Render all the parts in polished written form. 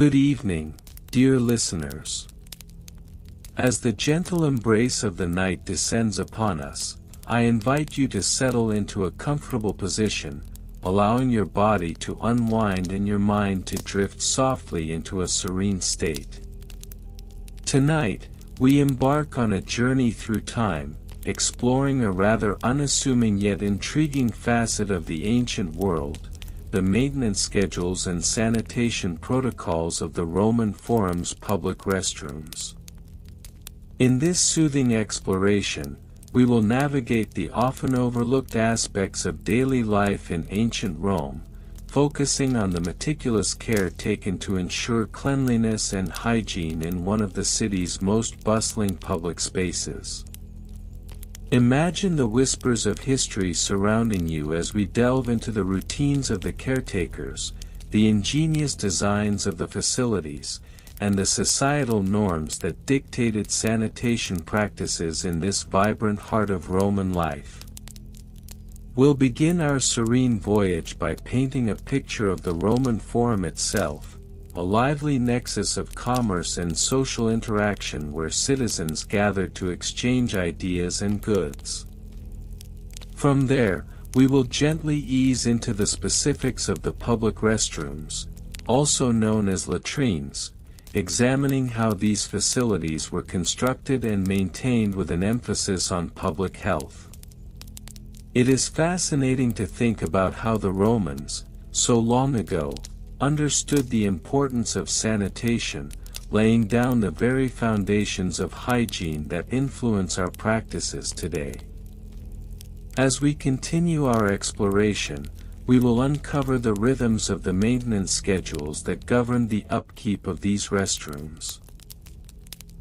Good evening, dear listeners. As the gentle embrace of the night descends upon us, I invite you to settle into a comfortable position, allowing your body to unwind and your mind to drift softly into a serene state. Tonight, we embark on a journey through time, exploring a rather unassuming yet intriguing facet of the ancient world, the maintenance schedules and sanitation protocols of the Roman Forum's public restrooms. In this soothing exploration, we will navigate the often overlooked aspects of daily life in ancient Rome, focusing on the meticulous care taken to ensure cleanliness and hygiene in one of the city's most bustling public spaces. Imagine the whispers of history surrounding you as we delve into the routines of the caretakers, the ingenious designs of the facilities, and the societal norms that dictated sanitation practices in this vibrant heart of Roman life. We'll begin our serene voyage by painting a picture of the Roman Forum itself, a lively nexus of commerce and social interaction where citizens gathered to exchange ideas and goods. From there, we will gently ease into the specifics of the public restrooms, also known as latrines, examining how these facilities were constructed and maintained with an emphasis on public health. It is fascinating to think about how the Romans, so long ago, understood the importance of sanitation, laying down the very foundations of hygiene that influence our practices today. As we continue our exploration, we will uncover the rhythms of the maintenance schedules that govern the upkeep of these restrooms.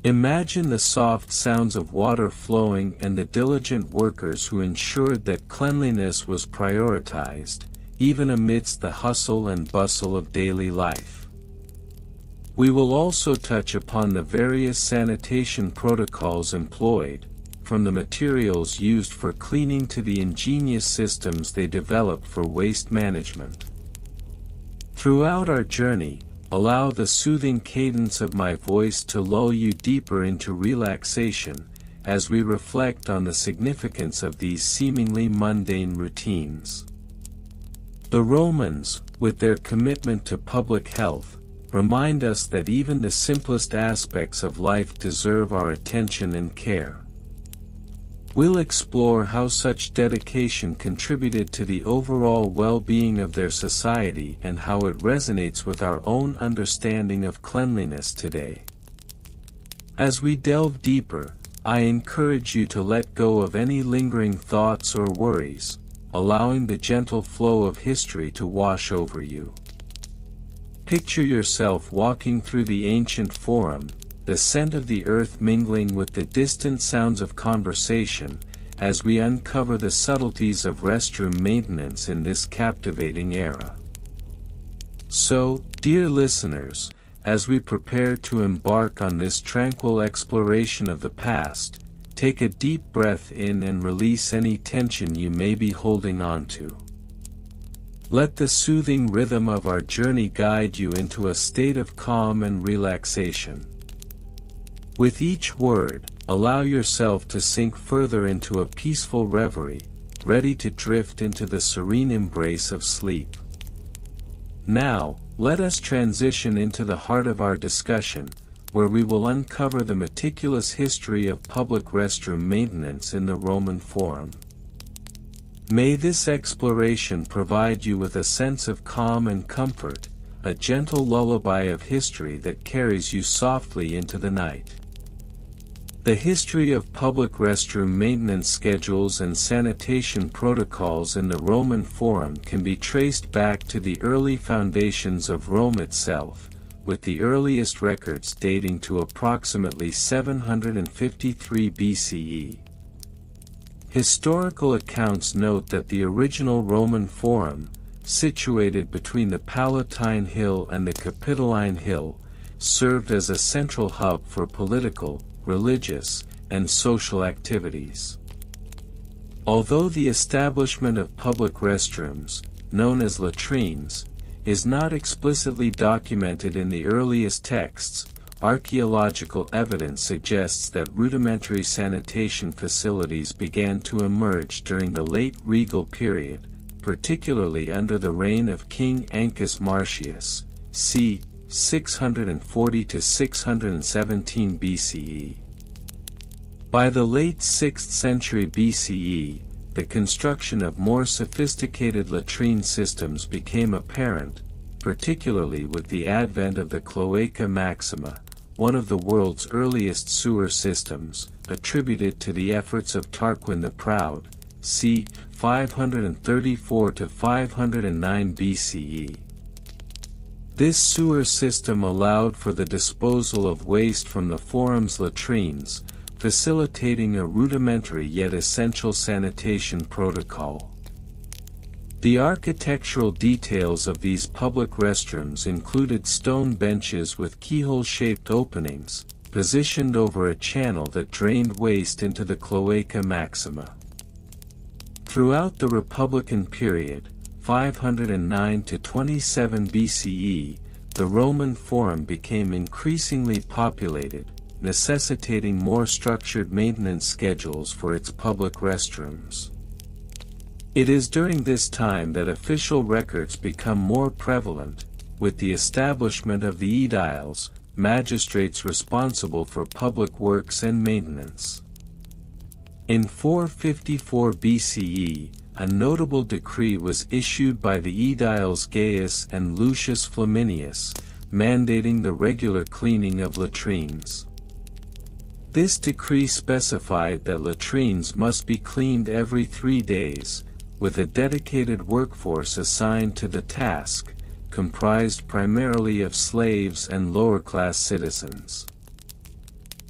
Imagine the soft sounds of water flowing and the diligent workers who ensured that cleanliness was prioritized, even amidst the hustle and bustle of daily life. We will also touch upon the various sanitation protocols employed, from the materials used for cleaning to the ingenious systems they developed for waste management. Throughout our journey, allow the soothing cadence of my voice to lull you deeper into relaxation, as we reflect on the significance of these seemingly mundane routines. The Romans, with their commitment to public health, remind us that even the simplest aspects of life deserve our attention and care. We'll explore how such dedication contributed to the overall well-being of their society and how it resonates with our own understanding of cleanliness today. As we delve deeper, I encourage you to let go of any lingering thoughts or worries, allowing the gentle flow of history to wash over you. Picture yourself walking through the ancient Forum, the scent of the earth mingling with the distant sounds of conversation, as we uncover the subtleties of restroom maintenance in this captivating era. So, dear listeners, as we prepare to embark on this tranquil exploration of the past, take a deep breath in and release any tension you may be holding on to. Let the soothing rhythm of our journey guide you into a state of calm and relaxation. With each word, allow yourself to sink further into a peaceful reverie, ready to drift into the serene embrace of sleep. Now, let us transition into the heart of our discussion, where we will uncover the meticulous history of public restroom maintenance in the Roman Forum. May this exploration provide you with a sense of calm and comfort, a gentle lullaby of history that carries you softly into the night. The history of public restroom maintenance schedules and sanitation protocols in the Roman Forum can be traced back to the early foundations of Rome itself, with the earliest records dating to approximately 753 BCE. Historical accounts note that the original Roman Forum, situated between the Palatine Hill and the Capitoline Hill, served as a central hub for political, religious, and social activities. Although the establishment of public restrooms, known as latrines, is not explicitly documented in the earliest texts. Archaeological evidence suggests that rudimentary sanitation facilities began to emerge during the late regal period, particularly under the reign of King Ancus Marcius, c. 640 to 617 BCE. By the late 6th century BCE, the construction of more sophisticated latrine systems became apparent, particularly with the advent of the Cloaca Maxima, one of the world's earliest sewer systems, attributed to the efforts of Tarquin the Proud, c. 534 to 509 BCE. This sewer system allowed for the disposal of waste from the forum's latrines, facilitating a rudimentary yet essential sanitation protocol. The architectural details of these public restrooms included stone benches with keyhole-shaped openings, positioned over a channel that drained waste into the Cloaca Maxima. Throughout the Republican period, 509 to 27 BCE, the Roman Forum became increasingly populated, necessitating more structured maintenance schedules for its public restrooms. It is during this time that official records become more prevalent, with the establishment of the aediles, magistrates responsible for public works and maintenance. In 454 BCE, a notable decree was issued by the aediles Gaius and Lucius Flaminius, mandating the regular cleaning of latrines. This decree specified that latrines must be cleaned every 3 days, with a dedicated workforce assigned to the task, comprised primarily of slaves and lower-class citizens.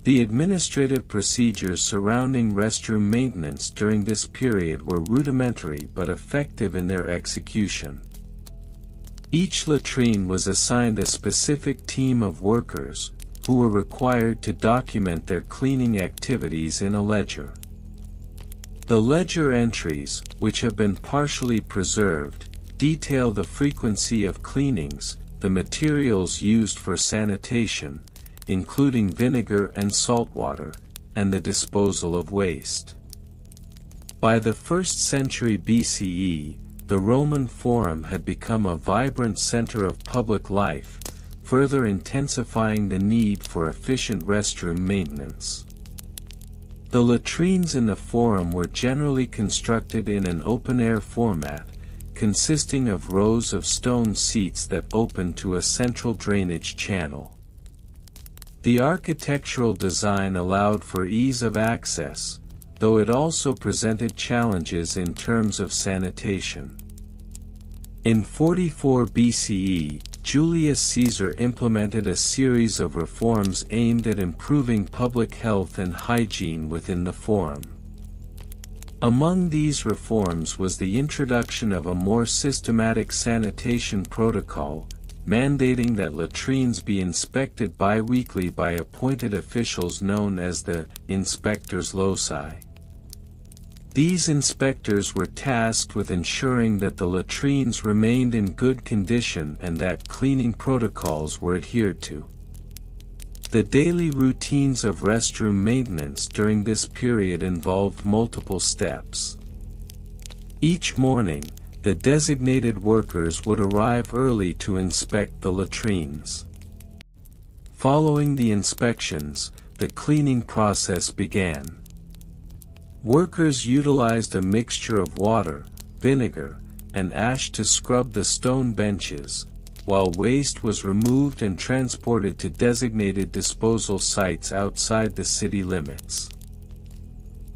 The administrative procedures surrounding restroom maintenance during this period were rudimentary but effective in their execution. Each latrine was assigned a specific team of workers, who were required to document their cleaning activities in a ledger. The ledger entries, which have been partially preserved, detail the frequency of cleanings, the materials used for sanitation, including vinegar and salt water, and the disposal of waste. By the 1st century BCE, the Roman Forum had become a vibrant center of public life, further intensifying the need for efficient restroom maintenance. The latrines in the Forum were generally constructed in an open-air format, consisting of rows of stone seats that opened to a central drainage channel. The architectural design allowed for ease of access, though it also presented challenges in terms of sanitation. In 44 BCE, Julius Caesar implemented a series of reforms aimed at improving public health and hygiene within the Forum. Among these reforms was the introduction of a more systematic sanitation protocol, mandating that latrines be inspected bi-weekly by appointed officials known as the inspectors loci. These inspectors were tasked with ensuring that the latrines remained in good condition and that cleaning protocols were adhered to. The daily routines of restroom maintenance during this period involved multiple steps. Each morning, the designated workers would arrive early to inspect the latrines. Following the inspections, the cleaning process began. Workers utilized a mixture of water, vinegar, and ash to scrub the stone benches, while waste was removed and transported to designated disposal sites outside the city limits.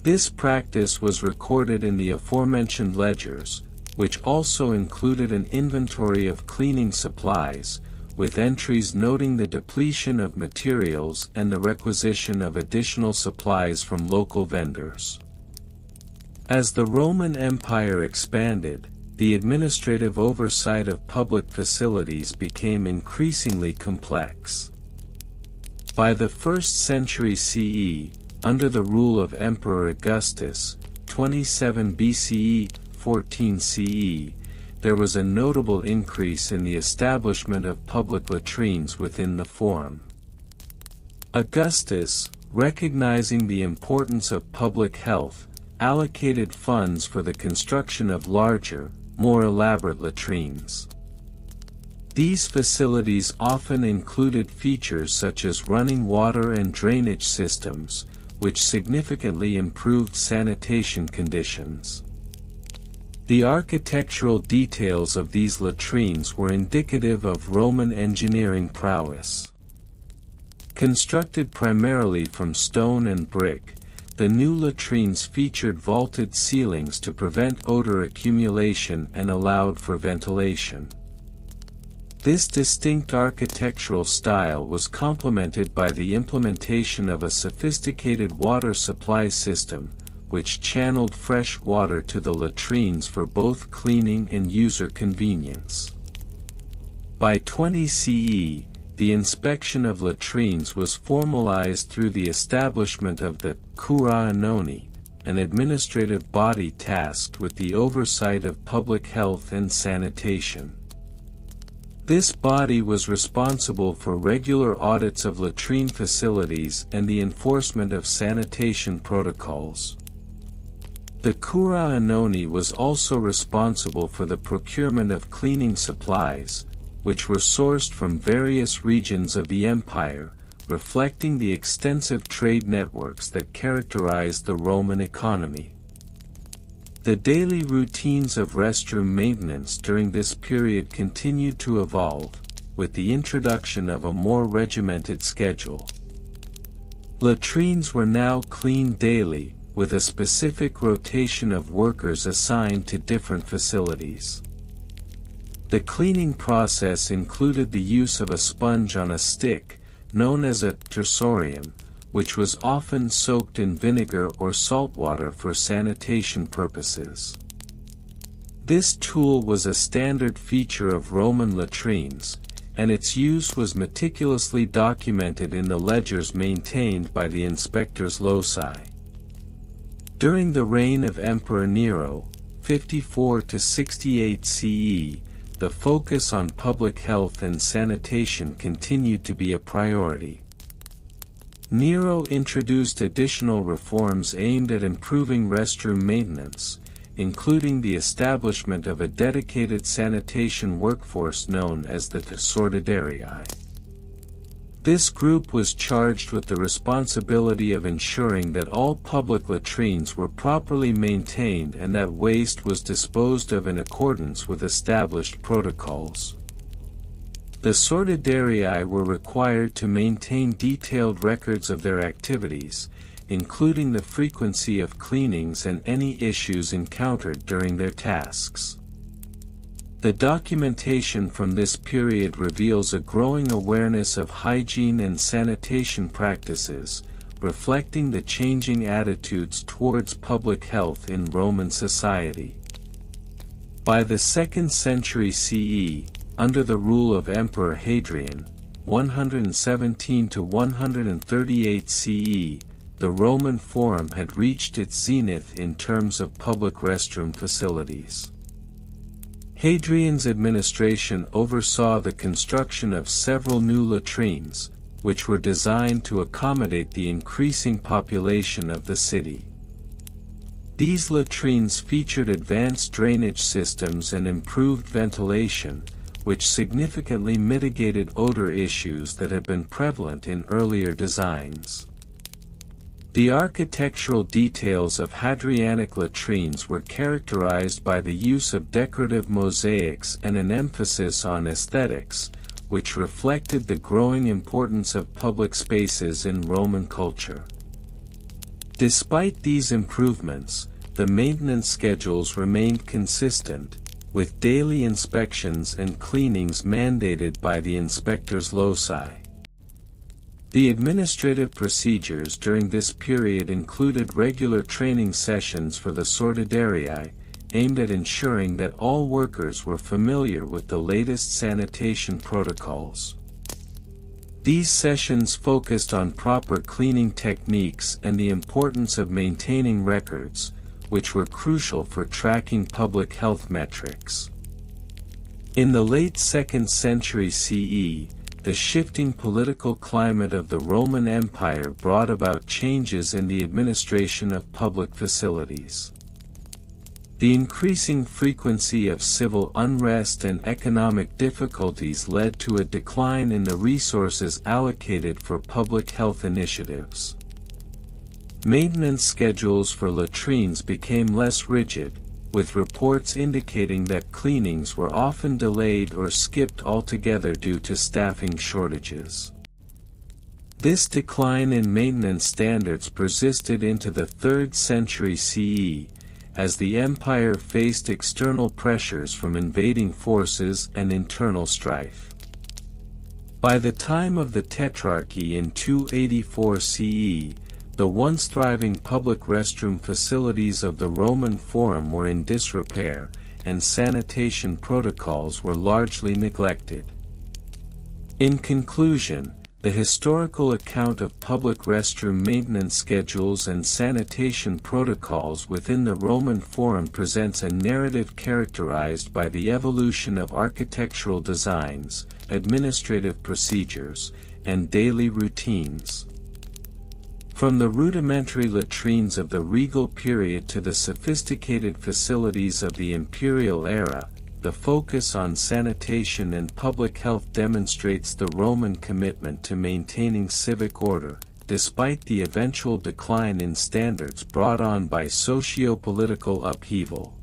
This practice was recorded in the aforementioned ledgers, which also included an inventory of cleaning supplies, with entries noting the depletion of materials and the requisition of additional supplies from local vendors. As the Roman Empire expanded, the administrative oversight of public facilities became increasingly complex. By the 1st century CE, under the rule of Emperor Augustus, 27 BCE, 14 CE, there was a notable increase in the establishment of public latrines within the forum. Augustus, recognizing the importance of public health, allocated funds for the construction of larger, more elaborate latrines. These facilities often included features such as running water and drainage systems, which significantly improved sanitation conditions. The architectural details of these latrines were indicative of Roman engineering prowess. Constructed primarily from stone and brick, the new latrines featured vaulted ceilings to prevent odor accumulation and allowed for ventilation. This distinct architectural style was complemented by the implementation of a sophisticated water supply system, which channeled fresh water to the latrines for both cleaning and user convenience. By 20 CE, the inspection of latrines was formalized through the establishment of the Cura Annoni, an administrative body tasked with the oversight of public health and sanitation. This body was responsible for regular audits of latrine facilities and the enforcement of sanitation protocols. The Cura Annoni was also responsible for the procurement of cleaning supplies, which were sourced from various regions of the empire, reflecting the extensive trade networks that characterized the Roman economy. The daily routines of restroom maintenance during this period continued to evolve, with the introduction of a more regimented schedule. Latrines were now cleaned daily, with a specific rotation of workers assigned to different facilities. The cleaning process included the use of a sponge on a stick, known as a tersorium, which was often soaked in vinegar or salt water for sanitation purposes. This tool was a standard feature of Roman latrines, and its use was meticulously documented in the ledgers maintained by the inspectors loci. During the reign of Emperor Nero, 54 to 68 CE, the focus on public health and sanitation continued to be a priority. Nero introduced additional reforms aimed at improving restroom maintenance, including the establishment of a dedicated sanitation workforce known as the Sordidarii. This group was charged with the responsibility of ensuring that all public latrines were properly maintained and that waste was disposed of in accordance with established protocols. The Sordidarii were required to maintain detailed records of their activities, including the frequency of cleanings and any issues encountered during their tasks. The documentation from this period reveals a growing awareness of hygiene and sanitation practices, reflecting the changing attitudes towards public health in Roman society. By the 2nd century CE, under the rule of Emperor Hadrian, 117 to 138 CE, the Roman Forum had reached its zenith in terms of public restroom facilities. Hadrian's administration oversaw the construction of several new latrines, which were designed to accommodate the increasing population of the city. These latrines featured advanced drainage systems and improved ventilation, which significantly mitigated odor issues that had been prevalent in earlier designs. The architectural details of Hadrianic latrines were characterized by the use of decorative mosaics and an emphasis on aesthetics, which reflected the growing importance of public spaces in Roman culture. Despite these improvements, the maintenance schedules remained consistent, with daily inspections and cleanings mandated by the inspectors loci. The administrative procedures during this period included regular training sessions for the Sordidarii, aimed at ensuring that all workers were familiar with the latest sanitation protocols. These sessions focused on proper cleaning techniques and the importance of maintaining records, which were crucial for tracking public health metrics. In the late 2nd century CE, the shifting political climate of the Roman Empire brought about changes in the administration of public facilities. The increasing frequency of civil unrest and economic difficulties led to a decline in the resources allocated for public health initiatives. Maintenance schedules for latrines became less rigid, with reports indicating that cleanings were often delayed or skipped altogether due to staffing shortages. This decline in maintenance standards persisted into the 3rd century CE, as the empire faced external pressures from invading forces and internal strife. By the time of the Tetrarchy in 284 CE, the once thriving public restroom facilities of the Roman Forum were in disrepair, and sanitation protocols were largely neglected. In conclusion, the historical account of public restroom maintenance schedules and sanitation protocols within the Roman Forum presents a narrative characterized by the evolution of architectural designs, administrative procedures, and daily routines. From the rudimentary latrines of the regal period to the sophisticated facilities of the imperial era, the focus on sanitation and public health demonstrates the Roman commitment to maintaining civic order, despite the eventual decline in standards brought on by socio-political upheaval.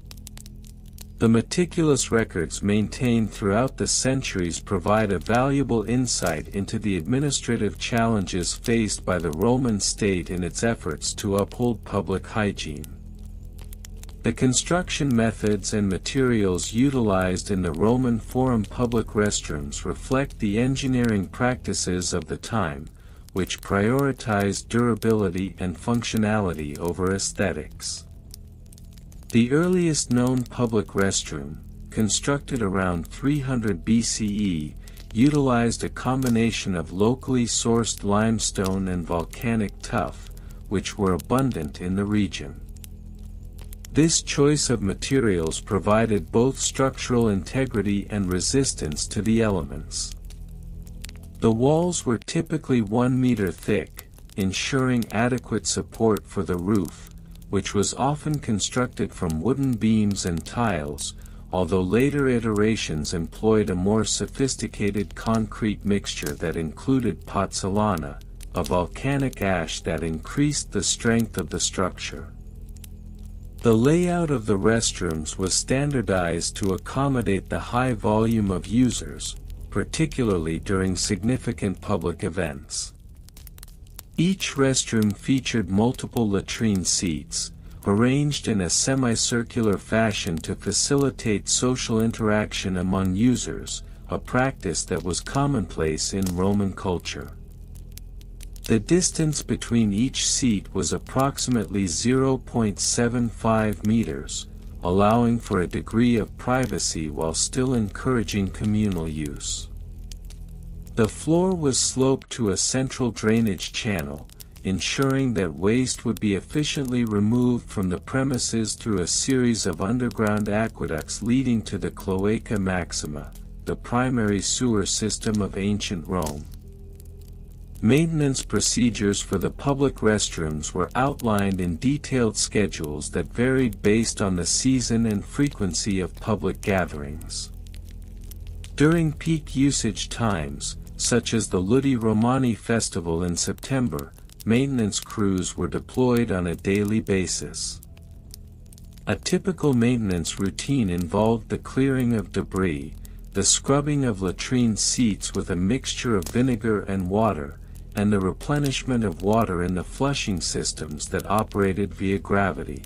The meticulous records maintained throughout the centuries provide a valuable insight into the administrative challenges faced by the Roman state in its efforts to uphold public hygiene. The construction methods and materials utilized in the Roman Forum public restrooms reflect the engineering practices of the time, which prioritized durability and functionality over aesthetics. The earliest known public restroom, constructed around 300 BCE, utilized a combination of locally sourced limestone and volcanic tuff, which were abundant in the region. This choice of materials provided both structural integrity and resistance to the elements. The walls were typically 1 meter thick, ensuring adequate support for the roof, which was often constructed from wooden beams and tiles, although later iterations employed a more sophisticated concrete mixture that included pozzolana, a volcanic ash that increased the strength of the structure. The layout of the restrooms was standardized to accommodate the high volume of users, particularly during significant public events. Each restroom featured multiple latrine seats, arranged in a semicircular fashion to facilitate social interaction among users, a practice that was commonplace in Roman culture. The distance between each seat was approximately 0.75 meters, allowing for a degree of privacy while still encouraging communal use. The floor was sloped to a central drainage channel, ensuring that waste would be efficiently removed from the premises through a series of underground aqueducts leading to the Cloaca Maxima, the primary sewer system of ancient Rome. Maintenance procedures for the public restrooms were outlined in detailed schedules that varied based on the season and frequency of public gatherings. During peak usage times, such as the Ludi Romani festival in September, maintenance crews were deployed on a daily basis. A typical maintenance routine involved the clearing of debris, the scrubbing of latrine seats with a mixture of vinegar and water, and the replenishment of water in the flushing systems that operated via gravity.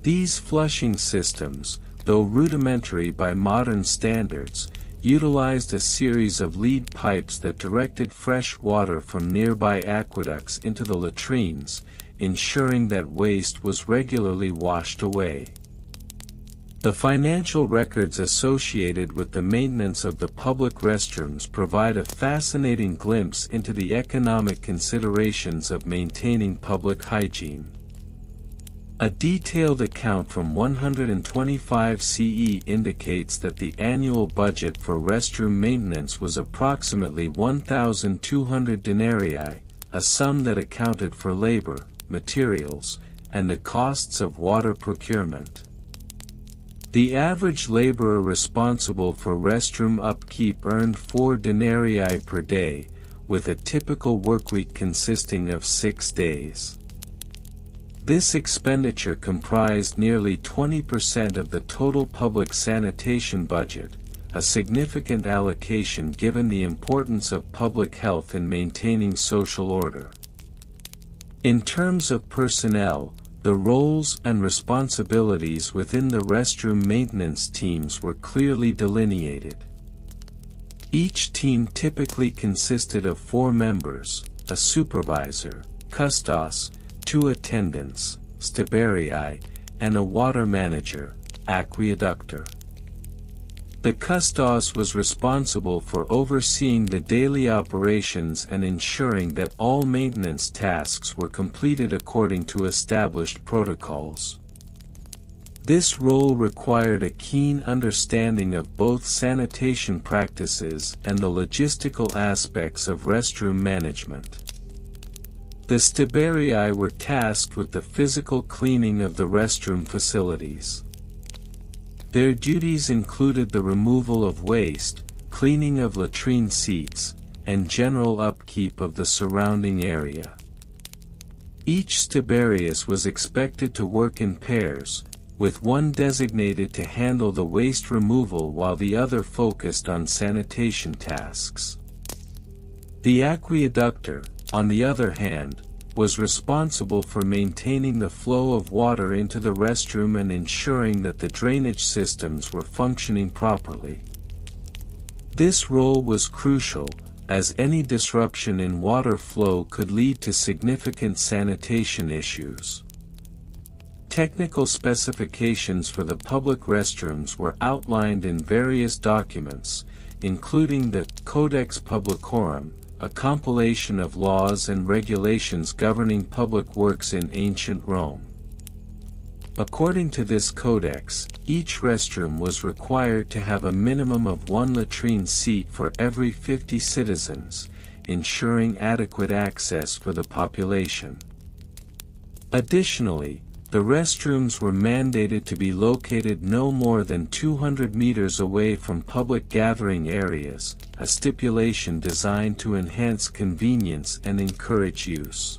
These flushing systems, though rudimentary by modern standards, utilized a series of lead pipes that directed fresh water from nearby aqueducts into the latrines, ensuring that waste was regularly washed away. The financial records associated with the maintenance of the public restrooms provide a fascinating glimpse into the economic considerations of maintaining public hygiene. A detailed account from 125 CE indicates that the annual budget for restroom maintenance was approximately 1,200 denarii, a sum that accounted for labor, materials, and the costs of water procurement. The average laborer responsible for restroom upkeep earned 4 denarii per day, with a typical workweek consisting of 6 days. This expenditure comprised nearly 20% of the total public sanitation budget, a significant allocation given the importance of public health in maintaining social order. In terms of personnel, the roles and responsibilities within the restroom maintenance teams were clearly delineated. Each team typically consisted of 4 members, a supervisor, custos, 2 attendants, stiberii, and a water manager, aqueductor. The custos was responsible for overseeing the daily operations and ensuring that all maintenance tasks were completed according to established protocols. This role required a keen understanding of both sanitation practices and the logistical aspects of restroom management. The stiberii were tasked with the physical cleaning of the restroom facilities. Their duties included the removal of waste, cleaning of latrine seats, and general upkeep of the surrounding area. Each stiberius was expected to work in pairs, with one designated to handle the waste removal while the other focused on sanitation tasks. The aqueductor, on the other hand, was responsible for maintaining the flow of water into the restroom and ensuring that the drainage systems were functioning properly. This role was crucial, as any disruption in water flow could lead to significant sanitation issues. Technical specifications for the public restrooms were outlined in various documents, including the Codex Publicorum, a compilation of laws and regulations governing public works in ancient Rome. According to this codex, each restroom was required to have a minimum of 1 latrine seat for every 50 citizens, ensuring adequate access for the population. Additionally, the restrooms were mandated to be located no more than 200 meters away from public gathering areas, a stipulation designed to enhance convenience and encourage use.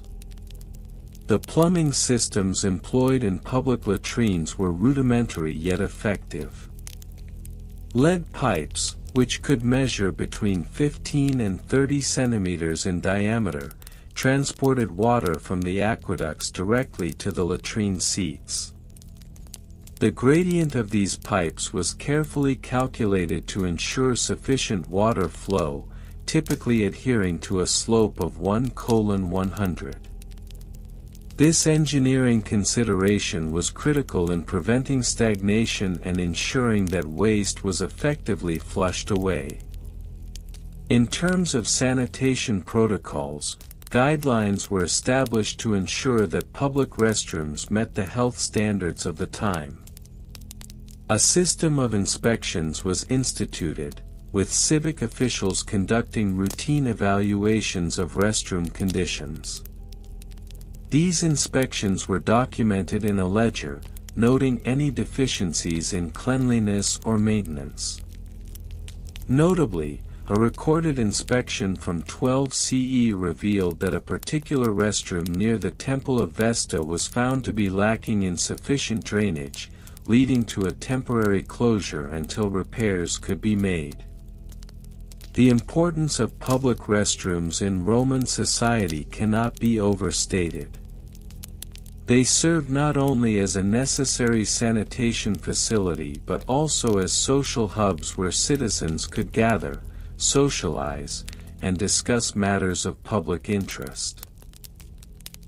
The plumbing systems employed in public latrines were rudimentary yet effective. Lead pipes, which could measure between 15 and 30 centimeters in diameter, transported water from the aqueducts directly to the latrine seats. The gradient of these pipes was carefully calculated to ensure sufficient water flow, typically adhering to a slope of 1:100. This engineering consideration was critical in preventing stagnation and ensuring that waste was effectively flushed away. In terms of sanitation protocols, guidelines were established to ensure that public restrooms met the health standards of the time. A system of inspections was instituted, with civic officials conducting routine evaluations of restroom conditions. These inspections were documented in a ledger, noting any deficiencies in cleanliness or maintenance. Notably, a recorded inspection from 12 CE revealed that a particular restroom near the Temple of Vesta was found to be lacking in sufficient drainage, leading to a temporary closure until repairs could be made. The importance of public restrooms in Roman society cannot be overstated. They served not only as a necessary sanitation facility but also as social hubs where citizens could gather, socialize, and discuss matters of public interest.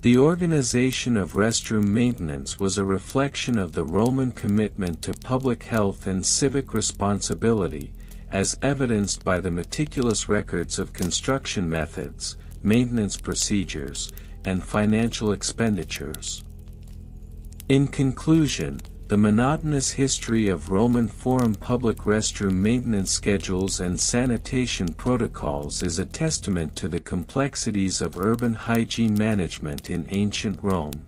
The organization of restroom maintenance was a reflection of the Roman commitment to public health and civic responsibility, as evidenced by the meticulous records of construction methods, maintenance procedures, and financial expenditures. In conclusion, the monotonous history of Roman Forum public restroom maintenance schedules and sanitation protocols is a testament to the complexities of urban hygiene management in ancient Rome.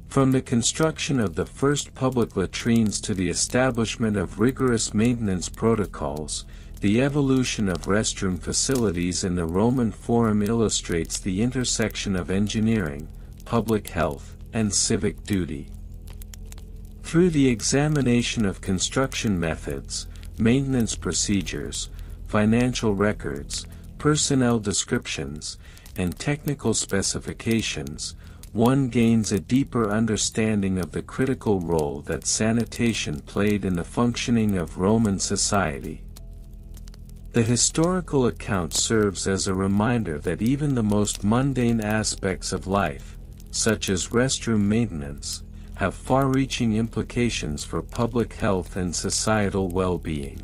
From the construction of the first public latrines to the establishment of rigorous maintenance protocols, the evolution of restroom facilities in the Roman Forum illustrates the intersection of engineering, public health, and civic duty. Through the examination of construction methods, maintenance procedures, financial records, personnel descriptions, and technical specifications, one gains a deeper understanding of the critical role that sanitation played in the functioning of Roman society. The historical account serves as a reminder that even the most mundane aspects of life, such as restroom maintenance, have far-reaching implications for public health and societal well-being.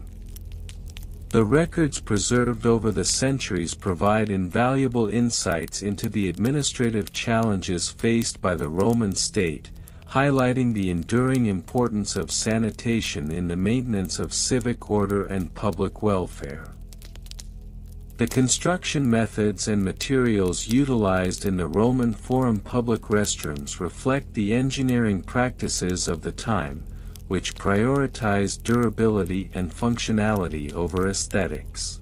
The records preserved over the centuries provide invaluable insights into the administrative challenges faced by the Roman state, highlighting the enduring importance of sanitation in the maintenance of civic order and public welfare. The construction methods and materials utilized in the Roman Forum public restrooms reflect the engineering practices of the time, which prioritized durability and functionality over aesthetics.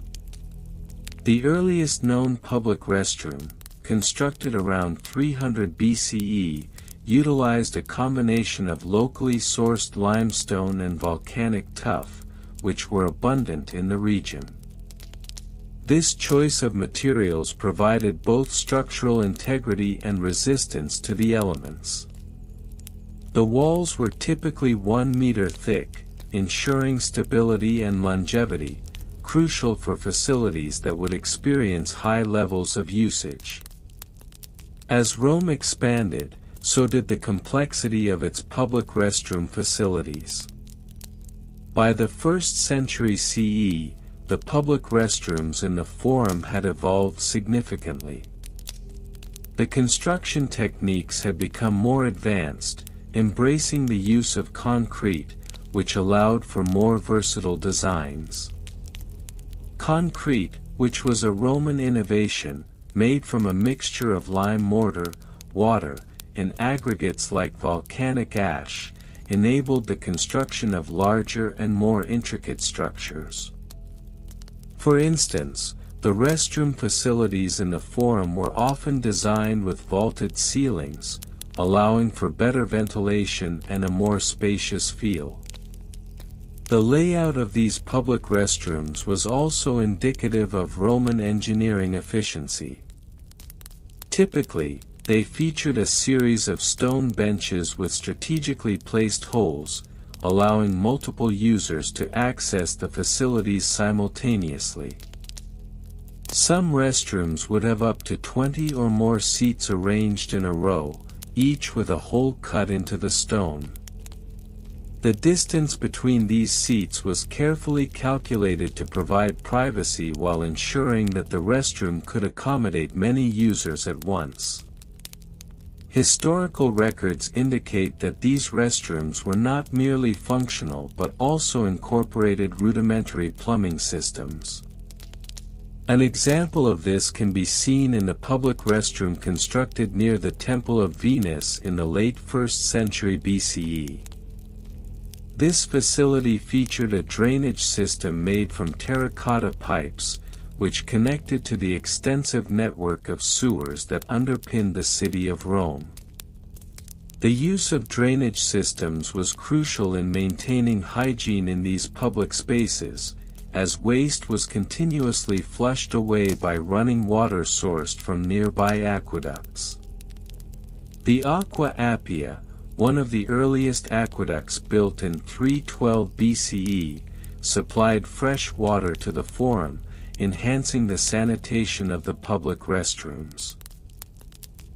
The earliest known public restroom, constructed around 300 BCE, utilized a combination of locally sourced limestone and volcanic tuff, which were abundant in the region. This choice of materials provided both structural integrity and resistance to the elements. The walls were typically 1 meter thick, ensuring stability and longevity, crucial for facilities that would experience high levels of usage. As Rome expanded, so did the complexity of its public restroom facilities. By the 1st century CE, the public restrooms in the Forum had evolved significantly. The construction techniques had become more advanced, embracing the use of concrete, which allowed for more versatile designs. Concrete, which was a Roman innovation, made from a mixture of lime mortar, water, and aggregates like volcanic ash, enabled the construction of larger and more intricate structures. For instance, the restroom facilities in the Forum were often designed with vaulted ceilings, allowing for better ventilation and a more spacious feel. The layout of these public restrooms was also indicative of Roman engineering efficiency. Typically, they featured a series of stone benches with strategically placed holes, allowing multiple users to access the facilities simultaneously. Some restrooms would have up to 20 or more seats arranged in a row, each with a hole cut into the stone. The distance between these seats was carefully calculated to provide privacy while ensuring that the restroom could accommodate many users at once. Historical records indicate that these restrooms were not merely functional but also incorporated rudimentary plumbing systems. An example of this can be seen in the public restroom constructed near the Temple of Venus in the late 1st century BCE. This facility featured a drainage system made from terracotta pipes, which connected to the extensive network of sewers that underpinned the city of Rome. The use of drainage systems was crucial in maintaining hygiene in these public spaces, as waste was continuously flushed away by running water sourced from nearby aqueducts. The Aqua Appia, one of the earliest aqueducts built in 312 BCE, supplied fresh water to the Forum, enhancing the sanitation of the public restrooms.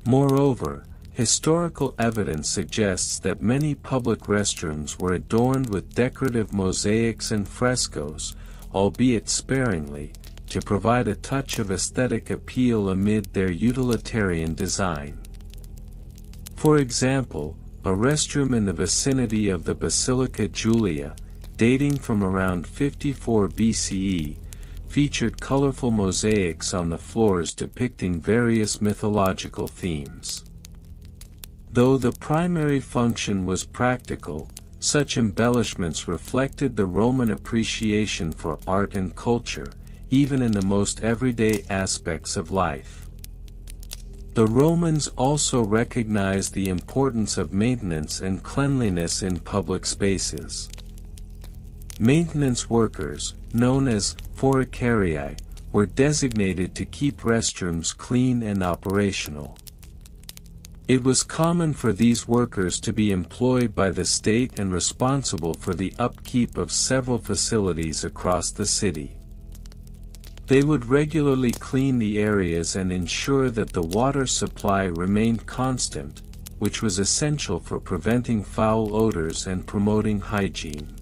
Moreover, historical evidence suggests that many public restrooms were adorned with decorative mosaics and frescoes, albeit sparingly, to provide a touch of aesthetic appeal amid their utilitarian design. For example, a restroom in the vicinity of the Basilica Julia, dating from around 54 BCE, featured colorful mosaics on the floors depicting various mythological themes. Though the primary function was practical, such embellishments reflected the Roman appreciation for art and culture, even in the most everyday aspects of life. The Romans also recognized the importance of maintenance and cleanliness in public spaces. Maintenance workers, known as forticarii, were designated to keep restrooms clean and operational. It was common for these workers to be employed by the state and responsible for the upkeep of several facilities across the city. They would regularly clean the areas and ensure that the water supply remained constant, which was essential for preventing foul odors and promoting hygiene.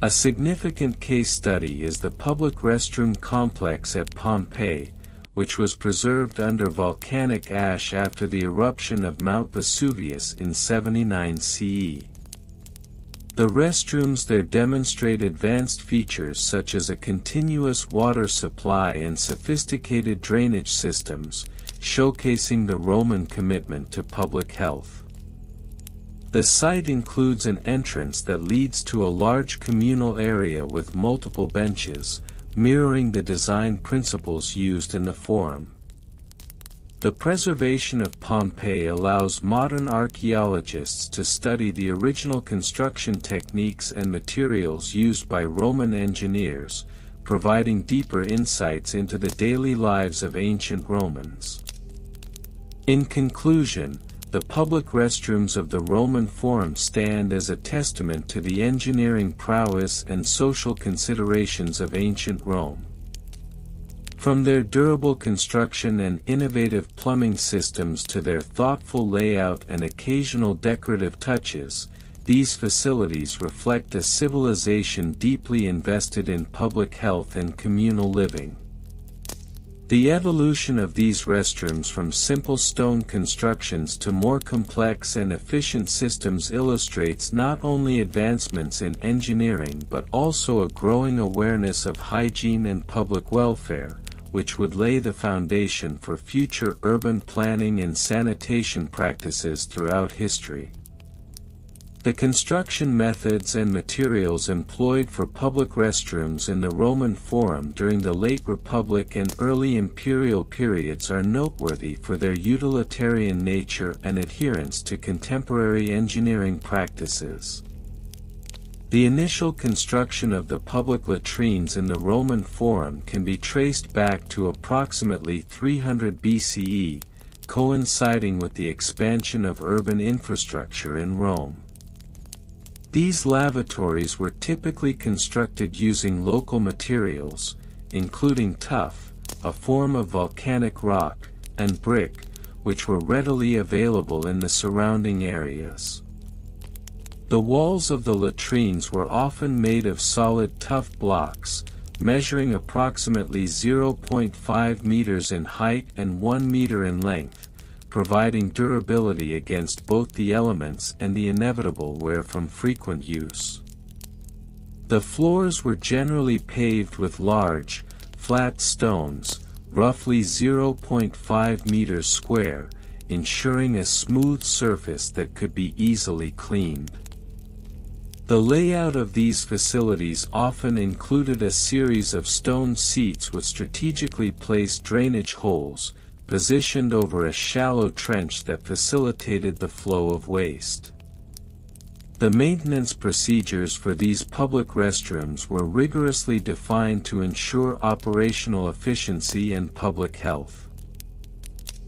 A significant case study is the public restroom complex at Pompeii, which was preserved under volcanic ash after the eruption of Mount Vesuvius in 79 CE. The restrooms there demonstrate advanced features such as a continuous water supply and sophisticated drainage systems, showcasing the Roman commitment to public health. The site includes an entrance that leads to a large communal area with multiple benches, mirroring the design principles used in the Forum. The preservation of Pompeii allows modern archaeologists to study the original construction techniques and materials used by Roman engineers, providing deeper insights into the daily lives of ancient Romans. In conclusion, the public restrooms of the Roman Forum stand as a testament to the engineering prowess and social considerations of ancient Rome. From their durable construction and innovative plumbing systems to their thoughtful layout and occasional decorative touches, these facilities reflect a civilization deeply invested in public health and communal living. The evolution of these restrooms from simple stone constructions to more complex and efficient systems illustrates not only advancements in engineering but also a growing awareness of hygiene and public welfare, which would lay the foundation for future urban planning and sanitation practices throughout history. The construction methods and materials employed for public restrooms in the Roman Forum during the late Republic and early Imperial periods are noteworthy for their utilitarian nature and adherence to contemporary engineering practices. The initial construction of the public latrines in the Roman Forum can be traced back to approximately 300 BCE, coinciding with the expansion of urban infrastructure in Rome. These lavatories were typically constructed using local materials, including tuff, a form of volcanic rock, and brick, which were readily available in the surrounding areas. The walls of the latrines were often made of solid tuff blocks, measuring approximately 0.5 meters in height and 1 meter in length, providing durability against both the elements and the inevitable wear from frequent use. The floors were generally paved with large, flat stones, roughly 0.5 meters square, ensuring a smooth surface that could be easily cleaned. The layout of these facilities often included a series of stone seats with strategically placed drainage holes, positioned over a shallow trench that facilitated the flow of waste. The maintenance procedures for these public restrooms were rigorously defined to ensure operational efficiency and public health.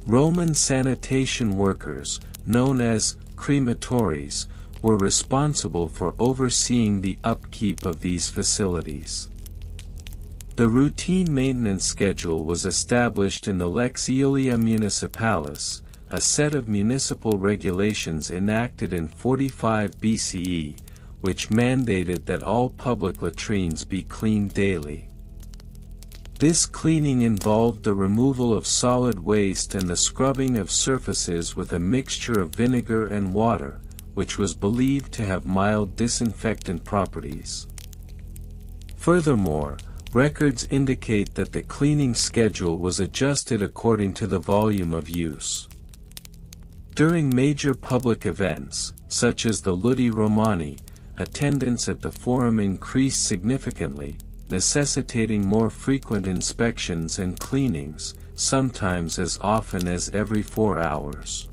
Roman sanitation workers, known as crematories, were responsible for overseeing the upkeep of these facilities. The routine maintenance schedule was established in the Lex Aelia Municipalis, a set of municipal regulations enacted in 45 BCE, which mandated that all public latrines be cleaned daily. This cleaning involved the removal of solid waste and the scrubbing of surfaces with a mixture of vinegar and water, which was believed to have mild disinfectant properties. Furthermore, records indicate that the cleaning schedule was adjusted according to the volume of use. During major public events, such as the Ludi Romani, attendance at the forum increased significantly, necessitating more frequent inspections and cleanings, sometimes as often as every 4 hours.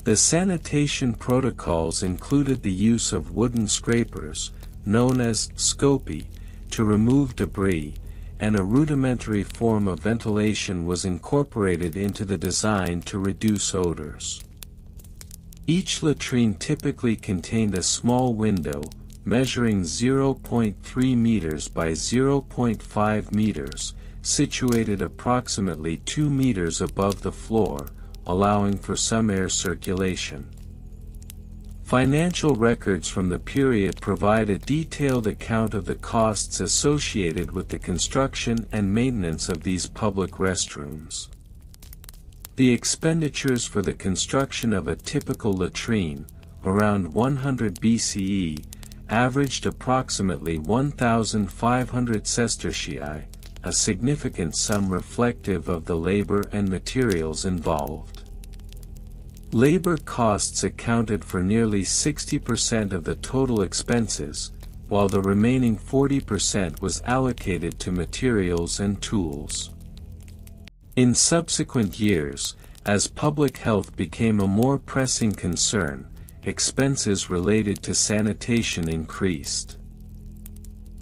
The sanitation protocols included the use of wooden scrapers, known as scopi, to remove debris, and a rudimentary form of ventilation was incorporated into the design to reduce odors. Each latrine typically contained a small window, measuring 0.3 meters by 0.5 meters, situated approximately 2 meters above the floor, allowing for some air circulation. Financial records from the period provide a detailed account of the costs associated with the construction and maintenance of these public restrooms. The expenditures for the construction of a typical latrine, around 100 BCE, averaged approximately 1,500 sestertii, a significant sum reflective of the labor and materials involved. Labor costs accounted for nearly 60% of the total expenses, while the remaining 40% was allocated to materials and tools. In subsequent years, as public health became a more pressing concern, expenses related to sanitation increased.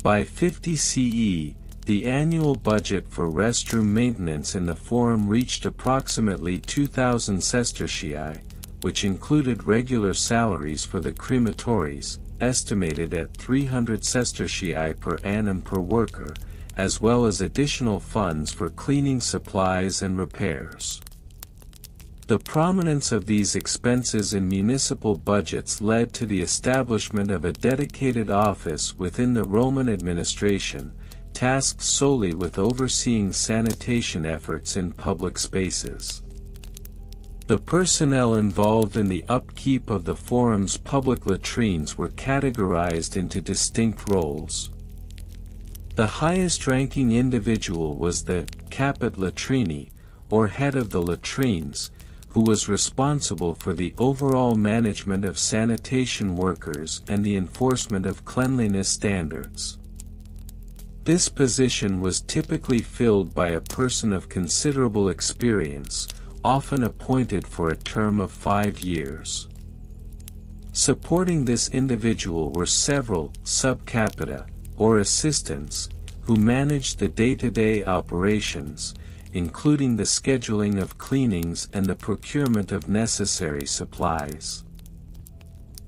By 50 CE, the annual budget for restroom maintenance in the forum reached approximately 2,000 sestertii, which included regular salaries for the crematories, estimated at 300 sestertii per annum per worker, as well as additional funds for cleaning supplies and repairs. The prominence of these expenses in municipal budgets led to the establishment of a dedicated office within the Roman administration, tasked solely with overseeing sanitation efforts in public spaces. The personnel involved in the upkeep of the forum's public latrines were categorized into distinct roles. The highest-ranking individual was the caput latrini, or head of the latrines, who was responsible for the overall management of sanitation workers and the enforcement of cleanliness standards. This position was typically filled by a person of considerable experience, often appointed for a term of 5 years. Supporting this individual were several sub capita, or assistants, who managed the day-to-day operations, including the scheduling of cleanings and the procurement of necessary supplies.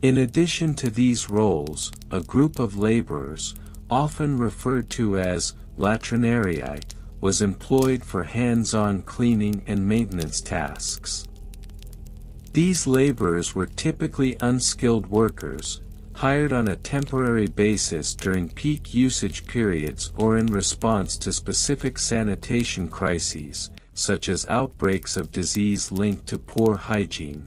In addition to these roles, a group of laborers, often referred to as latrinarii, was employed for hands-on cleaning and maintenance tasks. These laborers were typically unskilled workers, hired on a temporary basis during peak usage periods or in response to specific sanitation crises, such as outbreaks of disease linked to poor hygiene.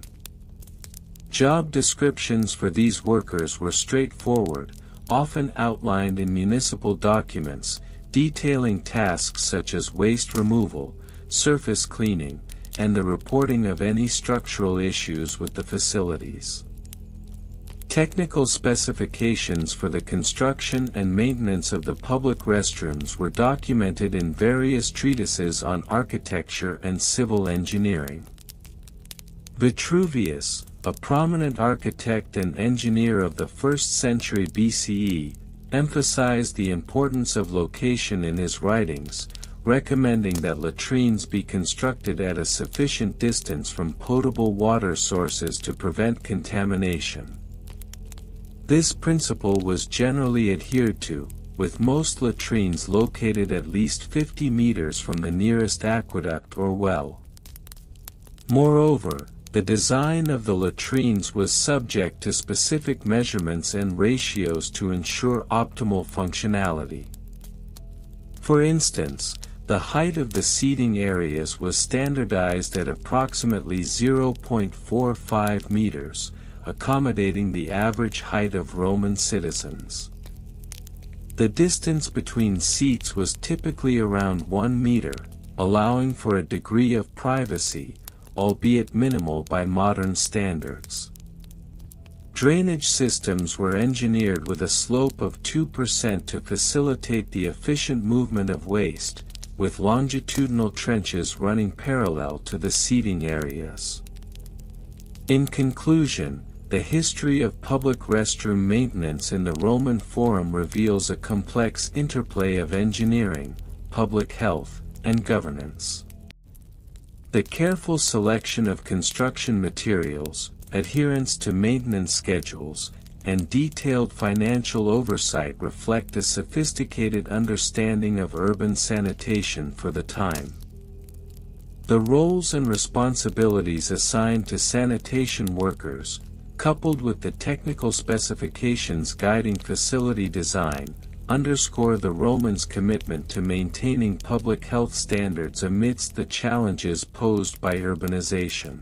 Job descriptions for these workers were straightforward, often outlined in municipal documents, detailing tasks such as waste removal, surface cleaning, and the reporting of any structural issues with the facilities. Technical specifications for the construction and maintenance of the public restrooms were documented in various treatises on architecture and civil engineering. Vitruvius, a prominent architect and engineer of the 1st century BCE, emphasized the importance of location in his writings, recommending that latrines be constructed at a sufficient distance from potable water sources to prevent contamination. This principle was generally adhered to, with most latrines located at least 50 meters from the nearest aqueduct or well. Moreover, the design of the latrines was subject to specific measurements and ratios to ensure optimal functionality. For instance, the height of the seating areas was standardized at approximately 0.45 meters, accommodating the average height of Roman citizens. The distance between seats was typically around 1 meter, allowing for a degree of privacy, albeit minimal by modern standards. Drainage systems were engineered with a slope of 2% to facilitate the efficient movement of waste, with longitudinal trenches running parallel to the seating areas. In conclusion, the history of public restroom maintenance in the Roman Forum reveals a complex interplay of engineering, public health, and governance. The careful selection of construction materials, adherence to maintenance schedules, and detailed financial oversight reflect a sophisticated understanding of urban sanitation for the time. The roles and responsibilities assigned to sanitation workers, coupled with the technical specifications guiding facility design, underscore the Romans' commitment to maintaining public health standards amidst the challenges posed by urbanization.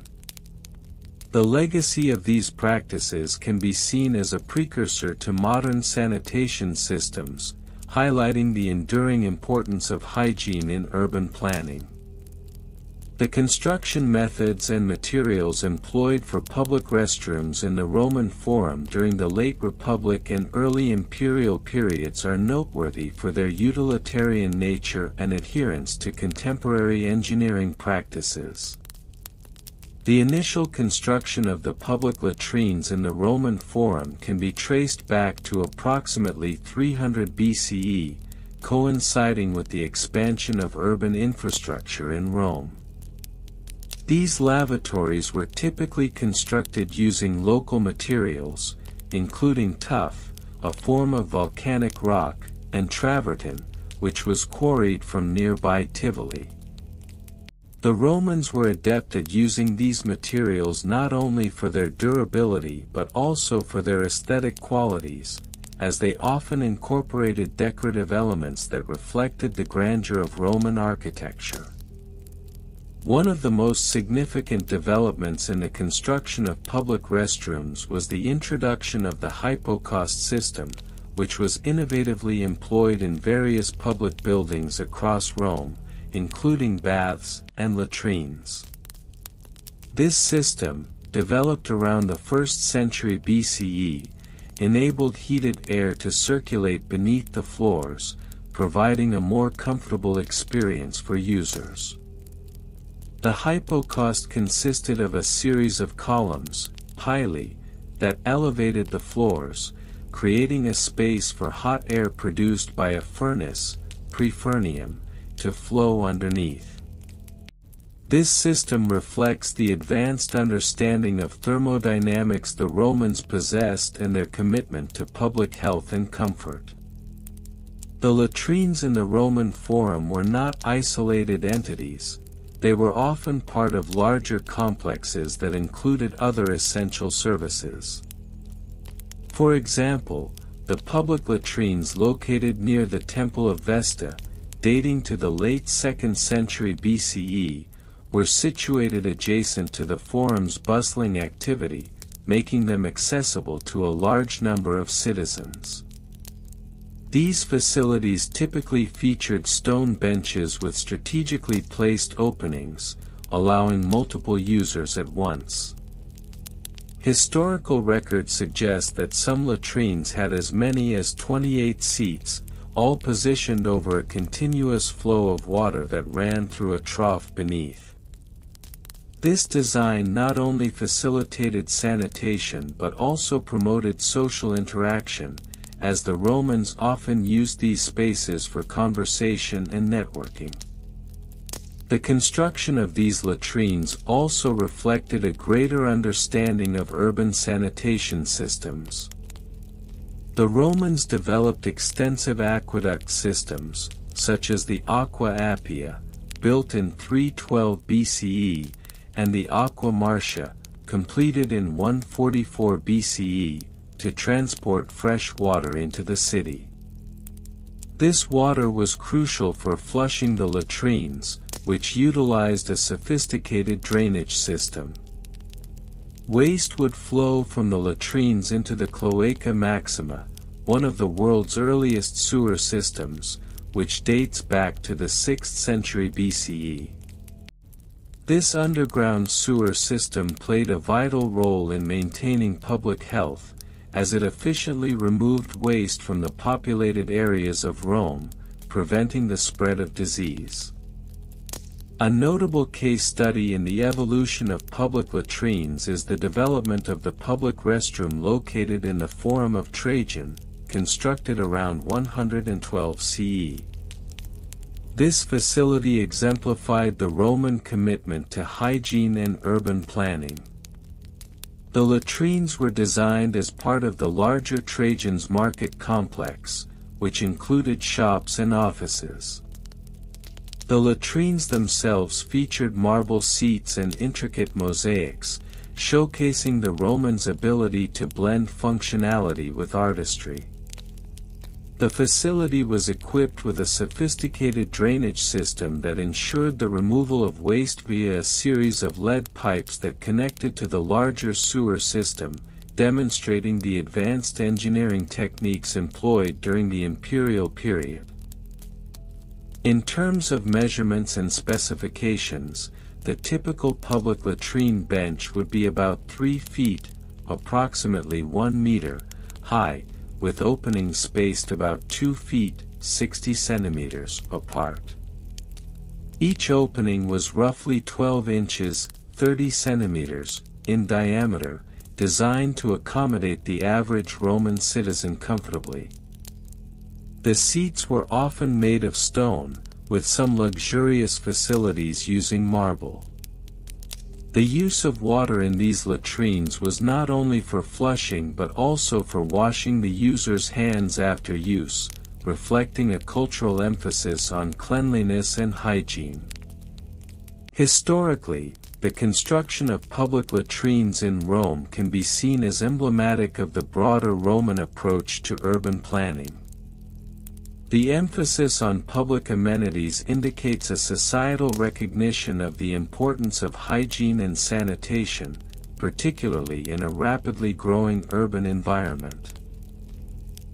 The legacy of these practices can be seen as a precursor to modern sanitation systems, highlighting the enduring importance of hygiene in urban planning. The construction methods and materials employed for public restrooms in the Roman Forum during the late Republic and early imperial periods are noteworthy for their utilitarian nature and adherence to contemporary engineering practices. The initial construction of the public latrines in the Roman Forum can be traced back to approximately 300 BCE, coinciding with the expansion of urban infrastructure in Rome. These lavatories were typically constructed using local materials, including tuff, a form of volcanic rock, and travertine, which was quarried from nearby Tivoli. The Romans were adept at using these materials not only for their durability but also for their aesthetic qualities, as they often incorporated decorative elements that reflected the grandeur of Roman architecture. One of the most significant developments in the construction of public restrooms was the introduction of the hypocaust system, which was innovatively employed in various public buildings across Rome, including baths and latrines. This system, developed around the 1st century BCE, enabled heated air to circulate beneath the floors, providing a more comfortable experience for users. The hypocaust consisted of a series of columns, pili, that elevated the floors, creating a space for hot air produced by a furnace, prefurnium, to flow underneath. This system reflects the advanced understanding of thermodynamics the Romans possessed and their commitment to public health and comfort. The latrines in the Roman Forum were not isolated entities. They were often part of larger complexes that included other essential services. For example, the public latrines located near the Temple of Vesta, dating to the late 2nd century BCE, were situated adjacent to the forum's bustling activity, making them accessible to a large number of citizens. These facilities typically featured stone benches with strategically placed openings, allowing multiple users at once. Historical records suggest that some latrines had as many as 28 seats, all positioned over a continuous flow of water that ran through a trough beneath. This design not only facilitated sanitation but also promoted social interaction, as the Romans often used these spaces for conversation and networking. The construction of these latrines also reflected a greater understanding of urban sanitation systems. The Romans developed extensive aqueduct systems, such as the Aqua Appia, built in 312 BCE, and the Aqua Marcia, completed in 144 BCE, to transport fresh water into the city. This water was crucial for flushing the latrines, which utilized a sophisticated drainage system. Waste would flow from the latrines into the Cloaca Maxima, one of the world's earliest sewer systems, which dates back to the 6th century BCE. This underground sewer system played a vital role in maintaining public health, as it efficiently removed waste from the populated areas of Rome, preventing the spread of disease. A notable case study in the evolution of public latrines is the development of the public restroom located in the Forum of Trajan, constructed around 112 CE. This facility exemplified the Roman commitment to hygiene and urban planning. The latrines were designed as part of the larger Trajan's market complex, which included shops and offices. The latrines themselves featured marble seats and intricate mosaics, showcasing the Romans' ability to blend functionality with artistry. The facility was equipped with a sophisticated drainage system that ensured the removal of waste via a series of lead pipes that connected to the larger sewer system, demonstrating the advanced engineering techniques employed during the imperial period. In terms of measurements and specifications, the typical public latrine bench would be about 3 feet, approximately 1 meter, high, with openings spaced about 2 feet, 60 centimeters, apart. Each opening was roughly 12 inches, 30 centimeters, in diameter, designed to accommodate the average Roman citizen comfortably. The seats were often made of stone, with some luxurious facilities using marble. The use of water in these latrines was not only for flushing but also for washing the user's hands after use, reflecting a cultural emphasis on cleanliness and hygiene. Historically, the construction of public latrines in Rome can be seen as emblematic of the broader Roman approach to urban planning. The emphasis on public amenities indicates a societal recognition of the importance of hygiene and sanitation, particularly in a rapidly growing urban environment.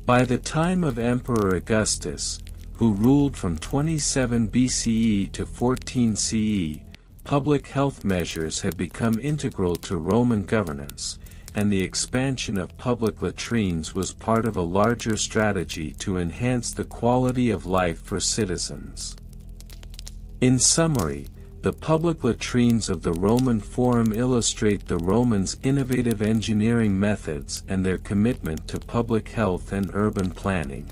By the time of Emperor Augustus, who ruled from 27 BCE to 14 CE, public health measures had become integral to Roman governance, and the expansion of public latrines was part of a larger strategy to enhance the quality of life for citizens. In summary, the public latrines of the Roman Forum illustrate the Romans' innovative engineering methods and their commitment to public health and urban planning.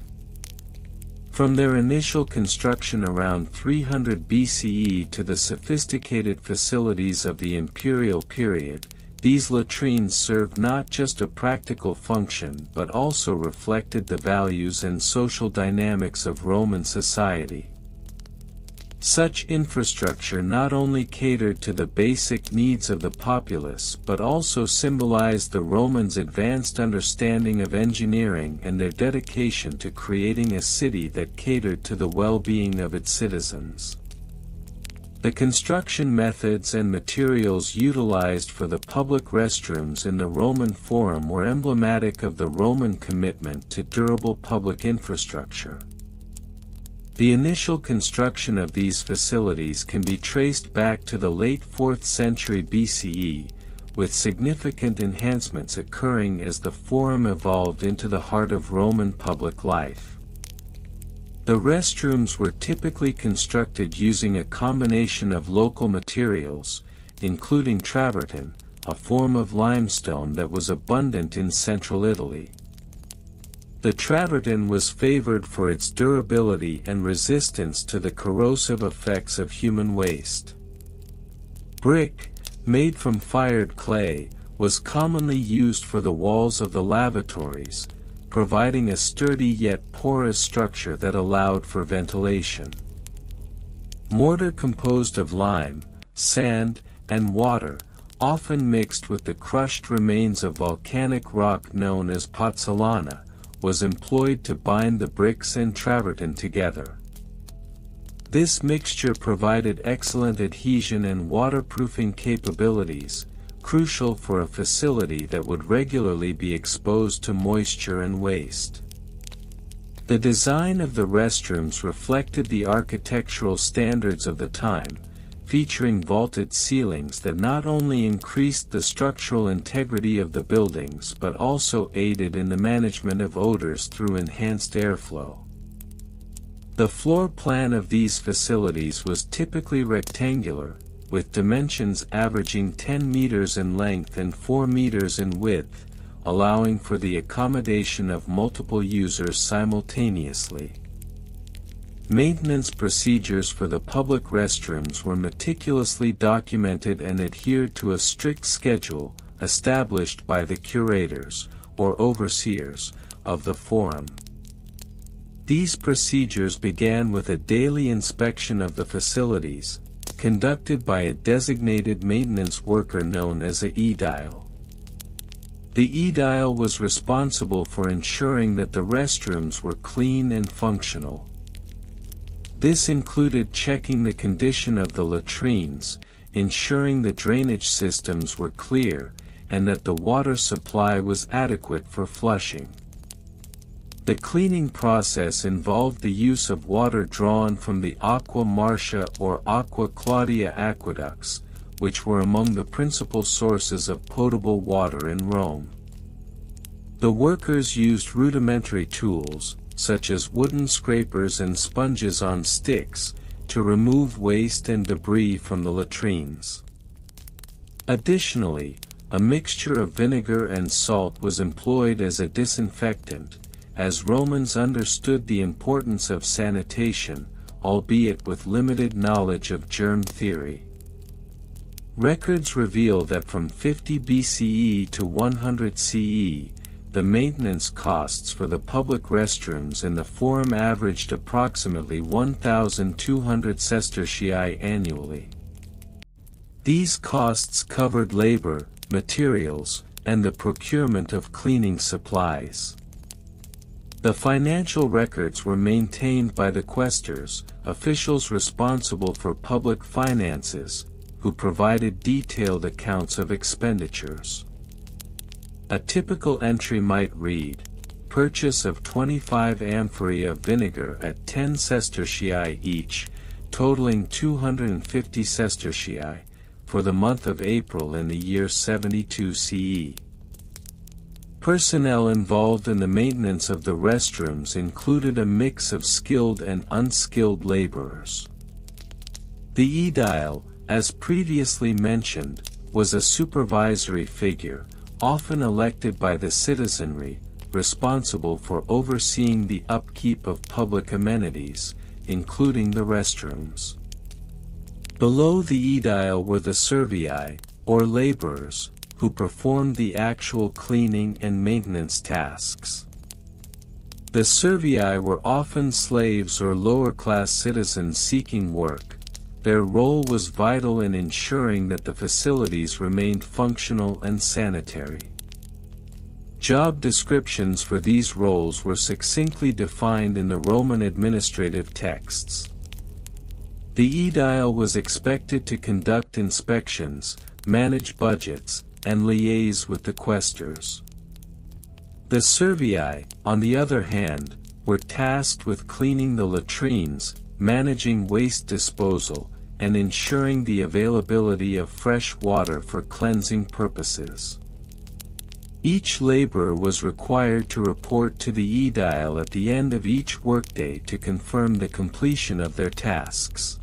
From their initial construction around 300 BCE to the sophisticated facilities of the imperial period, these latrines served not just a practical function but also reflected the values and social dynamics of Roman society. Such infrastructure not only catered to the basic needs of the populace but also symbolized the Romans' advanced understanding of engineering and their dedication to creating a city that catered to the well-being of its citizens. The construction methods and materials utilized for the public restrooms in the Roman Forum were emblematic of the Roman commitment to durable public infrastructure. The initial construction of these facilities can be traced back to the late 4th century BCE, with significant enhancements occurring as the Forum evolved into the heart of Roman public life. The restrooms were typically constructed using a combination of local materials, including travertine, a form of limestone that was abundant in central Italy. The travertine was favored for its durability and resistance to the corrosive effects of human waste. Brick, made from fired clay, was commonly used for the walls of the lavatories, providing a sturdy yet porous structure that allowed for ventilation. Mortar composed of lime, sand, and water, often mixed with the crushed remains of volcanic rock known as pozzolana, was employed to bind the bricks and travertine together. This mixture provided excellent adhesion and waterproofing capabilities, crucial for a facility that would regularly be exposed to moisture and waste. The design of the restrooms reflected the architectural standards of the time, featuring vaulted ceilings that not only increased the structural integrity of the buildings but also aided in the management of odors through enhanced airflow. The floor plan of these facilities was typically rectangular, with dimensions averaging 10 meters in length and 4 meters in width, allowing for the accommodation of multiple users simultaneously. Maintenance procedures for the public restrooms were meticulously documented and adhered to a strict schedule, established by the curators, or overseers, of the forum. These procedures began with a daily inspection of the facilities, conducted by a designated maintenance worker known as a edile. The edile was responsible for ensuring that the restrooms were clean and functional. This included checking the condition of the latrines, ensuring the drainage systems were clear, and that the water supply was adequate for flushing. The cleaning process involved the use of water drawn from the Aqua Marcia or Aqua Claudia aqueducts, which were among the principal sources of potable water in Rome. The workers used rudimentary tools, such as wooden scrapers and sponges on sticks, to remove waste and debris from the latrines. Additionally, a mixture of vinegar and salt was employed as a disinfectant, as Romans understood the importance of sanitation, albeit with limited knowledge of germ theory. Records reveal that from 50 BCE to 100 CE, the maintenance costs for the public restrooms in the forum averaged approximately 1,200 sestertii annually. These costs covered labor, materials, and the procurement of cleaning supplies. The financial records were maintained by the quaestors, officials responsible for public finances, who provided detailed accounts of expenditures. A typical entry might read, purchase of 25 amphorae of vinegar at 10 sestertii each, totaling 250 sestertii, for the month of April in the year 72 CE. Personnel involved in the maintenance of the restrooms included a mix of skilled and unskilled laborers. The edile, as previously mentioned, was a supervisory figure, often elected by the citizenry, responsible for overseeing the upkeep of public amenities, including the restrooms. Below the edile were the servii, or laborers, who performed the actual cleaning and maintenance tasks. The servii were often slaves or lower-class citizens seeking work. Their role was vital in ensuring that the facilities remained functional and sanitary. Job descriptions for these roles were succinctly defined in the Roman administrative texts. The edile was expected to conduct inspections, manage budgets, and liaise with the quaestors. The servii, on the other hand, were tasked with cleaning the latrines, managing waste disposal, and ensuring the availability of fresh water for cleansing purposes. Each laborer was required to report to the edile at the end of each workday to confirm the completion of their tasks.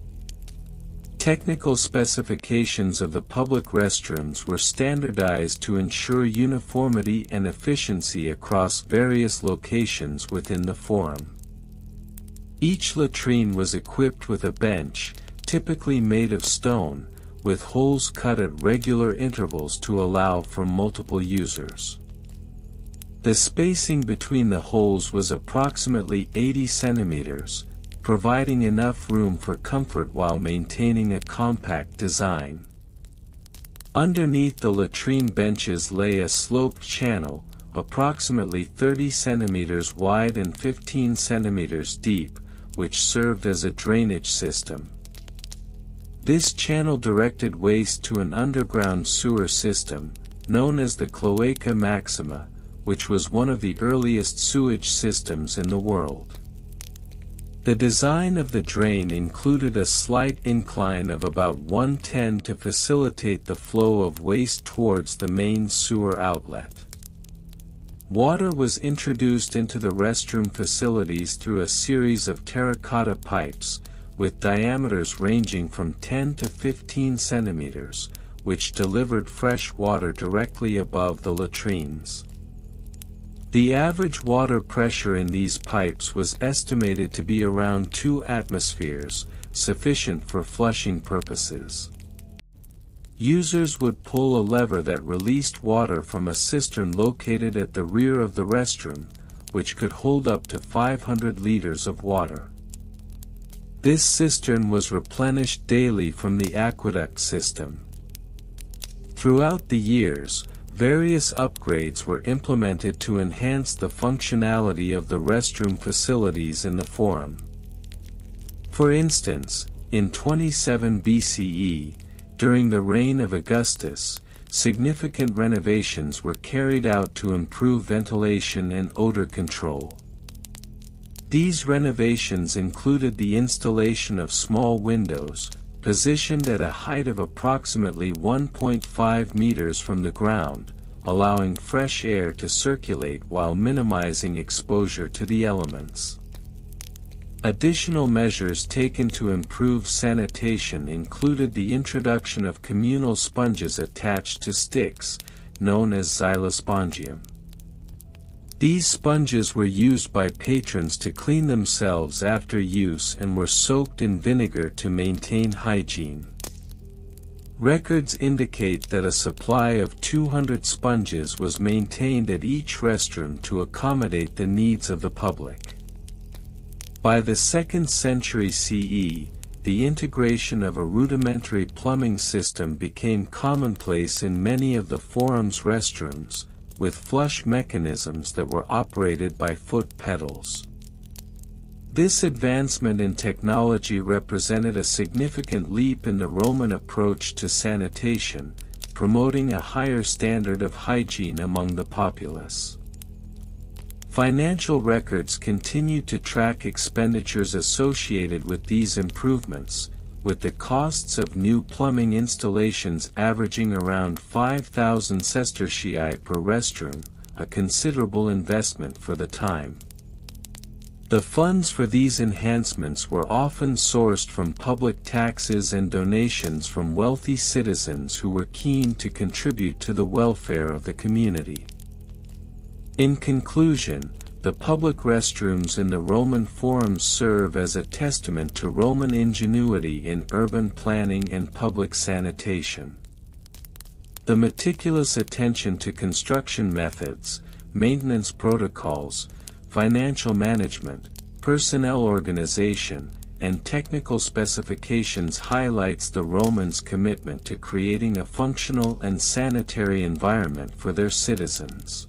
Technical specifications of the public restrooms were standardized to ensure uniformity and efficiency across various locations within the forum. Each latrine was equipped with a bench, typically made of stone, with holes cut at regular intervals to allow for multiple users. The spacing between the holes was approximately 80 centimeters, providing enough room for comfort while maintaining a compact design. Underneath the latrine benches lay a sloped channel, approximately 30 centimeters wide and 15 centimeters deep, which served as a drainage system. This channel directed waste to an underground sewer system, known as the Cloaca Maxima, which was one of the earliest sewage systems in the world. The design of the drain included a slight incline of about 1/10 to facilitate the flow of waste towards the main sewer outlet. Water was introduced into the restroom facilities through a series of terracotta pipes, with diameters ranging from 10 to 15 centimeters, which delivered fresh water directly above the latrines. The average water pressure in these pipes was estimated to be around 2 atmospheres, sufficient for flushing purposes. Users would pull a lever that released water from a cistern located at the rear of the restroom, which could hold up to 500 liters of water. This cistern was replenished daily from the aqueduct system. Throughout the years, various upgrades were implemented to enhance the functionality of the restroom facilities in the forum. For instance, in 27 BCE, during the reign of Augustus, significant renovations were carried out to improve ventilation and odor control. These renovations included the installation of small windows, positioned at a height of approximately 1.5 meters from the ground, allowing fresh air to circulate while minimizing exposure to the elements. Additional measures taken to improve sanitation included the introduction of communal sponges attached to sticks, known as xylospongium. These sponges were used by patrons to clean themselves after use and were soaked in vinegar to maintain hygiene. Records indicate that a supply of 200 sponges was maintained at each restroom to accommodate the needs of the public. By the 2nd century CE, the integration of a rudimentary plumbing system became commonplace in many of the forum's restrooms, with flush mechanisms that were operated by foot pedals. This advancement in technology represented a significant leap in the Roman approach to sanitation, promoting a higher standard of hygiene among the populace. Financial records continue to track expenditures associated with these improvements, with the costs of new plumbing installations averaging around 5,000 sestertii per restroom, a considerable investment for the time. The funds for these enhancements were often sourced from public taxes and donations from wealthy citizens who were keen to contribute to the welfare of the community. In conclusion, the public restrooms in the Roman Forum serve as a testament to Roman ingenuity in urban planning and public sanitation. The meticulous attention to construction methods, maintenance protocols, financial management, personnel organization, and technical specifications highlights the Romans' commitment to creating a functional and sanitary environment for their citizens.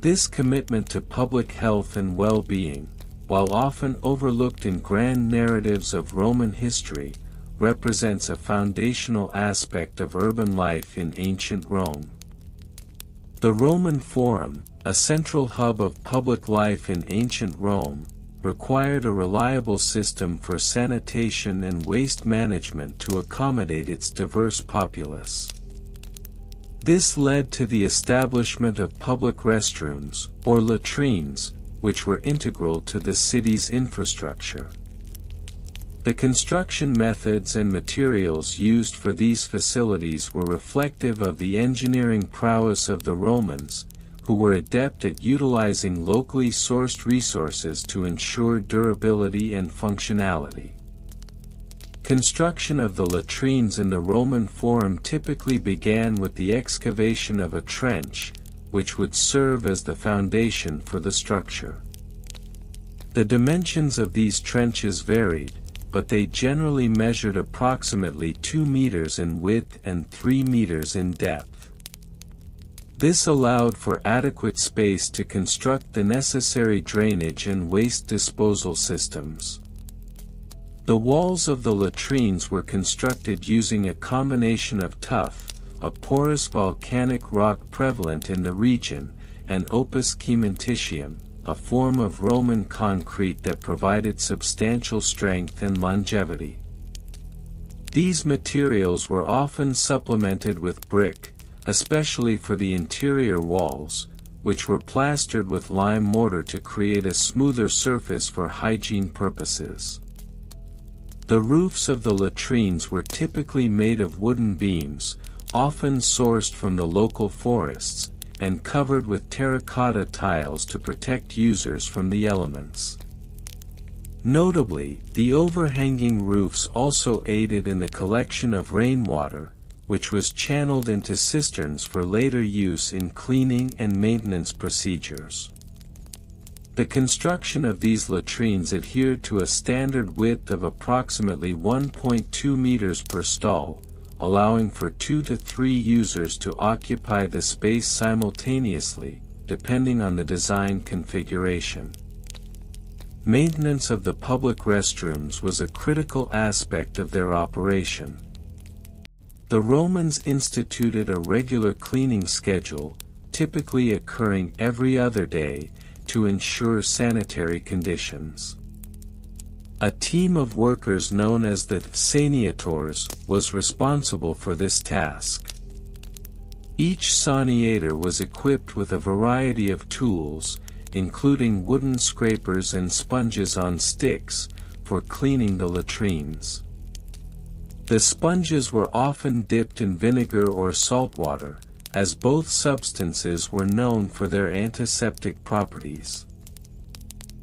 This commitment to public health and well-being, while often overlooked in grand narratives of Roman history, represents a foundational aspect of urban life in ancient Rome. The Roman Forum, a central hub of public life in ancient Rome, required a reliable system for sanitation and waste management to accommodate its diverse populace. This led to the establishment of public restrooms, or latrines, which were integral to the city's infrastructure. The construction methods and materials used for these facilities were reflective of the engineering prowess of the Romans, who were adept at utilizing locally sourced resources to ensure durability and functionality. Construction of the latrines in the Roman Forum typically began with the excavation of a trench, which would serve as the foundation for the structure. The dimensions of these trenches varied, but they generally measured approximately 2 meters in width and 3 meters in depth. This allowed for adequate space to construct the necessary drainage and waste disposal systems. The walls of the latrines were constructed using a combination of tuff, a porous volcanic rock prevalent in the region, and opus cementitium, a form of Roman concrete that provided substantial strength and longevity. These materials were often supplemented with brick, especially for the interior walls, which were plastered with lime mortar to create a smoother surface for hygiene purposes. The roofs of the latrines were typically made of wooden beams, often sourced from the local forests, and covered with terracotta tiles to protect users from the elements. Notably, the overhanging roofs also aided in the collection of rainwater, which was channeled into cisterns for later use in cleaning and maintenance procedures. The construction of these latrines adhered to a standard width of approximately 1.2 meters per stall, allowing for 2 to 3 users to occupy the space simultaneously, depending on the design configuration. Maintenance of the public restrooms was a critical aspect of their operation. The Romans instituted a regular cleaning schedule, typically occurring every other day, to ensure sanitary conditions. A team of workers known as the saniators was responsible for this task. Each saniator was equipped with a variety of tools, including wooden scrapers and sponges on sticks, for cleaning the latrines. The sponges were often dipped in vinegar or salt water, as both substances were known for their antiseptic properties.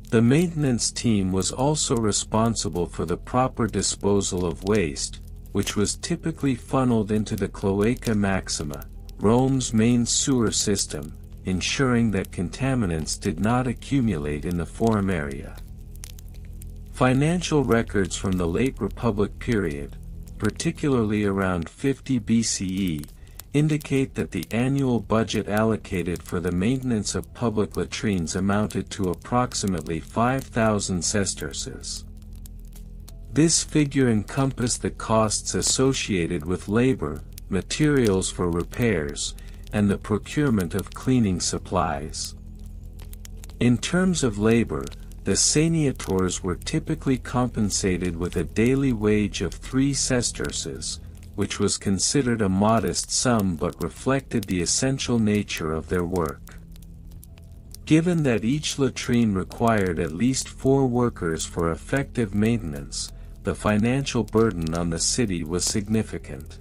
The maintenance team was also responsible for the proper disposal of waste, which was typically funneled into the Cloaca Maxima, Rome's main sewer system, ensuring that contaminants did not accumulate in the forum area. Financial records from the late Republic period, particularly around 50 BCE, indicate that the annual budget allocated for the maintenance of public latrines amounted to approximately 5,000 sesterces. This figure encompassed the costs associated with labor, materials for repairs, and the procurement of cleaning supplies. In terms of labor, the saniators were typically compensated with a daily wage of 3 sesterces, which was considered a modest sum but reflected the essential nature of their work. Given that each latrine required at least 4 workers for effective maintenance, the financial burden on the city was significant.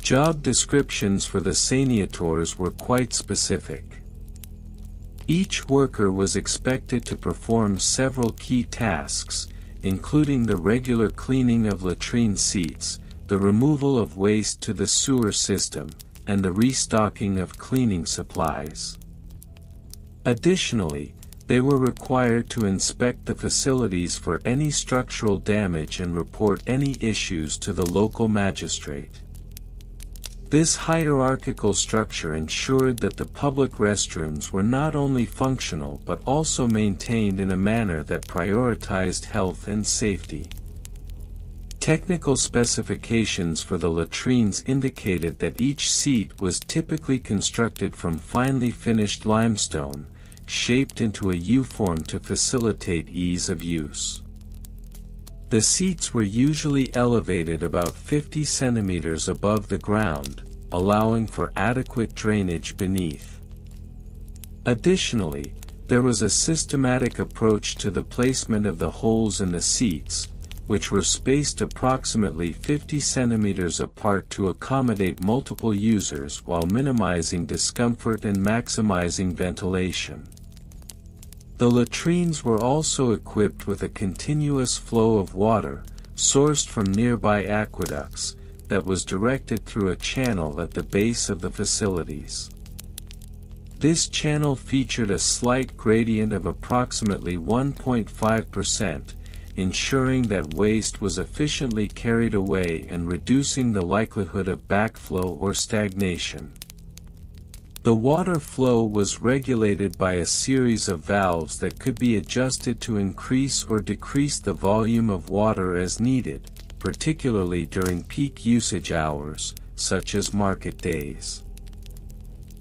Job descriptions for the saniators were quite specific. Each worker was expected to perform several key tasks, including the regular cleaning of latrine seats, the removal of waste to the sewer system, and the restocking of cleaning supplies. Additionally, they were required to inspect the facilities for any structural damage and report any issues to the local magistrate. This hierarchical structure ensured that the public restrooms were not only functional but also maintained in a manner that prioritized health and safety. Technical specifications for the latrines indicated that each seat was typically constructed from finely finished limestone, shaped into a U-form to facilitate ease of use. The seats were usually elevated about 50 centimeters above the ground, allowing for adequate drainage beneath. Additionally, there was a systematic approach to the placement of the holes in the seats, which were spaced approximately 50 centimeters apart to accommodate multiple users while minimizing discomfort and maximizing ventilation. The latrines were also equipped with a continuous flow of water, sourced from nearby aqueducts, that was directed through a channel at the base of the facilities. This channel featured a slight gradient of approximately 1.5%, ensuring that waste was efficiently carried away and reducing the likelihood of backflow or stagnation. The water flow was regulated by a series of valves that could be adjusted to increase or decrease the volume of water as needed, particularly during peak usage hours, such as market days.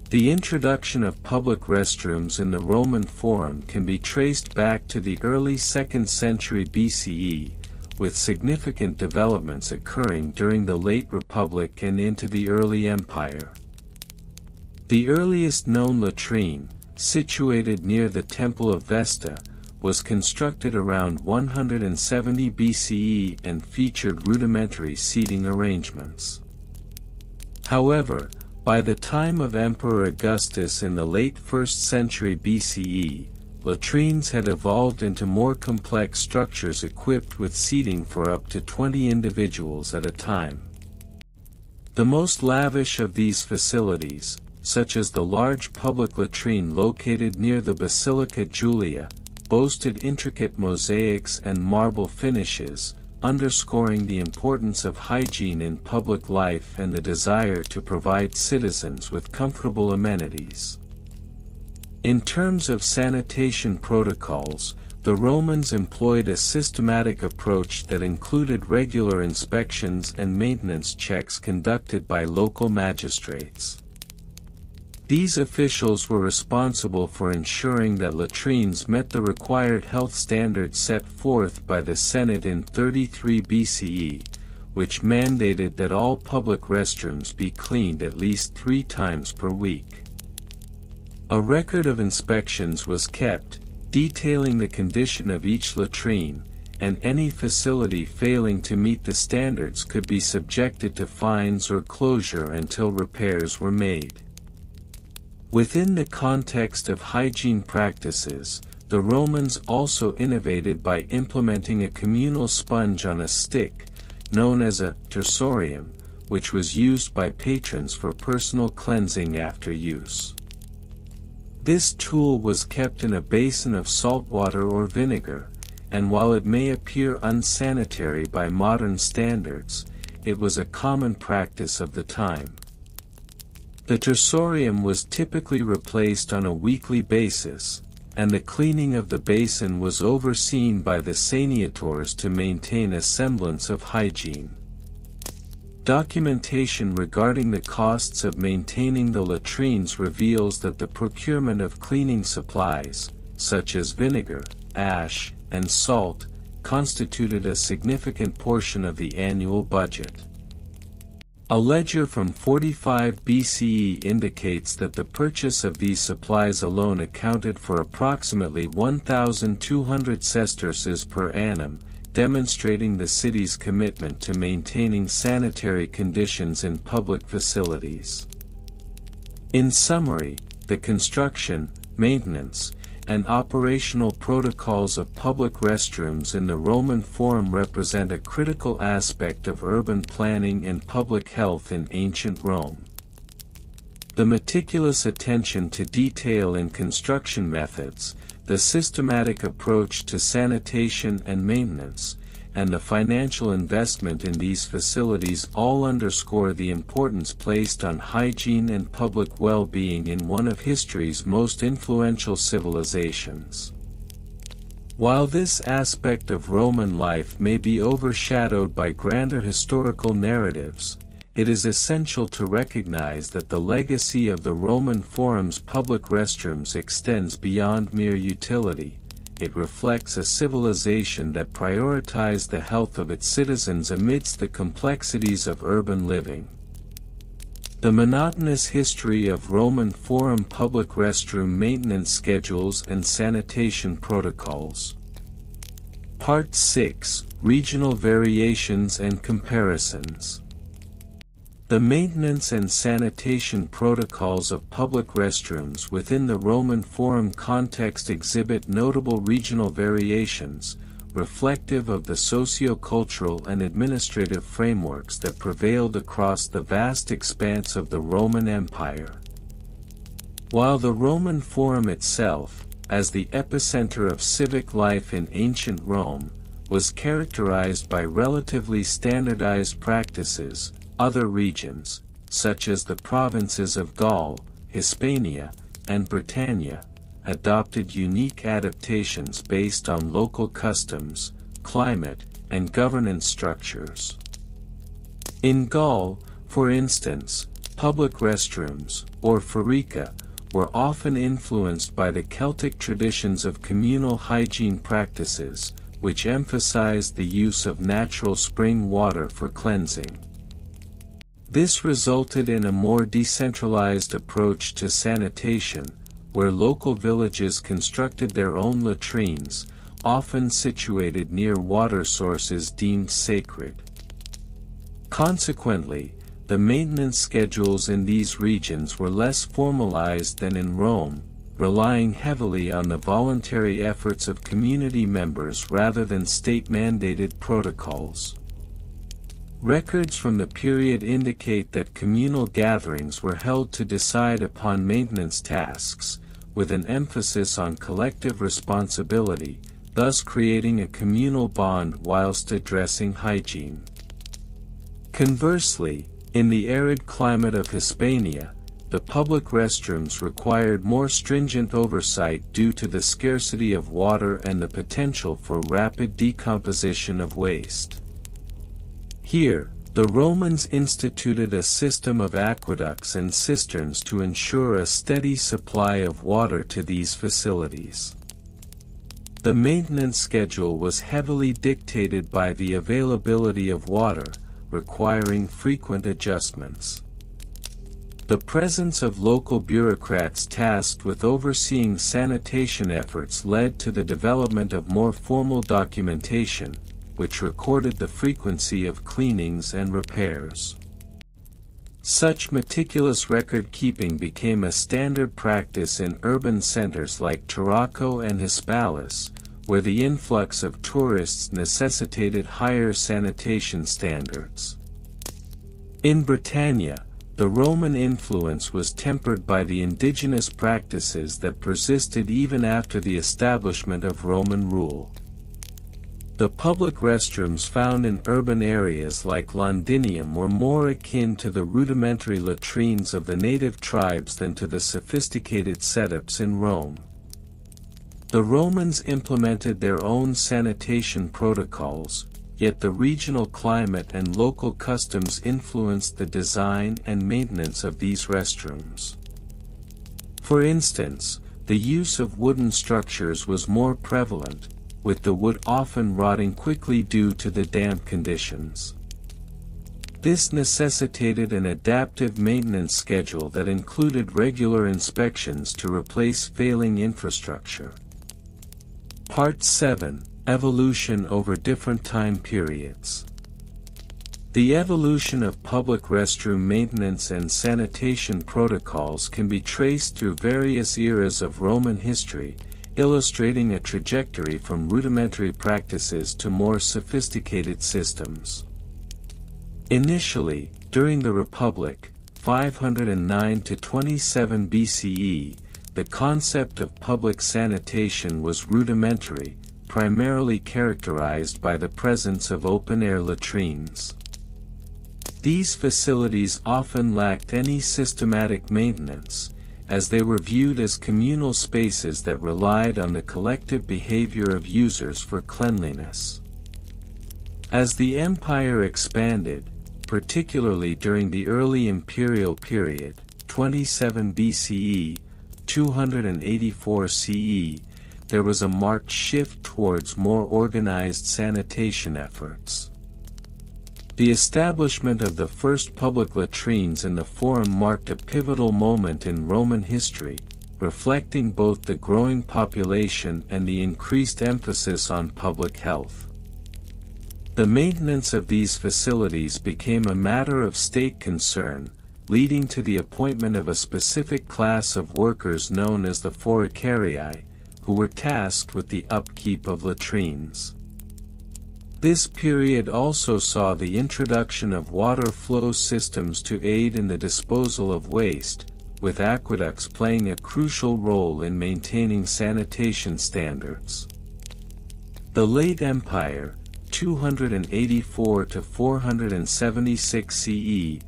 The introduction of public restrooms in the Roman Forum can be traced back to the early 2nd century BCE, with significant developments occurring during the late Republic and into the early Empire. The earliest known latrine, situated near the Temple of Vesta, was constructed around 170 BCE and featured rudimentary seating arrangements. However, by the time of Emperor Augustus in the late 1st century BCE, latrines had evolved into more complex structures equipped with seating for up to 20 individuals at a time. The most lavish of these facilities, such as the large public latrine located near the Basilica Julia, boasted intricate mosaics and marble finishes, underscoring the importance of hygiene in public life and the desire to provide citizens with comfortable amenities. In terms of sanitation protocols, the Romans employed a systematic approach that included regular inspections and maintenance checks conducted by local magistrates. These officials were responsible for ensuring that latrines met the required health standards set forth by the Senate in 33 BCE, which mandated that all public restrooms be cleaned at least 3 times per week. A record of inspections was kept, detailing the condition of each latrine, and any facility failing to meet the standards could be subjected to fines or closure until repairs were made. Within the context of hygiene practices, the Romans also innovated by implementing a communal sponge on a stick, known as a tersorium, which was used by patrons for personal cleansing after use. This tool was kept in a basin of salt water or vinegar, and while it may appear unsanitary by modern standards, it was a common practice of the time. The tersorium was typically replaced on a weekly basis, and the cleaning of the basin was overseen by the saniators to maintain a semblance of hygiene. Documentation regarding the costs of maintaining the latrines reveals that the procurement of cleaning supplies, such as vinegar, ash, and salt, constituted a significant portion of the annual budget. A ledger from 45 BCE indicates that the purchase of these supplies alone accounted for approximately 1,200 sesterces per annum, demonstrating the city's commitment to maintaining sanitary conditions in public facilities. In summary, the construction, maintenance, and operational protocols of public restrooms in the Roman Forum represent a critical aspect of urban planning and public health in ancient Rome. The meticulous attention to detail in construction methods, the systematic approach to sanitation and maintenance, and the financial investment in these facilities all underscore the importance placed on hygiene and public well-being in one of history's most influential civilizations. While this aspect of Roman life may be overshadowed by grander historical narratives, it is essential to recognize that the legacy of the Roman Forum's public restrooms extends beyond mere utility. It reflects a civilization that prioritized the health of its citizens amidst the complexities of urban living. The monotonous history of Roman Forum public restroom maintenance schedules and sanitation protocols. Part 6: Regional Variations and Comparisons. The maintenance and sanitation protocols of public restrooms within the Roman Forum context exhibit notable regional variations, reflective of the socio-cultural and administrative frameworks that prevailed across the vast expanse of the Roman Empire. While the Roman Forum itself, as the epicenter of civic life in ancient Rome, was characterized by relatively standardized practices, other regions, such as the provinces of Gaul, Hispania, and Britannia, adopted unique adaptations based on local customs, climate, and governance structures. In Gaul, for instance, public restrooms, or phoreca, were often influenced by the Celtic traditions of communal hygiene practices, which emphasized the use of natural spring water for cleansing. This resulted in a more decentralized approach to sanitation, where local villages constructed their own latrines, often situated near water sources deemed sacred. Consequently, the maintenance schedules in these regions were less formalized than in Rome, relying heavily on the voluntary efforts of community members rather than state-mandated protocols. Records from the period indicate that communal gatherings were held to decide upon maintenance tasks, with an emphasis on collective responsibility, thus creating a communal bond whilst addressing hygiene. Conversely, in the arid climate of Hispania, the public restrooms required more stringent oversight due to the scarcity of water and the potential for rapid decomposition of waste. Here, the Romans instituted a system of aqueducts and cisterns to ensure a steady supply of water to these facilities. The maintenance schedule was heavily dictated by the availability of water, requiring frequent adjustments. The presence of local bureaucrats tasked with overseeing sanitation efforts led to the development of more formal documentation, which recorded the frequency of cleanings and repairs. Such meticulous record-keeping became a standard practice in urban centers like Tarraco and Hispalis, where the influx of tourists necessitated higher sanitation standards. In Britannia, the Roman influence was tempered by the indigenous practices that persisted even after the establishment of Roman rule. The public restrooms found in urban areas like Londinium were more akin to the rudimentary latrines of the native tribes than to the sophisticated setups in Rome. The Romans implemented their own sanitation protocols, yet the regional climate and local customs influenced the design and maintenance of these restrooms. For instance, the use of wooden structures was more prevalent, with the wood often rotting quickly due to the damp conditions. This necessitated an adaptive maintenance schedule that included regular inspections to replace failing infrastructure. Part 7: Evolution over different time periods. The evolution of public restroom maintenance and sanitation protocols can be traced through various eras of Roman history, illustrating a trajectory from rudimentary practices to more sophisticated systems. Initially, during the Republic, 509 to 27 BCE, the concept of public sanitation was rudimentary, primarily characterized by the presence of open-air latrines. These facilities often lacked any systematic maintenance, as they were viewed as communal spaces that relied on the collective behavior of users for cleanliness. As the empire expanded, particularly during the early imperial period, 27 BCE, 284 CE, there was a marked shift towards more organized sanitation efforts. The establishment of the first public latrines in the Forum marked a pivotal moment in Roman history, reflecting both the growing population and the increased emphasis on public health. The maintenance of these facilities became a matter of state concern, leading to the appointment of a specific class of workers known as the foricariae, who were tasked with the upkeep of latrines. This period also saw the introduction of water flow systems to aid in the disposal of waste, with aqueducts playing a crucial role in maintaining sanitation standards. The late Empire, 284 to 476 CE,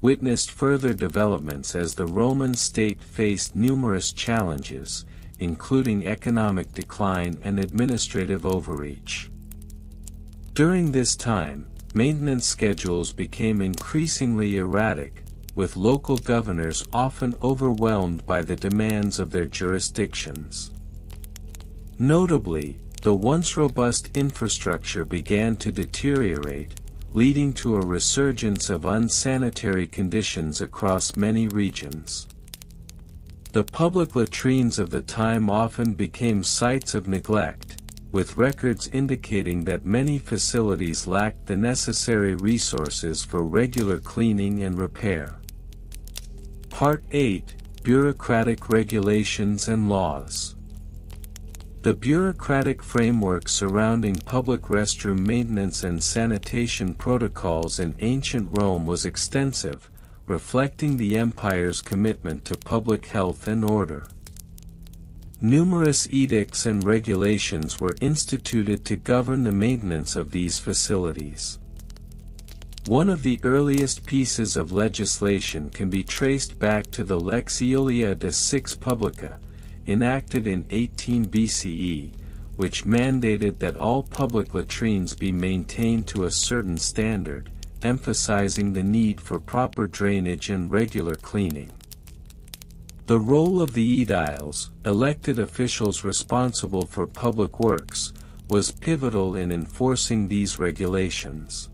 witnessed further developments as the Roman state faced numerous challenges, including economic decline and administrative overreach. During this time, maintenance schedules became increasingly erratic, with local governors often overwhelmed by the demands of their jurisdictions. Notably, the once robust infrastructure began to deteriorate, leading to a resurgence of unsanitary conditions across many regions. The public latrines of the time often became sites of neglect, with records indicating that many facilities lacked the necessary resources for regular cleaning and repair. Part 8: Bureaucratic Regulations and Laws. The bureaucratic framework surrounding public restroom maintenance and sanitation protocols in ancient Rome was extensive, reflecting the empire's commitment to public health and order. Numerous edicts and regulations were instituted to govern the maintenance of these facilities. One of the earliest pieces of legislation can be traced back to the Lex Aelia de Six Publica, enacted in 18 BCE, which mandated that all public latrines be maintained to a certain standard, emphasizing the need for proper drainage and regular cleaning. The role of the aediles, elected officials responsible for public works, was pivotal in enforcing these regulations.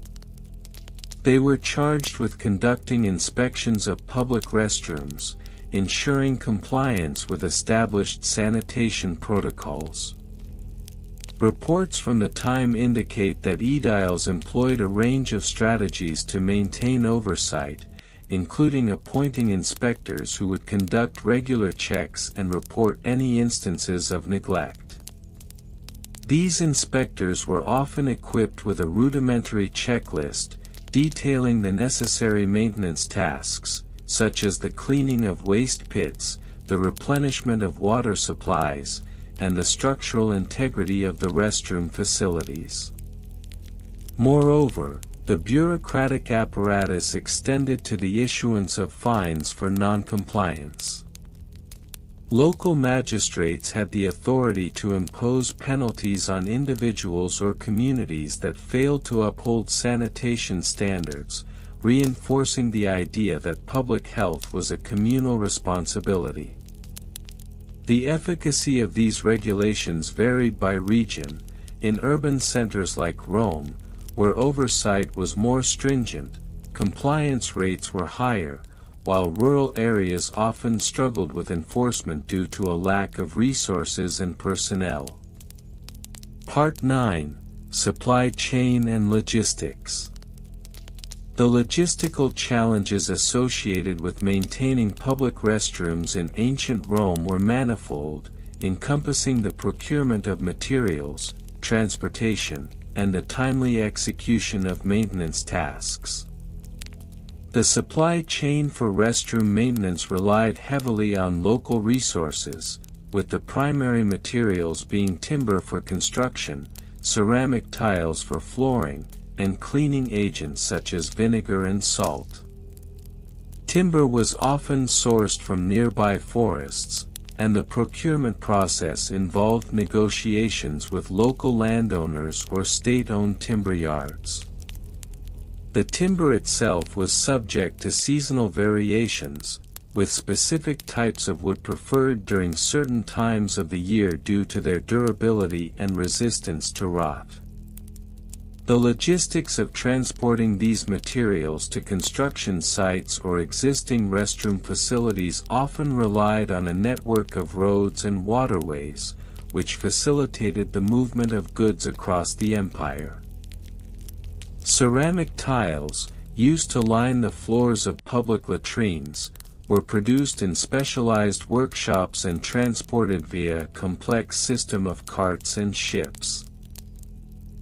They were charged with conducting inspections of public restrooms, ensuring compliance with established sanitation protocols. Reports from the time indicate that aediles employed a range of strategies to maintain oversight, including appointing inspectors who would conduct regular checks and report any instances of neglect. These inspectors were often equipped with a rudimentary checklist, detailing the necessary maintenance tasks, such as the cleaning of waste pits, the replenishment of water supplies, and the structural integrity of the restroom facilities. Moreover, the bureaucratic apparatus extended to the issuance of fines for non-compliance. Local magistrates had the authority to impose penalties on individuals or communities that failed to uphold sanitation standards, reinforcing the idea that public health was a communal responsibility. The efficacy of these regulations varied by region. In urban centers like Rome, where oversight was more stringent, compliance rates were higher, while rural areas often struggled with enforcement due to a lack of resources and personnel. Part 9: Supply Chain and Logistics. The logistical challenges associated with maintaining public restrooms in ancient Rome were manifold, encompassing the procurement of materials, transportation, and the timely execution of maintenance tasks. The supply chain for restroom maintenance relied heavily on local resources, with the primary materials being timber for construction, ceramic tiles for flooring, and cleaning agents such as vinegar and salt. Timber was often sourced from nearby forests, and the procurement process involved negotiations with local landowners or state-owned timber yards. The timber itself was subject to seasonal variations, with specific types of wood preferred during certain times of the year due to their durability and resistance to rot. The logistics of transporting these materials to construction sites or existing restroom facilities often relied on a network of roads and waterways, which facilitated the movement of goods across the empire. Ceramic tiles, used to line the floors of public latrines, were produced in specialized workshops and transported via a complex system of carts and ships.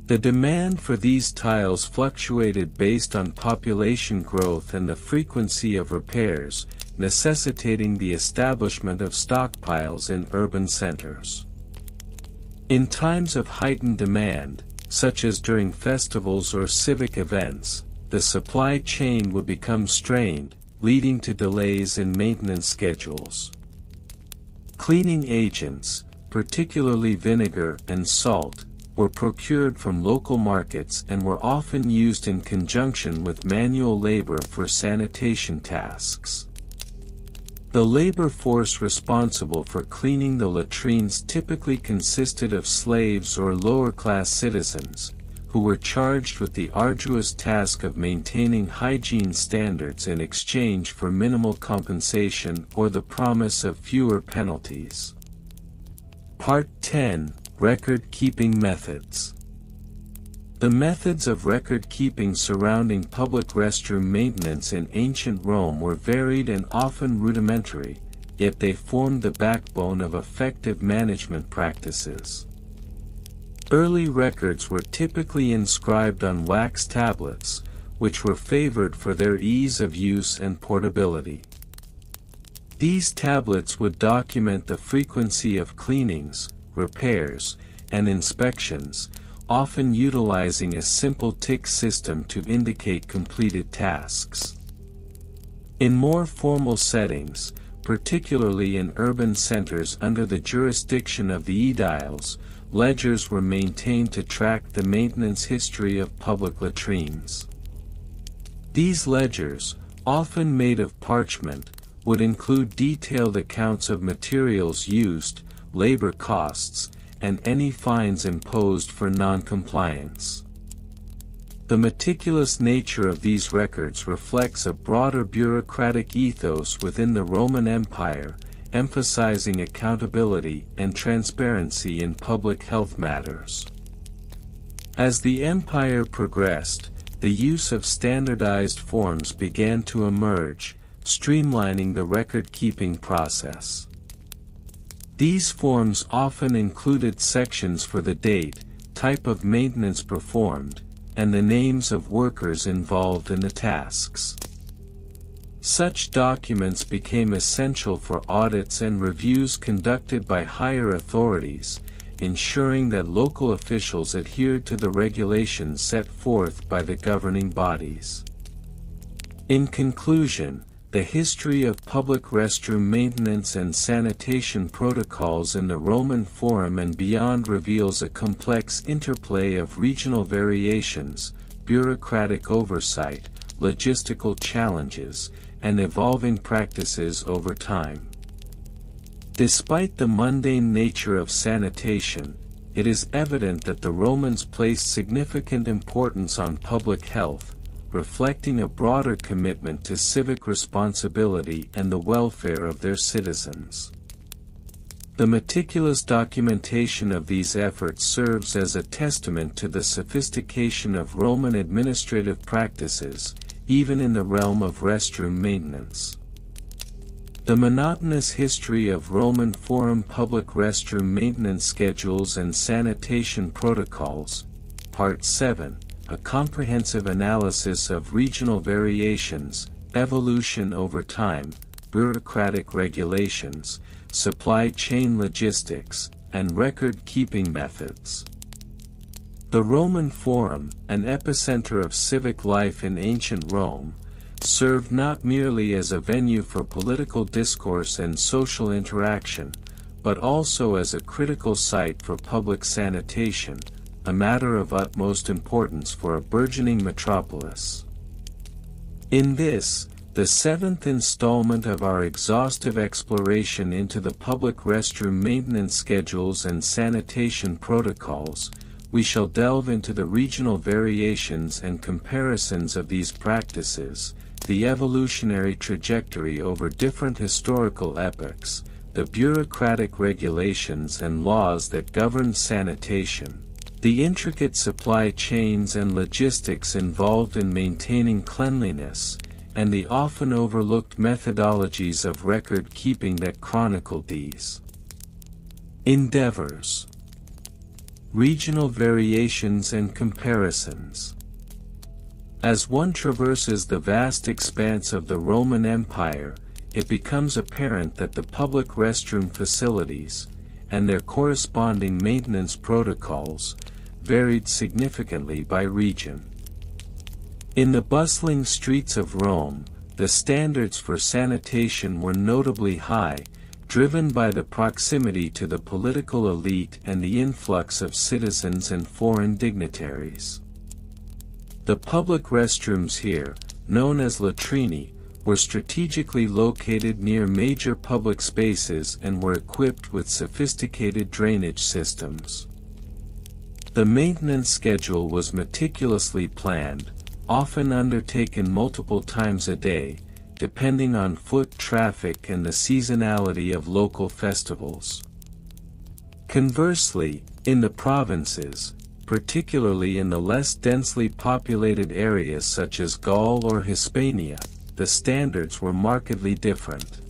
The demand for these tiles fluctuated based on population growth and the frequency of repairs, necessitating the establishment of stockpiles in urban centers. In times of heightened demand, such as during festivals or civic events, the supply chain would become strained, leading to delays in maintenance schedules. Cleaning agents, particularly vinegar and salt, were procured from local markets and were often used in conjunction with manual labor for sanitation tasks. The labor force responsible for cleaning the latrines typically consisted of slaves or lower-class citizens, who were charged with the arduous task of maintaining hygiene standards in exchange for minimal compensation or the promise of fewer penalties. Part 10. Record-keeping methods. The methods of record-keeping surrounding public restroom maintenance in ancient Rome were varied and often rudimentary, yet they formed the backbone of effective management practices. Early records were typically inscribed on wax tablets, which were favored for their ease of use and portability. These tablets would document the frequency of cleanings, repairs, and inspections, often utilizing a simple tick system to indicate completed tasks. In more formal settings, particularly in urban centers under the jurisdiction of the aediles, ledgers were maintained to track the maintenance history of public latrines. These ledgers, often made of parchment, would include detailed accounts of materials used, labor costs, and any fines imposed for non-compliance. The meticulous nature of these records reflects a broader bureaucratic ethos within the Roman Empire, emphasizing accountability and transparency in public health matters. As the empire progressed, the use of standardized forms began to emerge, streamlining the record-keeping process. These forms often included sections for the date, type of maintenance performed, and the names of workers involved in the tasks. Such documents became essential for audits and reviews conducted by higher authorities, ensuring that local officials adhered to the regulations set forth by the governing bodies. In conclusion, the history of public restroom maintenance and sanitation protocols in the Roman Forum and beyond reveals a complex interplay of regional variations, bureaucratic oversight, logistical challenges, and evolving practices over time. Despite the mundane nature of sanitation, it is evident that the Romans placed significant importance on public health, reflecting a broader commitment to civic responsibility and the welfare of their citizens. The meticulous documentation of these efforts serves as a testament to the sophistication of Roman administrative practices, even in the realm of restroom maintenance. The monotonous history of Roman Forum public restroom maintenance schedules and sanitation protocols, Part 7, a comprehensive analysis of regional variations, evolution over time, bureaucratic regulations, supply chain logistics, and record-keeping methods. The Roman Forum, an epicenter of civic life in ancient Rome, served not merely as a venue for political discourse and social interaction, but also as a critical site for public sanitation, a matter of utmost importance for a burgeoning metropolis. In this, the seventh installment of our exhaustive exploration into the public restroom maintenance schedules and sanitation protocols, we shall delve into the regional variations and comparisons of these practices, the evolutionary trajectory over different historical epochs, the bureaucratic regulations and laws that govern sanitation, the intricate supply chains and logistics involved in maintaining cleanliness, and the often overlooked methodologies of record-keeping that chronicle these endeavors. Regional variations and comparisons. As one traverses the vast expanse of the Roman Empire, it becomes apparent that the public restroom facilities, and their corresponding maintenance protocols, varied significantly by region. In the bustling streets of Rome, the standards for sanitation were notably high, driven by the proximity to the political elite and the influx of citizens and foreign dignitaries. The public restrooms here, known as latrini, were strategically located near major public spaces and were equipped with sophisticated drainage systems. The maintenance schedule was meticulously planned, often undertaken multiple times a day, depending on foot traffic and the seasonality of local festivals. Conversely, in the provinces, particularly in the less densely populated areas such as Gaul or Hispania, the standards were markedly different.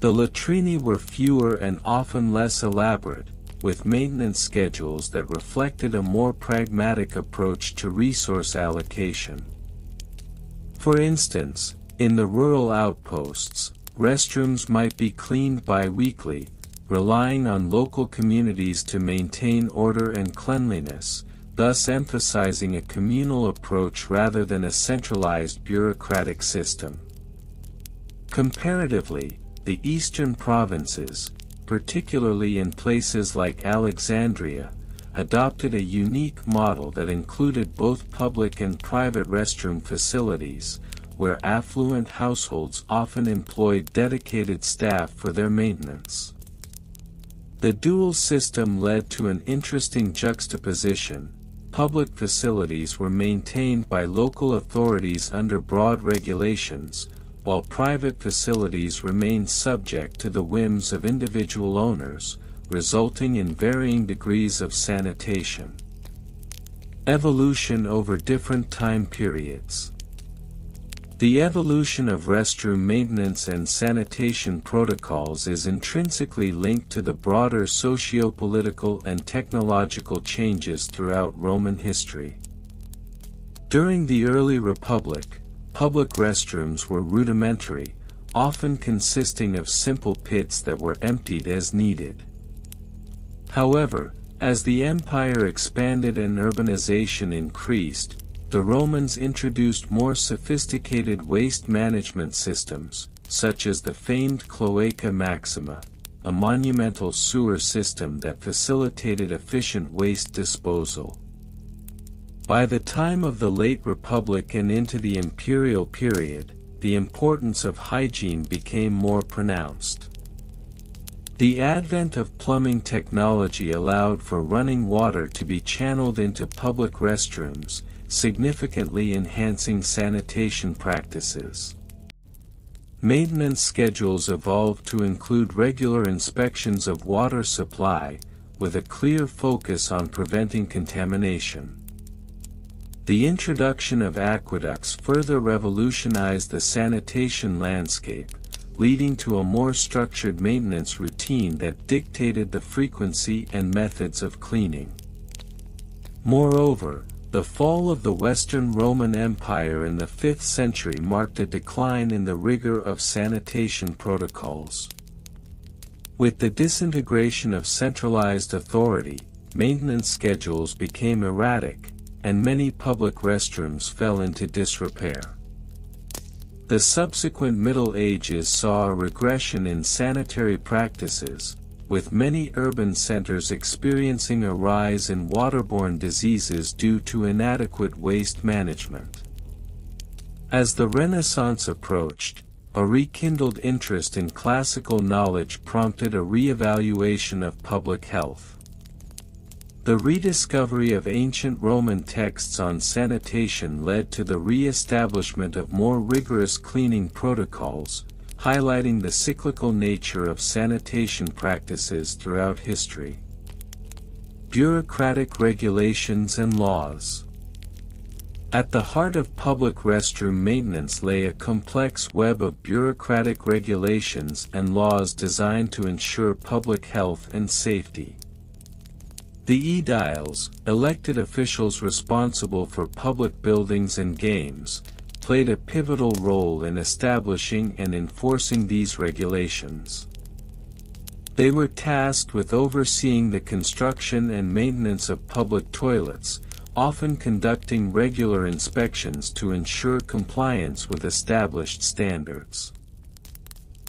The latrini were fewer and often less elaborate, with maintenance schedules that reflected a more pragmatic approach to resource allocation. For instance, in the rural outposts, restrooms might be cleaned bi-weekly, relying on local communities to maintain order and cleanliness, thus emphasizing a communal approach rather than a centralized bureaucratic system. Comparatively, the eastern provinces, particularly in places like Alexandria, adopted a unique model that included both public and private restroom facilities, where affluent households often employed dedicated staff for their maintenance. The dual system led to an interesting juxtaposition. Public facilities were maintained by local authorities under broad regulations, while private facilities remained subject to the whims of individual owners, resulting in varying degrees of sanitation. Evolution over different time periods. The evolution of restroom maintenance and sanitation protocols is intrinsically linked to the broader socio-political and technological changes throughout Roman history. During the early Republic, public restrooms were rudimentary, often consisting of simple pits that were emptied as needed. However, as the empire expanded and urbanization increased, the Romans introduced more sophisticated waste management systems, such as the famed Cloaca Maxima, a monumental sewer system that facilitated efficient waste disposal. By the time of the late Republic and into the imperial period, the importance of hygiene became more pronounced. The advent of plumbing technology allowed for running water to be channeled into public restrooms, significantly enhancing sanitation practices. Maintenance schedules evolved to include regular inspections of water supply, with a clear focus on preventing contamination. The introduction of aqueducts further revolutionized the sanitation landscape, leading to a more structured maintenance routine that dictated the frequency and methods of cleaning. Moreover, the fall of the Western Roman Empire in the 5th century marked a decline in the rigor of sanitation protocols. With the disintegration of centralized authority, maintenance schedules became erratic, and many public restrooms fell into disrepair. The subsequent Middle Ages saw a regression in sanitary practices, with many urban centers experiencing a rise in waterborne diseases due to inadequate waste management. As the Renaissance approached, a rekindled interest in classical knowledge prompted a re-evaluation of public health. The rediscovery of ancient Roman texts on sanitation led to the re-establishment of more rigorous cleaning protocols, highlighting the cyclical nature of sanitation practices throughout history. Bureaucratic regulations and laws. At the heart of public restroom maintenance lay a complex web of bureaucratic regulations and laws designed to ensure public health and safety. The aediles, elected officials responsible for public buildings and games, played a pivotal role in establishing and enforcing these regulations. They were tasked with overseeing the construction and maintenance of public toilets, often conducting regular inspections to ensure compliance with established standards.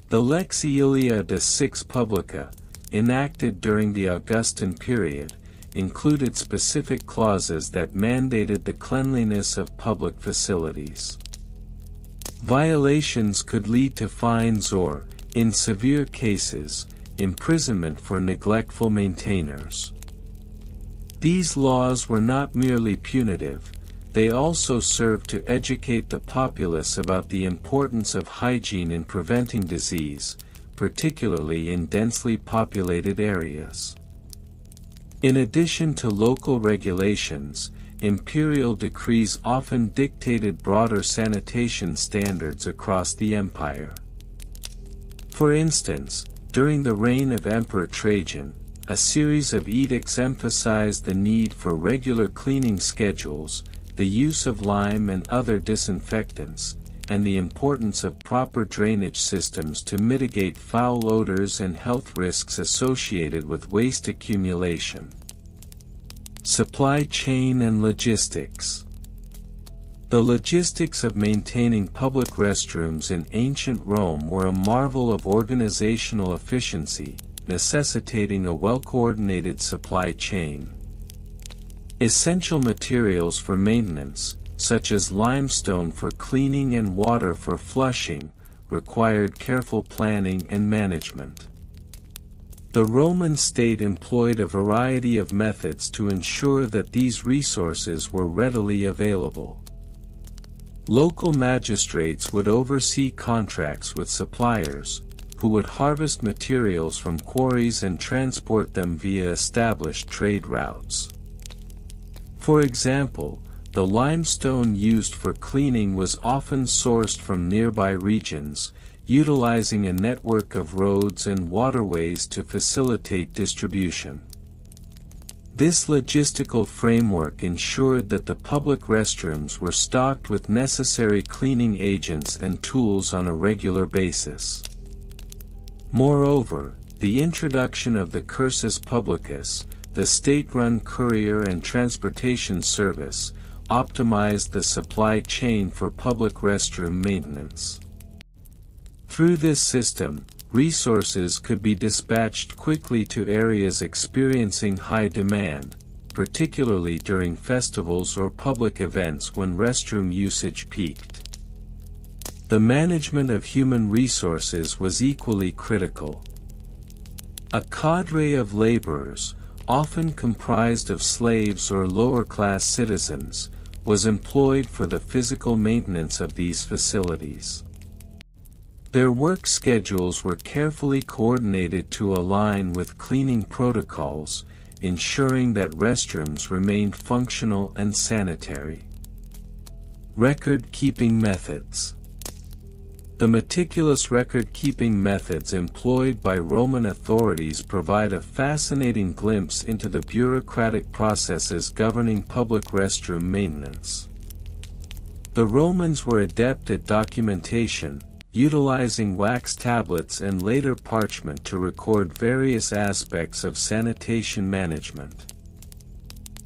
The Lex Aelia de Six Publica, enacted during the Augustan period, included specific clauses that mandated the cleanliness of public facilities. Violations could lead to fines or, in severe cases, imprisonment for neglectful maintainers. These laws were not merely punitive, they also served to educate the populace about the importance of hygiene in preventing disease, particularly in densely populated areas. In addition to local regulations, imperial decrees often dictated broader sanitation standards across the empire. For instance, during the reign of Emperor Trajan, a series of edicts emphasized the need for regular cleaning schedules, the use of lime and other disinfectants, and the importance of proper drainage systems to mitigate foul odors and health risks associated with waste accumulation. Supply chain and logistics. The logistics of maintaining public restrooms in ancient Rome were a marvel of organizational efficiency, necessitating a well-coordinated supply chain. Essential materials for maintenance, such as limestone for cleaning and water for flushing, required careful planning and management. The Roman state employed a variety of methods to ensure that these resources were readily available. Local magistrates would oversee contracts with suppliers, who would harvest materials from quarries and transport them via established trade routes. For example, the limestone used for cleaning was often sourced from nearby regions, utilizing a network of roads and waterways to facilitate distribution. This logistical framework ensured that the public restrooms were stocked with necessary cleaning agents and tools on a regular basis. Moreover, the introduction of the cursus publicus, the state-run courier and transportation service, optimized the supply chain for public restroom maintenance. Through this system, resources could be dispatched quickly to areas experiencing high demand, particularly during festivals or public events when restroom usage peaked. The management of human resources was equally critical. A cadre of laborers, often comprised of slaves or lower-class citizens, was employed for the physical maintenance of these facilities. Their work schedules were carefully coordinated to align with cleaning protocols, ensuring that restrooms remained functional and sanitary. Record-keeping methods. The meticulous record-keeping methods employed by Roman authorities provide a fascinating glimpse into the bureaucratic processes governing public restroom maintenance. The Romans were adept at documentation, utilizing wax tablets and later parchment to record various aspects of sanitation management.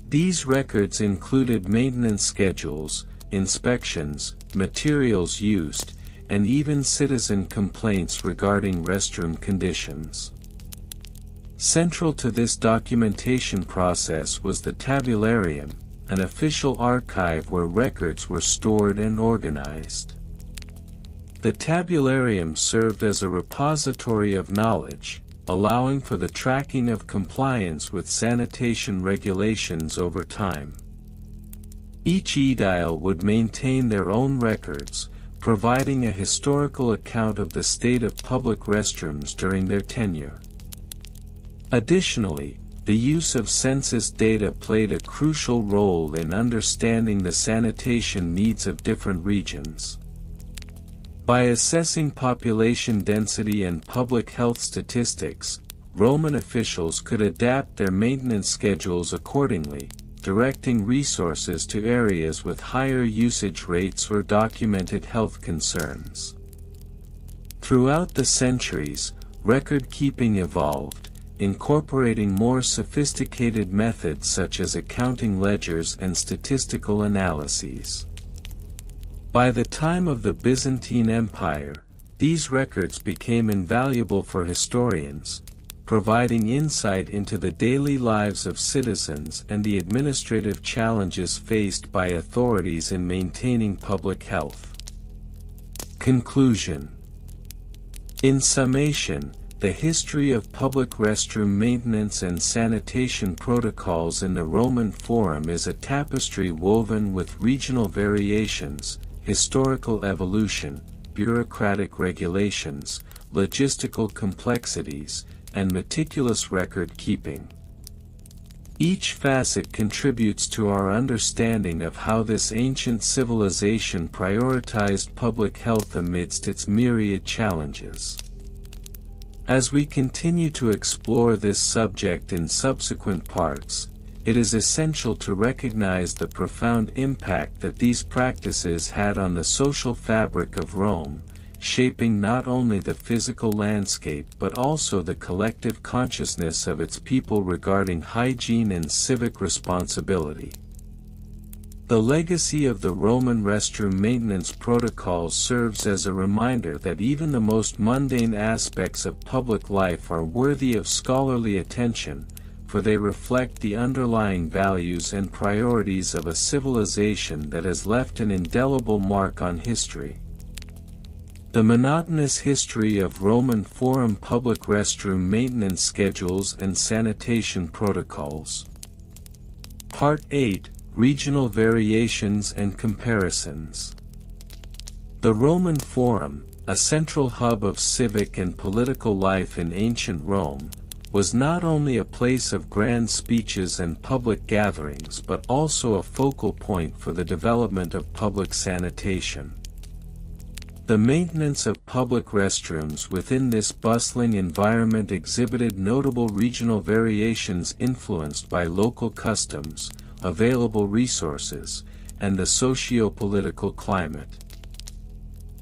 These records included maintenance schedules, inspections, materials used, and even citizen complaints regarding restroom conditions. Central to this documentation process was the tabularium, an official archive where records were stored and organized. The tabularium served as a repository of knowledge, allowing for the tracking of compliance with sanitation regulations over time. Each aedile would maintain their own records, providing a historical account of the state of public restrooms during their tenure. Additionally, the use of census data played a crucial role in understanding the sanitation needs of different regions. By assessing population density and public health statistics, Roman officials could adapt their maintenance schedules accordingly, directing resources to areas with higher usage rates or documented health concerns. Throughout the centuries, record-keeping evolved, incorporating more sophisticated methods such as accounting ledgers and statistical analyses. By the time of the Byzantine Empire, these records became invaluable for historians, providing insight into the daily lives of citizens and the administrative challenges faced by authorities in maintaining public health. Conclusion. In summation, the history of public restroom maintenance and sanitation protocols in the Roman Forum is a tapestry woven with regional variations, historical evolution, bureaucratic regulations, logistical complexities, and meticulous record-keeping. Each facet contributes to our understanding of how this ancient civilization prioritized public health amidst its myriad challenges. As we continue to explore this subject in subsequent parts, it is essential to recognize the profound impact that these practices had on the social fabric of Rome, shaping not only the physical landscape but also the collective consciousness of its people regarding hygiene and civic responsibility. The legacy of the Roman restroom maintenance protocols serves as a reminder that even the most mundane aspects of public life are worthy of scholarly attention, for they reflect the underlying values and priorities of a civilization that has left an indelible mark on history. The monotonous history of Roman Forum public restroom maintenance schedules and sanitation protocols. Part 8. Regional variations and comparisons. The Roman Forum, a central hub of civic and political life in ancient Rome, was not only a place of grand speeches and public gatherings but also a focal point for the development of public sanitation. The maintenance of public restrooms within this bustling environment exhibited notable regional variations influenced by local customs, available resources, and the socio-political climate.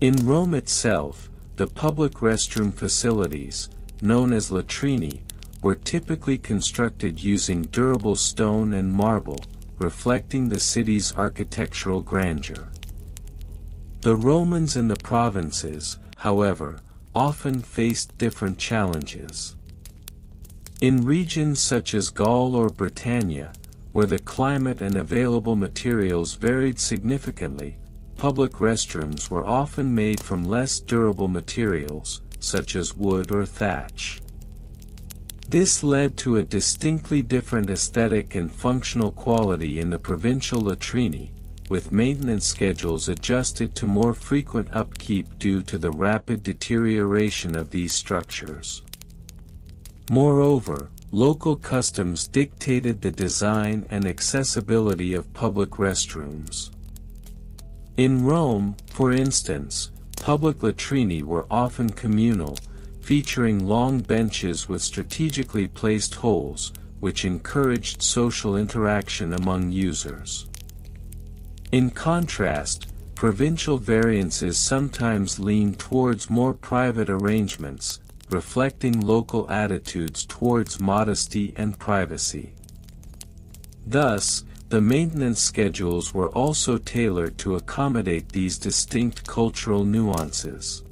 In Rome itself, the public restroom facilities, known as latrini, were typically constructed using durable stone and marble, reflecting the city's architectural grandeur. The Romans in the provinces, however, often faced different challenges. In regions such as Gaul or Britannia, where the climate and available materials varied significantly, public restrooms were often made from less durable materials, such as wood or thatch. This led to a distinctly different aesthetic and functional quality in the provincial latrini, with maintenance schedules adjusted to more frequent upkeep due to the rapid deterioration of these structures. Moreover, local customs dictated the design and accessibility of public restrooms. In Rome, for instance, public latrini were often communal, featuring long benches with strategically placed holes, which encouraged social interaction among users. In contrast, provincial variances sometimes lean towards more private arrangements, reflecting local attitudes towards modesty and privacy. Thus, the maintenance schedules were also tailored to accommodate these distinct cultural nuances.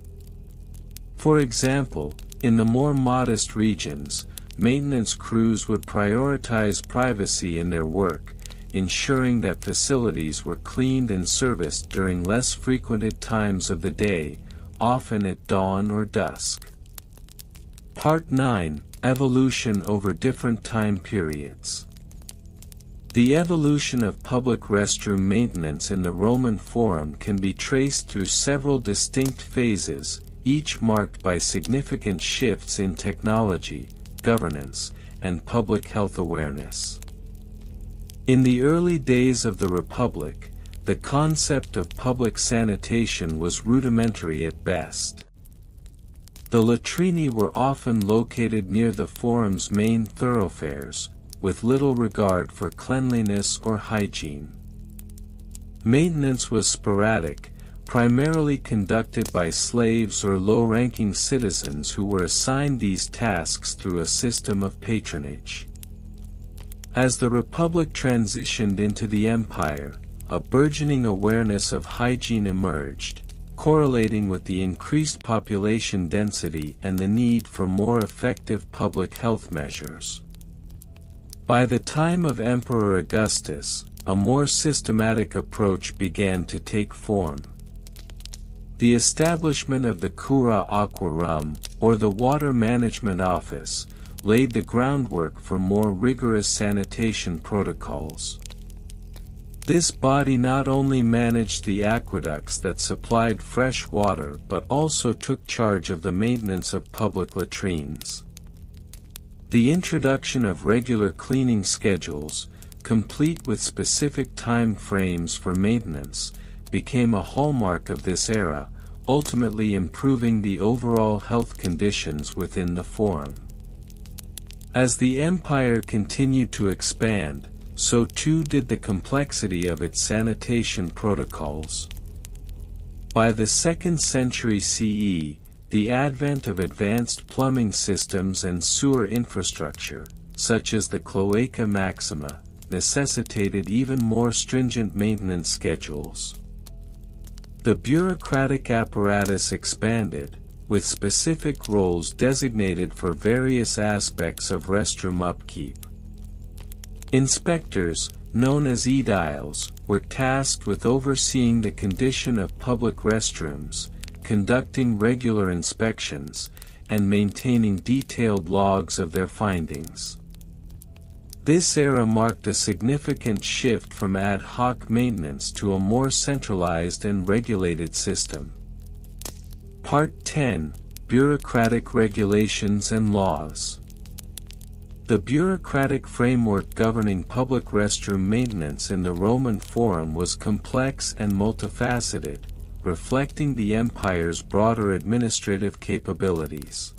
For example, in the more modest regions, maintenance crews would prioritize privacy in their work, ensuring that facilities were cleaned and serviced during less frequented times of the day, often at dawn or dusk. Part 9. Evolution over different time periods. The evolution of public restroom maintenance in the Roman Forum can be traced through several distinct phases, each marked by significant shifts in technology, governance, and public health awareness. In the early days of the Republic, the concept of public sanitation was rudimentary at best. The latrini were often located near the forum's main thoroughfares, with little regard for cleanliness or hygiene. Maintenance was sporadic, primarily conducted by slaves or low-ranking citizens who were assigned these tasks through a system of patronage. As the Republic transitioned into the Empire, a burgeoning awareness of hygiene emerged, correlating with the increased population density and the need for more effective public health measures. By the time of Emperor Augustus, a more systematic approach began to take form. The establishment of the Cura Aquarum, or the Water Management Office, laid the groundwork for more rigorous sanitation protocols. This body not only managed the aqueducts that supplied fresh water but also took charge of the maintenance of public latrines. The introduction of regular cleaning schedules, complete with specific time frames for maintenance, became a hallmark of this era, ultimately improving the overall health conditions within the forum. As the empire continued to expand, so too did the complexity of its sanitation protocols. By the 2nd century CE, the advent of advanced plumbing systems and sewer infrastructure, such as the Cloaca Maxima, necessitated even more stringent maintenance schedules. The bureaucratic apparatus expanded, with specific roles designated for various aspects of restroom upkeep. Inspectors, known as aediles, were tasked with overseeing the condition of public restrooms, conducting regular inspections, and maintaining detailed logs of their findings. This era marked a significant shift from ad hoc maintenance to a more centralized and regulated system. Part 10: Bureaucratic Regulations and Laws. The bureaucratic framework governing public restroom maintenance in the Roman Forum was complex and multifaceted, reflecting the empire's broader administrative capabilities.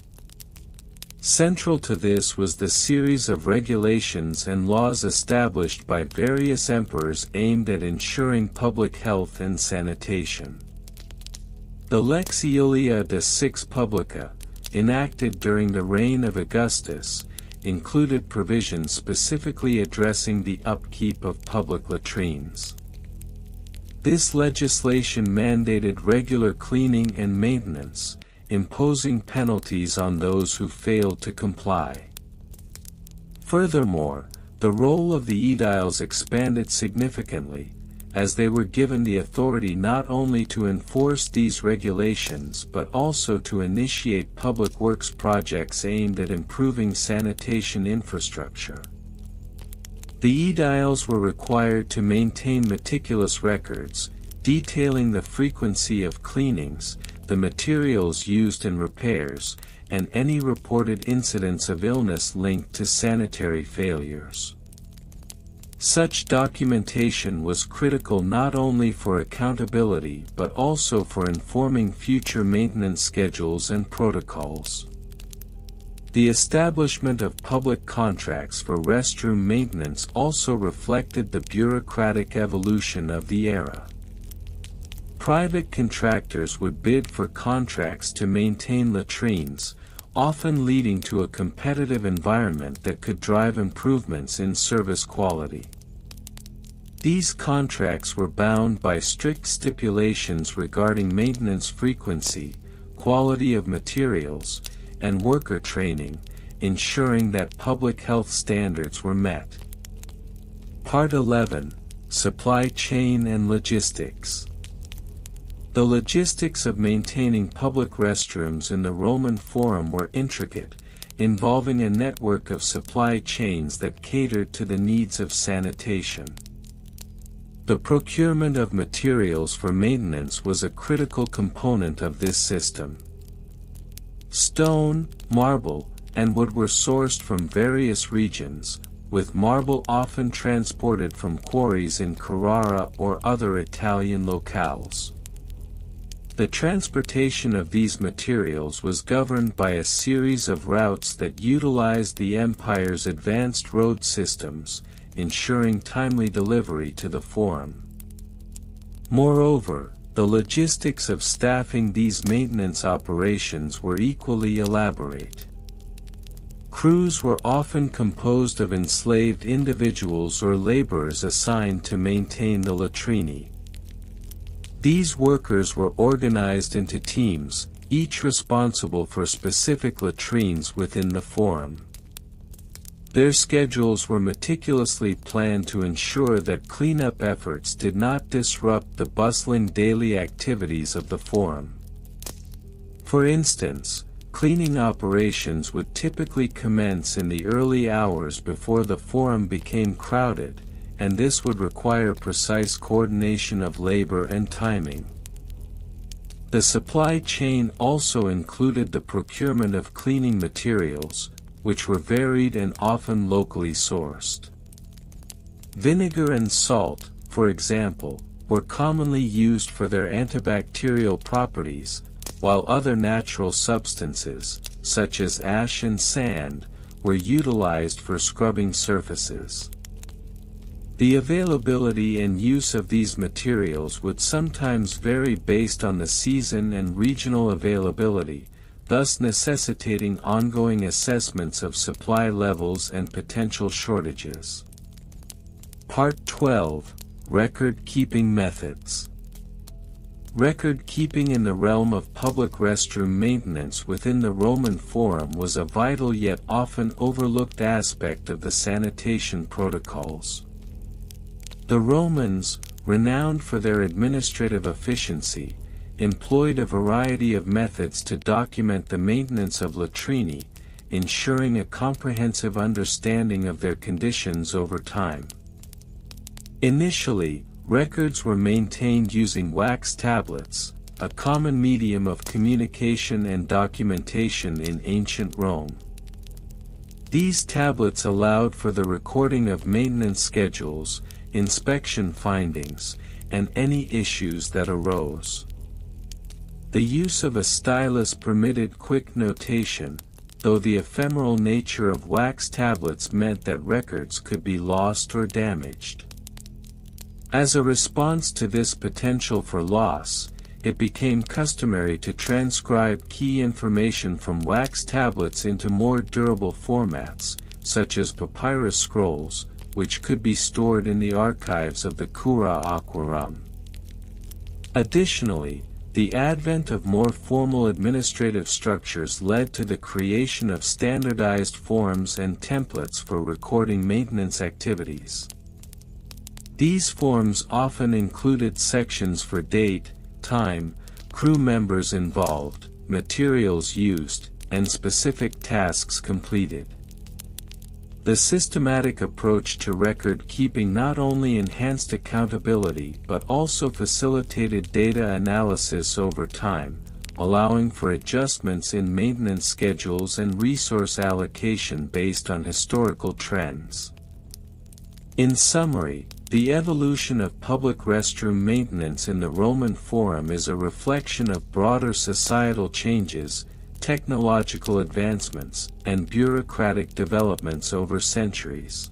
Central to this was the series of regulations and laws established by various emperors aimed at ensuring public health and sanitation. The Lex Aelia de Six Publica, enacted during the reign of Augustus, included provisions specifically addressing the upkeep of public latrines. This legislation mandated regular cleaning and maintenance, imposing penalties on those who failed to comply. Furthermore, the role of the aediles expanded significantly, as they were given the authority not only to enforce these regulations but also to initiate public works projects aimed at improving sanitation infrastructure. The aediles were required to maintain meticulous records, detailing the frequency of cleanings, the materials used in repairs, and any reported incidents of illness linked to sanitary failures. Such documentation was critical not only for accountability but also for informing future maintenance schedules and protocols. The establishment of public contracts for restroom maintenance also reflected the bureaucratic evolution of the era. Private contractors would bid for contracts to maintain latrines, often leading to a competitive environment that could drive improvements in service quality. These contracts were bound by strict stipulations regarding maintenance frequency, quality of materials, and worker training, ensuring that public health standards were met. Part 11: Supply Chain and Logistics. The logistics of maintaining public restrooms in the Roman Forum were intricate, involving a network of supply chains that catered to the needs of sanitation. The procurement of materials for maintenance was a critical component of this system. Stone, marble, and wood were sourced from various regions, with marble often transported from quarries in Carrara or other Italian locales. The transportation of these materials was governed by a series of routes that utilized the empire's advanced road systems, ensuring timely delivery to the Forum. Moreover, the logistics of staffing these maintenance operations were equally elaborate. Crews were often composed of enslaved individuals or laborers assigned to maintain the latrine. These workers were organized into teams, each responsible for specific latrines within the forum. Their schedules were meticulously planned to ensure that cleanup efforts did not disrupt the bustling daily activities of the forum. For instance, cleaning operations would typically commence in the early hours before the forum became crowded, and this would require precise coordination of labor and timing. The supply chain also included the procurement of cleaning materials, which were varied and often locally sourced. Vinegar and salt, for example, were commonly used for their antibacterial properties, while other natural substances, such as ash and sand, were utilized for scrubbing surfaces. The availability and use of these materials would sometimes vary based on the season and regional availability, thus necessitating ongoing assessments of supply levels and potential shortages. Part 12. Record-keeping methods. Record-keeping in the realm of public restroom maintenance within the Roman Forum was a vital yet often overlooked aspect of the sanitation protocols. The Romans, renowned for their administrative efficiency, employed a variety of methods to document the maintenance of latrine, ensuring a comprehensive understanding of their conditions over time. Initially, records were maintained using wax tablets, a common medium of communication and documentation in ancient Rome. These tablets allowed for the recording of maintenance schedules, inspection findings, and any issues that arose. The use of a stylus permitted quick notation, though the ephemeral nature of wax tablets meant that records could be lost or damaged. As a response to this potential for loss, it became customary to transcribe key information from wax tablets into more durable formats, such as papyrus scrolls, which could be stored in the archives of the Cura Aquarum. Additionally, the advent of more formal administrative structures led to the creation of standardized forms and templates for recording maintenance activities. These forms often included sections for date, time, crew members involved, materials used, and specific tasks completed. The systematic approach to record-keeping not only enhanced accountability but also facilitated data analysis over time, allowing for adjustments in maintenance schedules and resource allocation based on historical trends. In summary, the evolution of public restroom maintenance in the Roman Forum is a reflection of broader societal changes, technological advancements, and bureaucratic developments over centuries.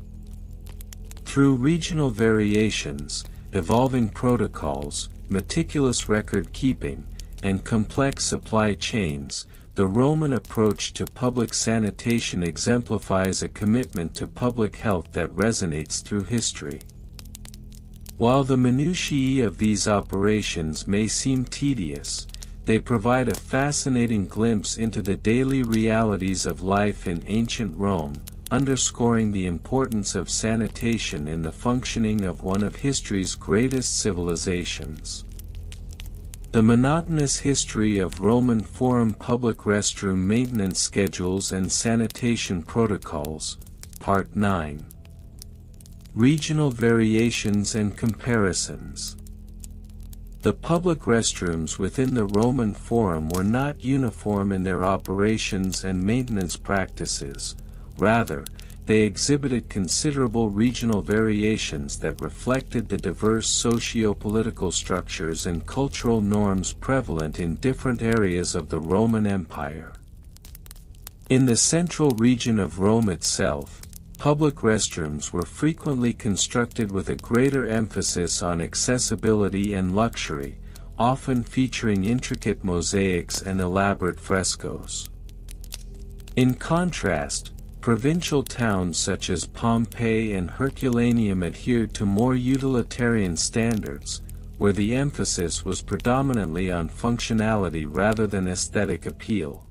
Through regional variations, evolving protocols, meticulous record-keeping, and complex supply chains, the Roman approach to public sanitation exemplifies a commitment to public health that resonates through history. While the minutiae of these operations may seem tedious, they provide a fascinating glimpse into the daily realities of life in ancient Rome, underscoring the importance of sanitation in the functioning of one of history's greatest civilizations. The monotonous history of Roman Forum public restroom maintenance schedules and sanitation protocols, Part 9. Regional variations and comparisons. The public restrooms within the Roman Forum were not uniform in their operations and maintenance practices. Rather, they exhibited considerable regional variations that reflected the diverse socio-political structures and cultural norms prevalent in different areas of the Roman Empire. In the central region of Rome itself, public restrooms were frequently constructed with a greater emphasis on accessibility and luxury, often featuring intricate mosaics and elaborate frescoes. In contrast, provincial towns such as Pompeii and Herculaneum adhered to more utilitarian standards, where the emphasis was predominantly on functionality rather than aesthetic appeal.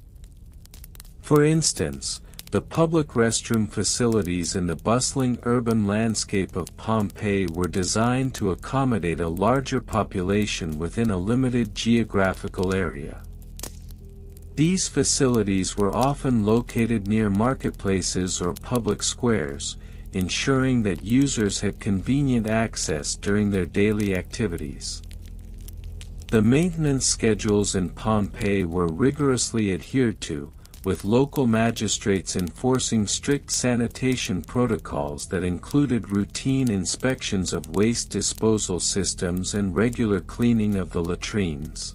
For instance, the public restroom facilities in the bustling urban landscape of Pompeii were designed to accommodate a larger population within a limited geographical area. These facilities were often located near marketplaces or public squares, ensuring that users had convenient access during their daily activities. The maintenance schedules in Pompeii were rigorously adhered to, with local magistrates enforcing strict sanitation protocols that included routine inspections of waste disposal systems and regular cleaning of the latrines.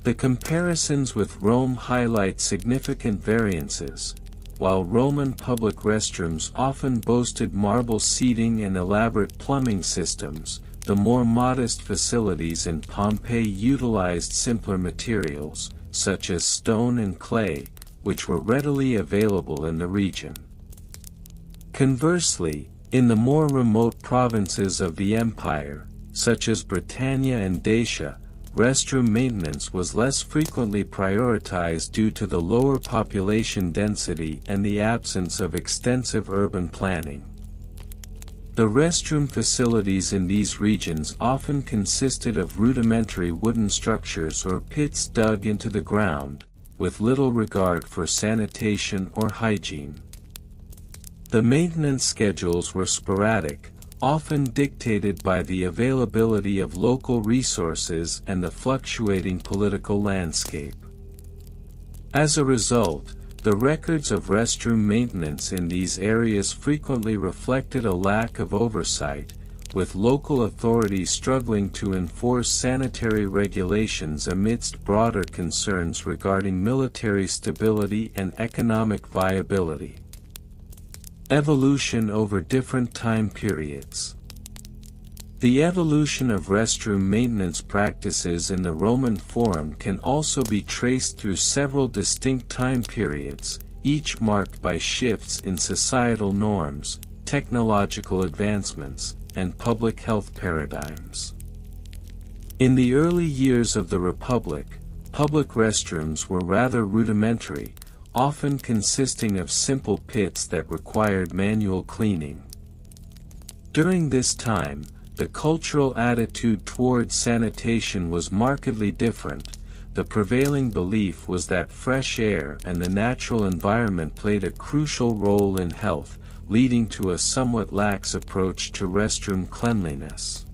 The comparisons with Rome highlight significant variances. While Roman public restrooms often boasted marble seating and elaborate plumbing systems, the more modest facilities in Pompeii utilized simpler materials, such as stone and clay, which were readily available in the region. Conversely, in the more remote provinces of the empire, such as Britannia and Dacia, restroom maintenance was less frequently prioritized due to the lower population density and the absence of extensive urban planning. The restroom facilities in these regions often consisted of rudimentary wooden structures or pits dug into the ground, with little regard for sanitation or hygiene. The maintenance schedules were sporadic, often dictated by the availability of local resources and the fluctuating political landscape. As a result, the records of restroom maintenance in these areas frequently reflected a lack of oversight, with local authorities struggling to enforce sanitary regulations amidst broader concerns regarding military stability and economic viability. Evolution over different time periods. The evolution of restroom maintenance practices in the Roman Forum can also be traced through several distinct time periods, each marked by shifts in societal norms, technological advancements, and public health paradigms. In the early years of the Republic, public restrooms were rather rudimentary, often consisting of simple pits that required manual cleaning. During this time, the cultural attitude toward sanitation was markedly different. The prevailing belief was that fresh air and the natural environment played a crucial role in health, leading to a somewhat lax approach to restroom cleanliness.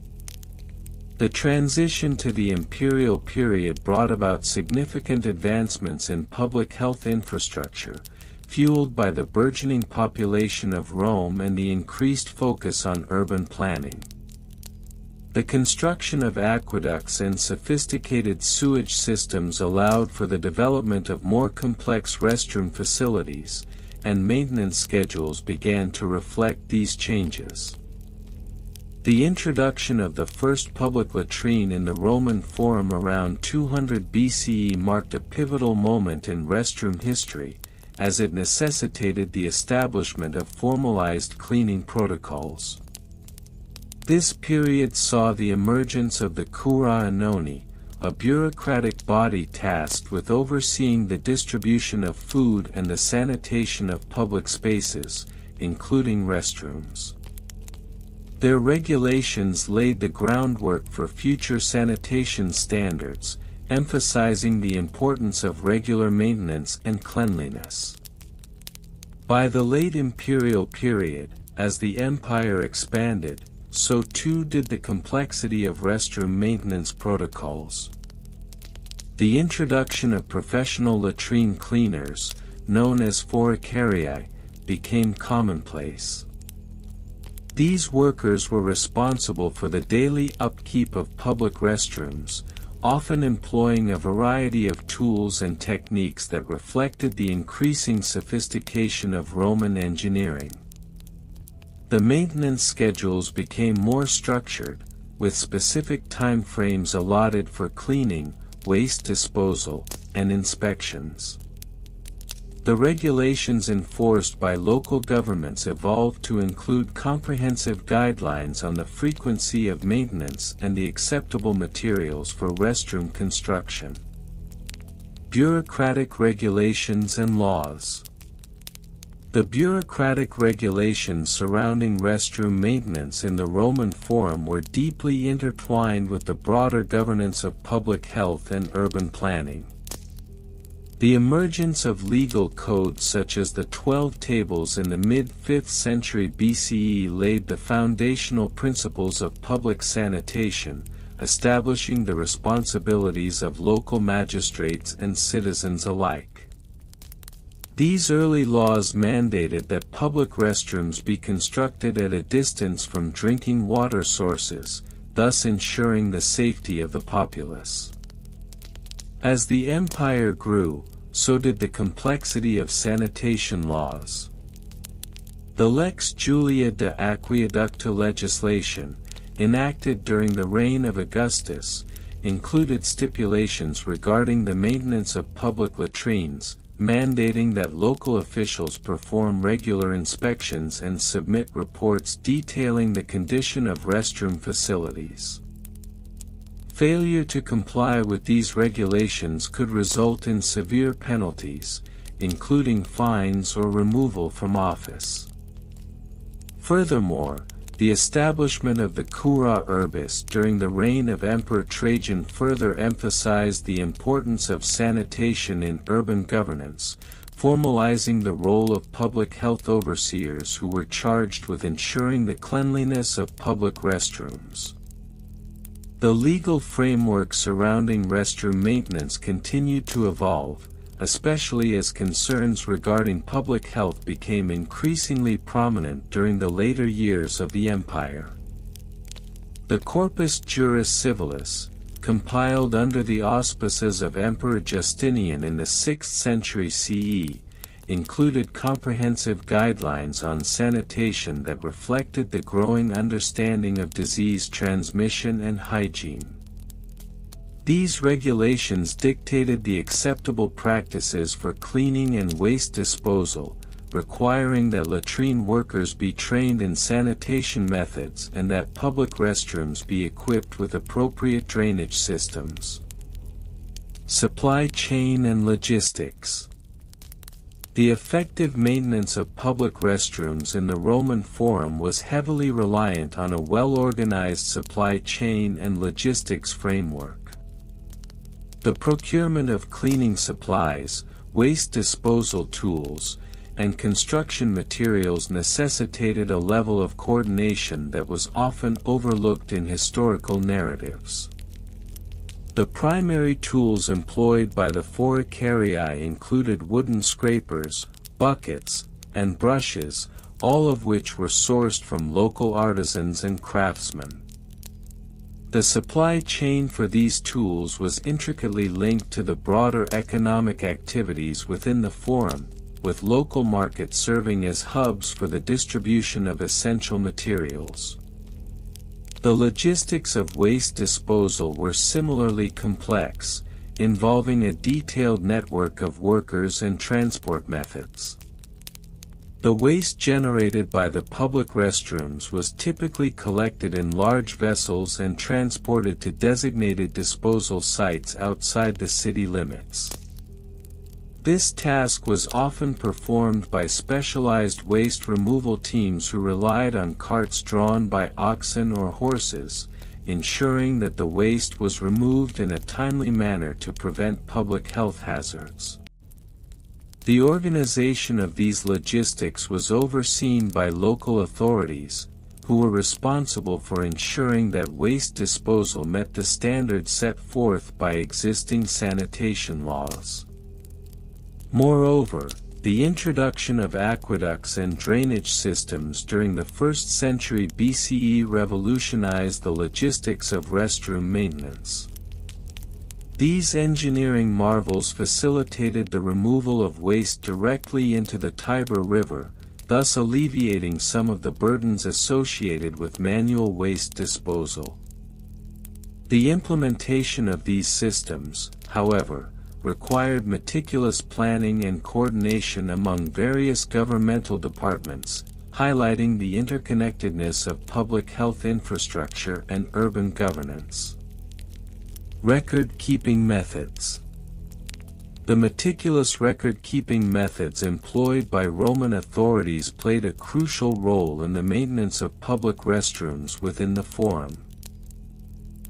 The transition to the imperial period brought about significant advancements in public health infrastructure, fueled by the burgeoning population of Rome and the increased focus on urban planning. The construction of aqueducts and sophisticated sewage systems allowed for the development of more complex restroom facilities, and maintenance schedules began to reflect these changes. The introduction of the first public latrine in the Roman Forum around 200 BCE marked a pivotal moment in restroom history, as it necessitated the establishment of formalized cleaning protocols. This period saw the emergence of the Cura Annoni, a bureaucratic body tasked with overseeing the distribution of food and the sanitation of public spaces, including restrooms. Their regulations laid the groundwork for future sanitation standards, emphasizing the importance of regular maintenance and cleanliness. By the late imperial period, as the empire expanded, so too did the complexity of restroom maintenance protocols. The introduction of professional latrine cleaners, known as foricariae, became commonplace. These workers were responsible for the daily upkeep of public restrooms, often employing a variety of tools and techniques that reflected the increasing sophistication of Roman engineering. The maintenance schedules became more structured, with specific time frames allotted for cleaning, waste disposal, and inspections. The regulations enforced by local governments evolved to include comprehensive guidelines on the frequency of maintenance and the acceptable materials for restroom construction. Bureaucratic regulations and laws. The bureaucratic regulations surrounding restroom maintenance in the Roman Forum were deeply intertwined with the broader governance of public health and urban planning. The emergence of legal codes such as the 12 Tables in the mid-5th century BCE laid the foundational principles of public sanitation, establishing the responsibilities of local magistrates and citizens alike. These early laws mandated that public restrooms be constructed at a distance from drinking water sources, thus ensuring the safety of the populace. As the empire grew, so did the complexity of sanitation laws. The Lex Julia de Aqueducto legislation, enacted during the reign of Augustus, included stipulations regarding the maintenance of public latrines, mandating that local officials perform regular inspections and submit reports detailing the condition of restroom facilities. Failure to comply with these regulations could result in severe penalties, including fines or removal from office. Furthermore, the establishment of the cura urbis during the reign of Emperor Trajan further emphasized the importance of sanitation in urban governance, formalizing the role of public health overseers who were charged with ensuring the cleanliness of public restrooms. The legal framework surrounding restroom maintenance continued to evolve, especially as concerns regarding public health became increasingly prominent during the later years of the empire. The Corpus Juris Civilis, compiled under the auspices of Emperor Justinian in the 6th century CE, included comprehensive guidelines on sanitation that reflected the growing understanding of disease transmission and hygiene. These regulations dictated the acceptable practices for cleaning and waste disposal, requiring that latrine workers be trained in sanitation methods and that public restrooms be equipped with appropriate drainage systems. Supply chain and logistics. The effective maintenance of public restrooms in the Roman Forum was heavily reliant on a well-organized supply chain and logistics framework. The procurement of cleaning supplies, waste disposal tools, and construction materials necessitated a level of coordination that was often overlooked in historical narratives. The primary tools employed by the Forticarii included wooden scrapers, buckets, and brushes, all of which were sourced from local artisans and craftsmen. The supply chain for these tools was intricately linked to the broader economic activities within the Forum, with local markets serving as hubs for the distribution of essential materials. The logistics of waste disposal were similarly complex, involving a detailed network of workers and transport methods. The waste generated by the public restrooms was typically collected in large vessels and transported to designated disposal sites outside the city limits. This task was often performed by specialized waste removal teams who relied on carts drawn by oxen or horses, ensuring that the waste was removed in a timely manner to prevent public health hazards. The organization of these logistics was overseen by local authorities, who were responsible for ensuring that waste disposal met the standards set forth by existing sanitation laws. Moreover, the introduction of aqueducts and drainage systems during the 1st century BCE revolutionized the logistics of restroom maintenance. These engineering marvels facilitated the removal of waste directly into the Tiber River, thus alleviating some of the burdens associated with manual waste disposal. The implementation of these systems, however, required meticulous planning and coordination among various governmental departments, highlighting the interconnectedness of public health infrastructure and urban governance. Record-keeping methods. The meticulous record-keeping methods employed by Roman authorities played a crucial role in the maintenance of public restrooms within the Forum.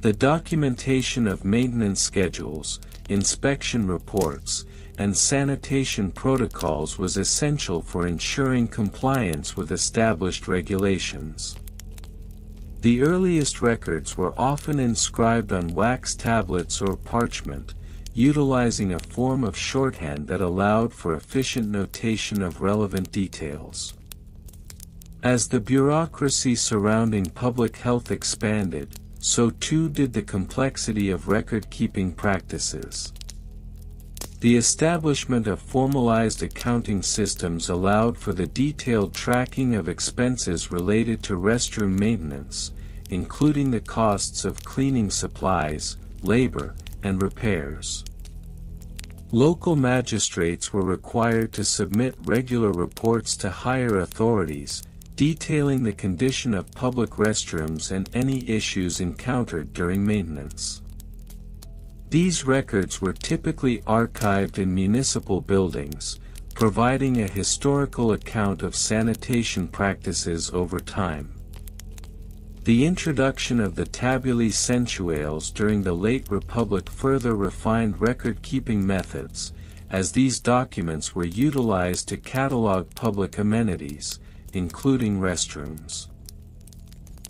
The documentation of maintenance schedules, inspection reports, and sanitation protocols was essential for ensuring compliance with established regulations. The earliest records were often inscribed on wax tablets or parchment, utilizing a form of shorthand that allowed for efficient notation of relevant details. As the bureaucracy surrounding public health expanded, so too did the complexity of record-keeping practices. The establishment of formalized accounting systems allowed for the detailed tracking of expenses related to restroom maintenance, including the costs of cleaning supplies, labor, and repairs. Local magistrates were required to submit regular reports to higher authorities, detailing the condition of public restrooms and any issues encountered during maintenance. These records were typically archived in municipal buildings, providing a historical account of sanitation practices over time. The introduction of the tabulae sensuales during the late Republic further refined record-keeping methods, as these documents were utilized to catalog public amenities, including restrooms.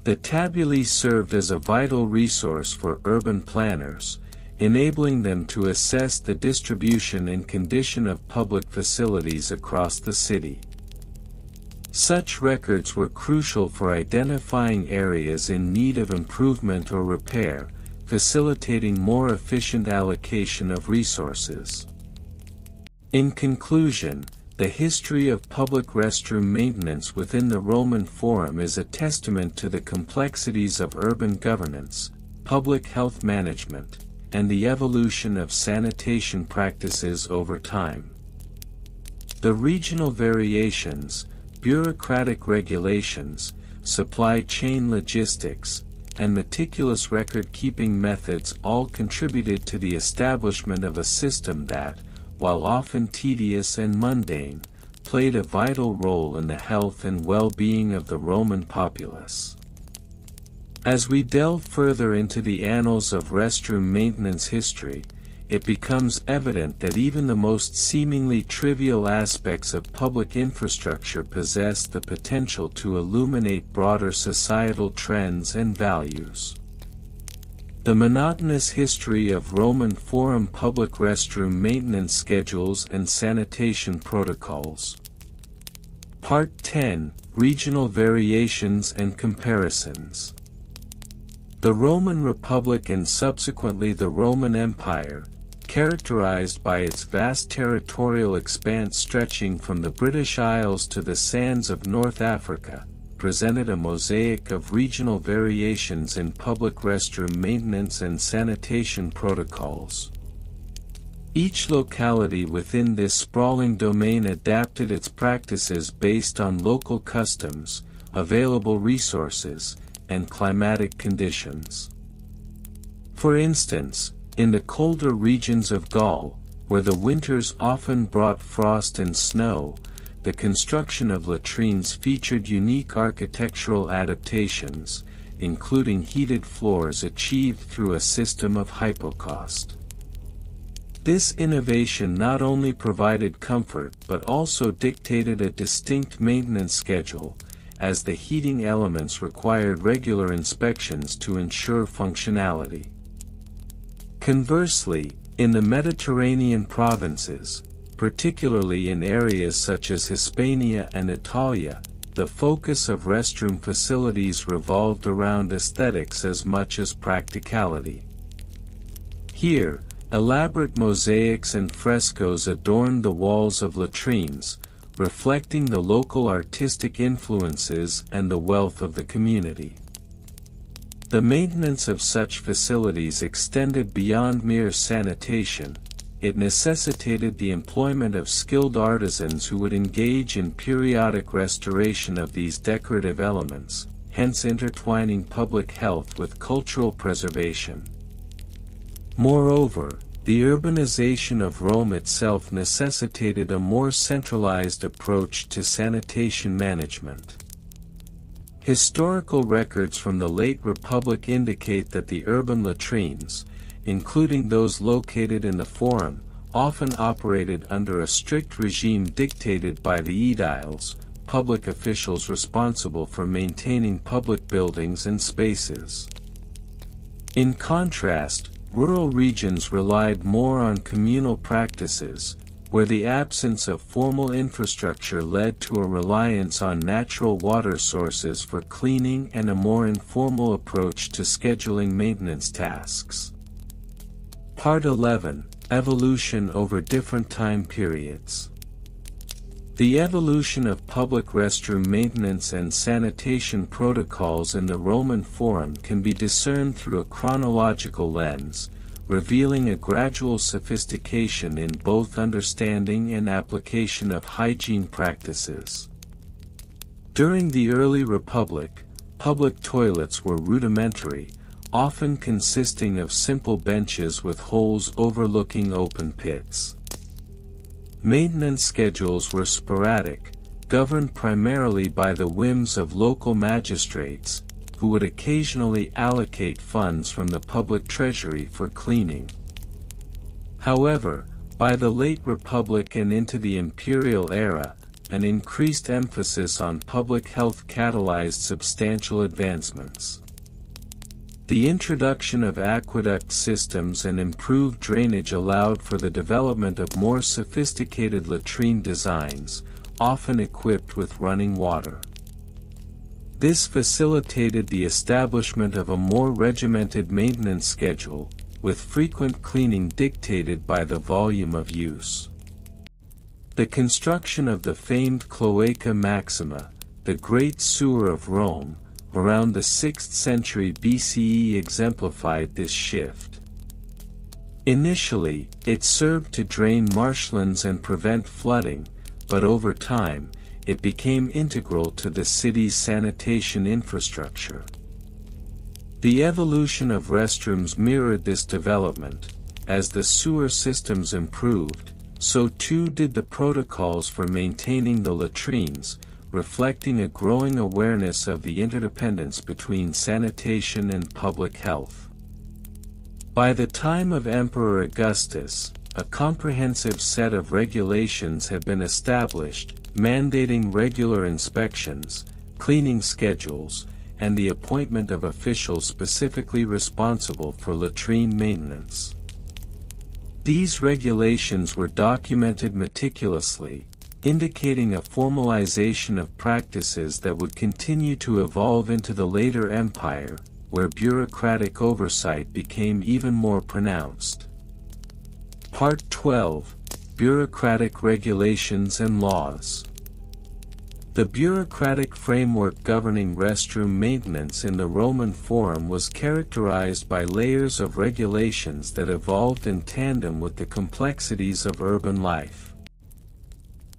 The tabulae served as a vital resource for urban planners, enabling them to assess the distribution and condition of public facilities across the city. Such records were crucial for identifying areas in need of improvement or repair, facilitating more efficient allocation of resources. In conclusion, the history of public restroom maintenance within the Roman Forum is a testament to the complexities of urban governance, public health management, and the evolution of sanitation practices over time. The regional variations, bureaucratic regulations, supply chain logistics, and meticulous record-keeping methods all contributed to the establishment of a system that, while often tedious and mundane, played a vital role in the health and well-being of the Roman populace. As we delve further into the annals of restroom maintenance history, it becomes evident that even the most seemingly trivial aspects of public infrastructure possess the potential to illuminate broader societal trends and values. The monotonous history of Roman Forum public restroom maintenance schedules and sanitation protocols. Part 10: Regional Variations and Comparisons. The Roman Republic and subsequently the Roman Empire, characterized by its vast territorial expanse stretching from the British Isles to the sands of North Africa, presented a mosaic of regional variations in public restroom maintenance and sanitation protocols. Each locality within this sprawling domain adapted its practices based on local customs, available resources, and climatic conditions. For instance, in the colder regions of Gaul, where the winters often brought frost and snow, the construction of latrines featured unique architectural adaptations, including heated floors achieved through a system of hypocaust. This innovation not only provided comfort but also dictated a distinct maintenance schedule, as the heating elements required regular inspections to ensure functionality. Conversely, in the Mediterranean provinces, particularly in areas such as Hispania and Italia, the focus of restroom facilities revolved around aesthetics as much as practicality. Here, elaborate mosaics and frescoes adorned the walls of latrines, reflecting the local artistic influences and the wealth of the community. The maintenance of such facilities extended beyond mere sanitation. It necessitated the employment of skilled artisans who would engage in periodic restoration of these decorative elements, hence intertwining public health with cultural preservation. Moreover, the urbanization of Rome itself necessitated a more centralized approach to sanitation management. Historical records from the late Republic indicate that the urban latrines, including those located in the Forum, often operated under a strict regime dictated by the aediles, public officials responsible for maintaining public buildings and spaces. In contrast, rural regions relied more on communal practices, where the absence of formal infrastructure led to a reliance on natural water sources for cleaning and a more informal approach to scheduling maintenance tasks. Part 11. Evolution over different time periods. The evolution of public restroom maintenance and sanitation protocols in the Roman Forum can be discerned through a chronological lens, revealing a gradual sophistication in both understanding and application of hygiene practices. During the early Republic, public toilets were rudimentary, often consisting of simple benches with holes overlooking open pits. Maintenance schedules were sporadic, governed primarily by the whims of local magistrates, who would occasionally allocate funds from the public treasury for cleaning. However, by the late Republic and into the imperial era, an increased emphasis on public health catalyzed substantial advancements. The introduction of aqueduct systems and improved drainage allowed for the development of more sophisticated latrine designs, often equipped with running water. This facilitated the establishment of a more regimented maintenance schedule, with frequent cleaning dictated by the volume of use. The construction of the famed Cloaca Maxima, the Great Sewer of Rome, around the 6th century BCE exemplified this shift. Initially, it served to drain marshlands and prevent flooding, but over time, it became integral to the city's sanitation infrastructure. The evolution of restrooms mirrored this development. As the sewer systems improved, so too did the protocols for maintaining the latrines, reflecting a growing awareness of the interdependence between sanitation and public health. By the time of Emperor Augustus, a comprehensive set of regulations had been established, mandating regular inspections, cleaning schedules, and the appointment of officials specifically responsible for latrine maintenance. These regulations were documented meticulously, indicating a formalization of practices that would continue to evolve into the later empire, where bureaucratic oversight became even more pronounced. Part 12. Bureaucratic Regulations and Laws. The bureaucratic framework governing restroom maintenance in the Roman Forum was characterized by layers of regulations that evolved in tandem with the complexities of urban life.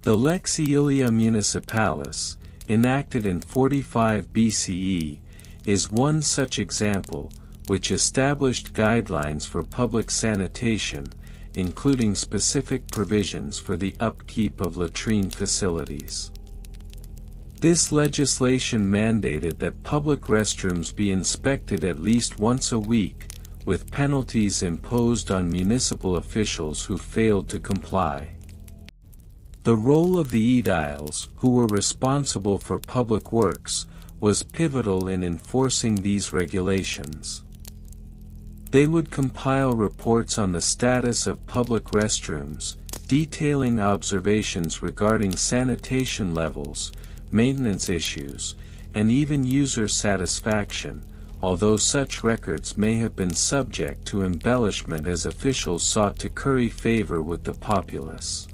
The Lex Aelia Municipalis, enacted in 45 BCE, is one such example, which established guidelines for public sanitation, including specific provisions for the upkeep of latrine facilities. This legislation mandated that public restrooms be inspected at least once a week, with penalties imposed on municipal officials who failed to comply. The role of the aediles, who were responsible for public works, was pivotal in enforcing these regulations. They would compile reports on the status of public restrooms, detailing observations regarding sanitation levels, maintenance issues, and even user satisfaction, although such records may have been subject to embellishment as officials sought to curry favor with the populace.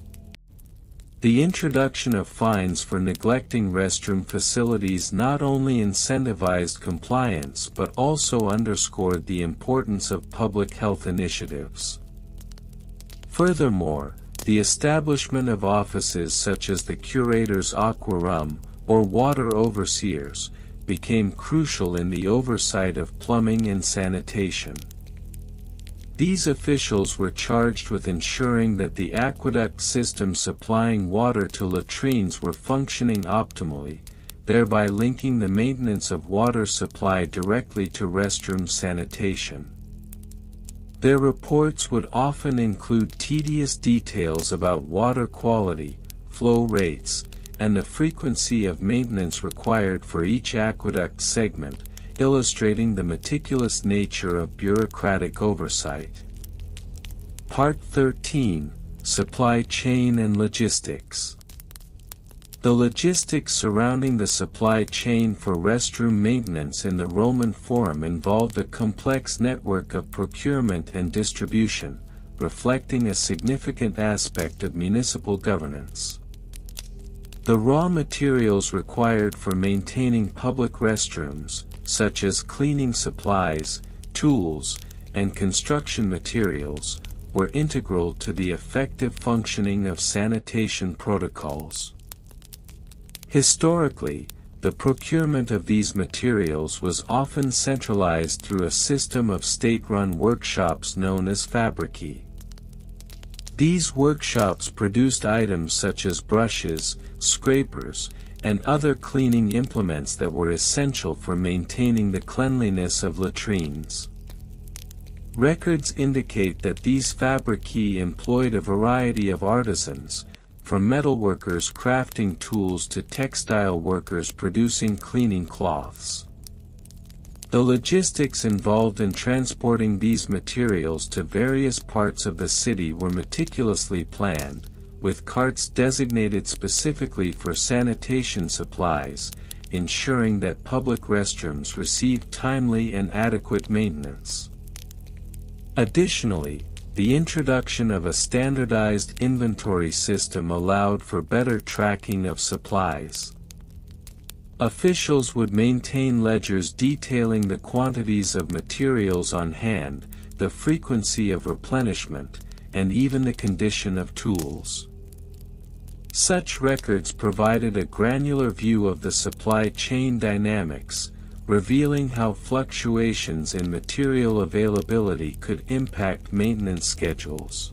The introduction of fines for neglecting restroom facilities not only incentivized compliance but also underscored the importance of public health initiatives. Furthermore, the establishment of offices such as the curators aquarum, or water overseers, became crucial in the oversight of plumbing and sanitation. These officials were charged with ensuring that the aqueduct system supplying water to latrines were functioning optimally, thereby linking the maintenance of water supply directly to restroom sanitation. Their reports would often include tedious details about water quality, flow rates, and the frequency of maintenance required for each aqueduct segment, illustrating the meticulous nature of bureaucratic oversight. Part 13: Supply Chain and Logistics. The logistics surrounding the supply chain for restroom maintenance in the Roman Forum involved a complex network of procurement and distribution, reflecting a significant aspect of municipal governance. The raw materials required for maintaining public restrooms, such as cleaning supplies, tools, and construction materials, were integral to the effective functioning of sanitation protocols. Historically, the procurement of these materials was often centralized through a system of state-run workshops known as fabrici. These workshops produced items such as brushes, scrapers, and other cleaning implements that were essential for maintaining the cleanliness of latrines. Records indicate that these fabrici employed a variety of artisans, from metalworkers crafting tools to textile workers producing cleaning cloths. The logistics involved in transporting these materials to various parts of the city were meticulously planned, with carts designated specifically for sanitation supplies, ensuring that public restrooms received timely and adequate maintenance. Additionally, the introduction of a standardized inventory system allowed for better tracking of supplies. Officials would maintain ledgers detailing the quantities of materials on hand, the frequency of replenishment, and even the condition of tools. Such records provided a granular view of the supply chain dynamics, revealing how fluctuations in material availability could impact maintenance schedules.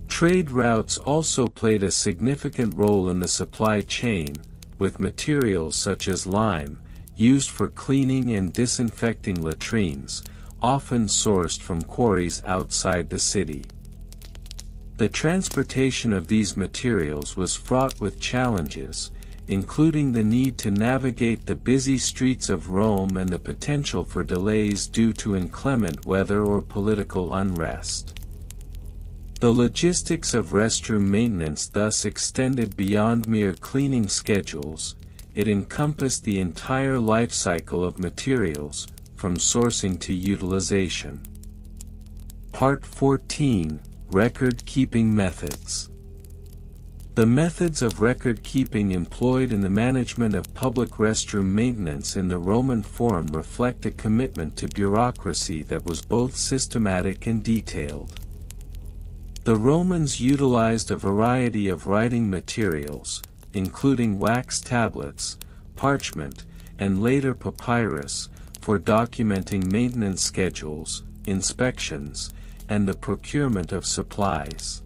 Trade routes also played a significant role in the supply chain, with materials such as lime, used for cleaning and disinfecting latrines, often sourced from quarries outside the city. The transportation of these materials was fraught with challenges, including the need to navigate the busy streets of Rome and the potential for delays due to inclement weather or political unrest. The logistics of restroom maintenance thus extended beyond mere cleaning schedules. It encompassed the entire life cycle of materials, from sourcing to utilization. Part 14: Record-keeping methods. The methods of record-keeping employed in the management of public restroom maintenance in the Roman Forum reflect a commitment to bureaucracy that was both systematic and detailed. The Romans utilized a variety of writing materials, including wax tablets, parchment, and later papyrus, for documenting maintenance schedules, inspections, and the procurement of supplies.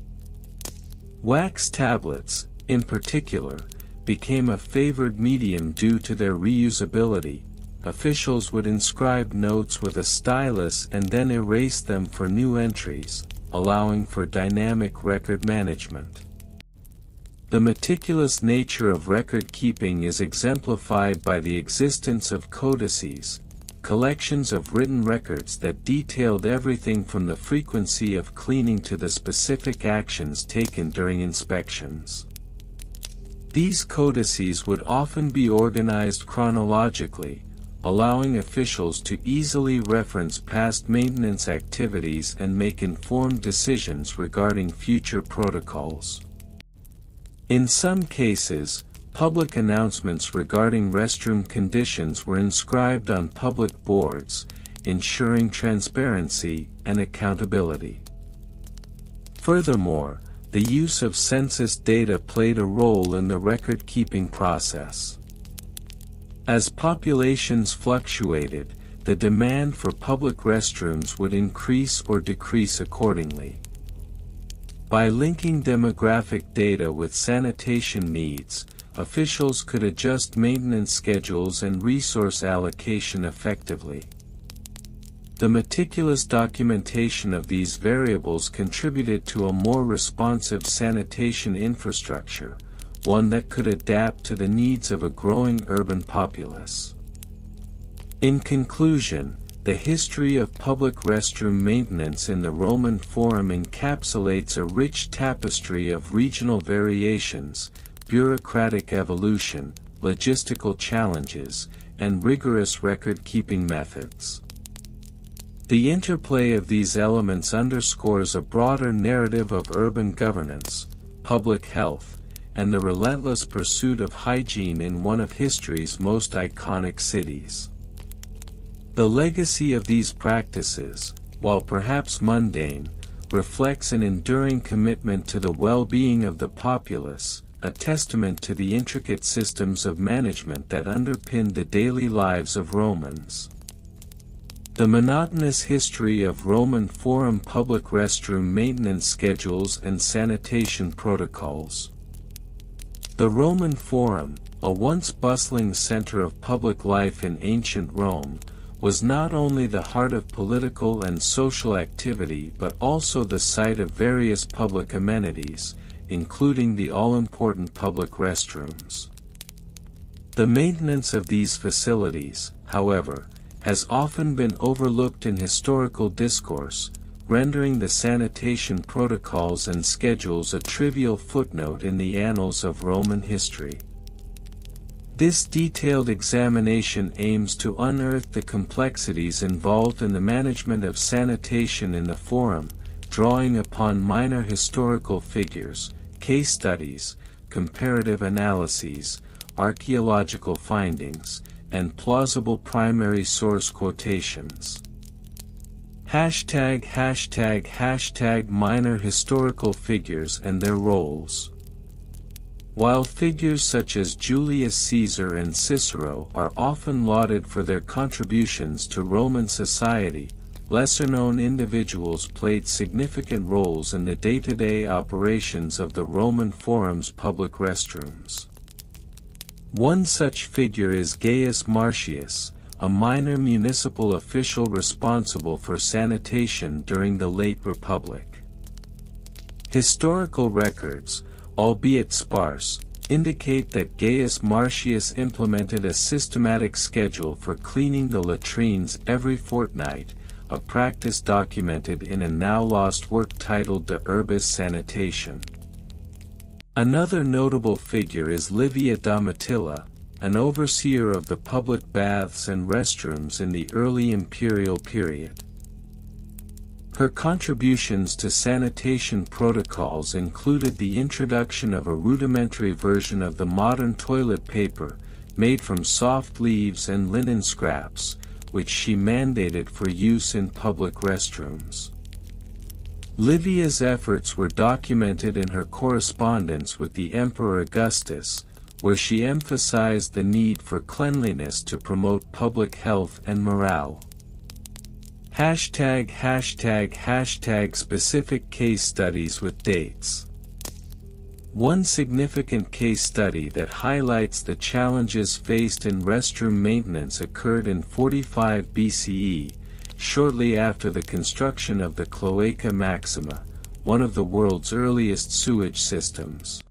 Wax tablets, in particular, became a favored medium due to their reusability. Officials would inscribe notes with a stylus and then erase them for new entries, allowing for dynamic record management. The meticulous nature of record-keeping is exemplified by the existence of codices, collections of written records that detailed everything from the frequency of cleaning to the specific actions taken during inspections. These codices would often be organized chronologically, allowing officials to easily reference past maintenance activities and make informed decisions regarding future protocols. In some cases, public announcements regarding restroom conditions were inscribed on public boards, ensuring transparency and accountability. Furthermore, the use of census data played a role in the record-keeping process. As populations fluctuated, the demand for public restrooms would increase or decrease accordingly. By linking demographic data with sanitation needs, officials could adjust maintenance schedules and resource allocation effectively. The meticulous documentation of these variables contributed to a more responsive sanitation infrastructure, one that could adapt to the needs of a growing urban populace. In conclusion, the history of public restroom maintenance in the Roman Forum encapsulates a rich tapestry of regional variations, bureaucratic evolution, logistical challenges, and rigorous record-keeping methods. The interplay of these elements underscores a broader narrative of urban governance, public health, and the relentless pursuit of hygiene in one of history's most iconic cities. The legacy of these practices, while perhaps mundane, reflects an enduring commitment to the well-being of the populace, a testament to the intricate systems of management that underpinned the daily lives of Romans. The monotonous history of Roman Forum public restroom maintenance schedules and sanitation protocols. The Roman Forum, a once bustling center of public life in ancient Rome, was not only the heart of political and social activity but also the site of various public amenities, including the all-important public restrooms. The maintenance of these facilities, however, has often been overlooked in historical discourse, rendering the sanitation protocols and schedules a trivial footnote in the annals of Roman history. This detailed examination aims to unearth the complexities involved in the management of sanitation in the Forum, drawing upon minor historical figures, case studies, comparative analyses, archaeological findings, and plausible primary source quotations. #minor historical figures and their roles. While figures such as Julius Caesar and Cicero are often lauded for their contributions to Roman society, lesser-known individuals played significant roles in the day-to-day operations of the Roman Forum's public restrooms. One such figure is Gaius Marcius, a minor municipal official responsible for sanitation during the late Republic. Historical records, albeit sparse, indicate that Gaius Marcius implemented a systematic schedule for cleaning the latrines every fortnight, a practice documented in a now-lost work titled De Urbis Sanitation. Another notable figure is Livia Domitilla, an overseer of the public baths and restrooms in the early imperial period. Her contributions to sanitation protocols included the introduction of a rudimentary version of the modern toilet paper, made from soft leaves and linen scraps, which she mandated for use in public restrooms. Livia's efforts were documented in her correspondence with the Emperor Augustus, where she emphasized the need for cleanliness to promote public health and morale. #specific case studies with dates. One significant case study that highlights the challenges faced in restroom maintenance occurred in 45 BCE, shortly after the construction of the Cloaca Maxima, one of the world's earliest sewage systems.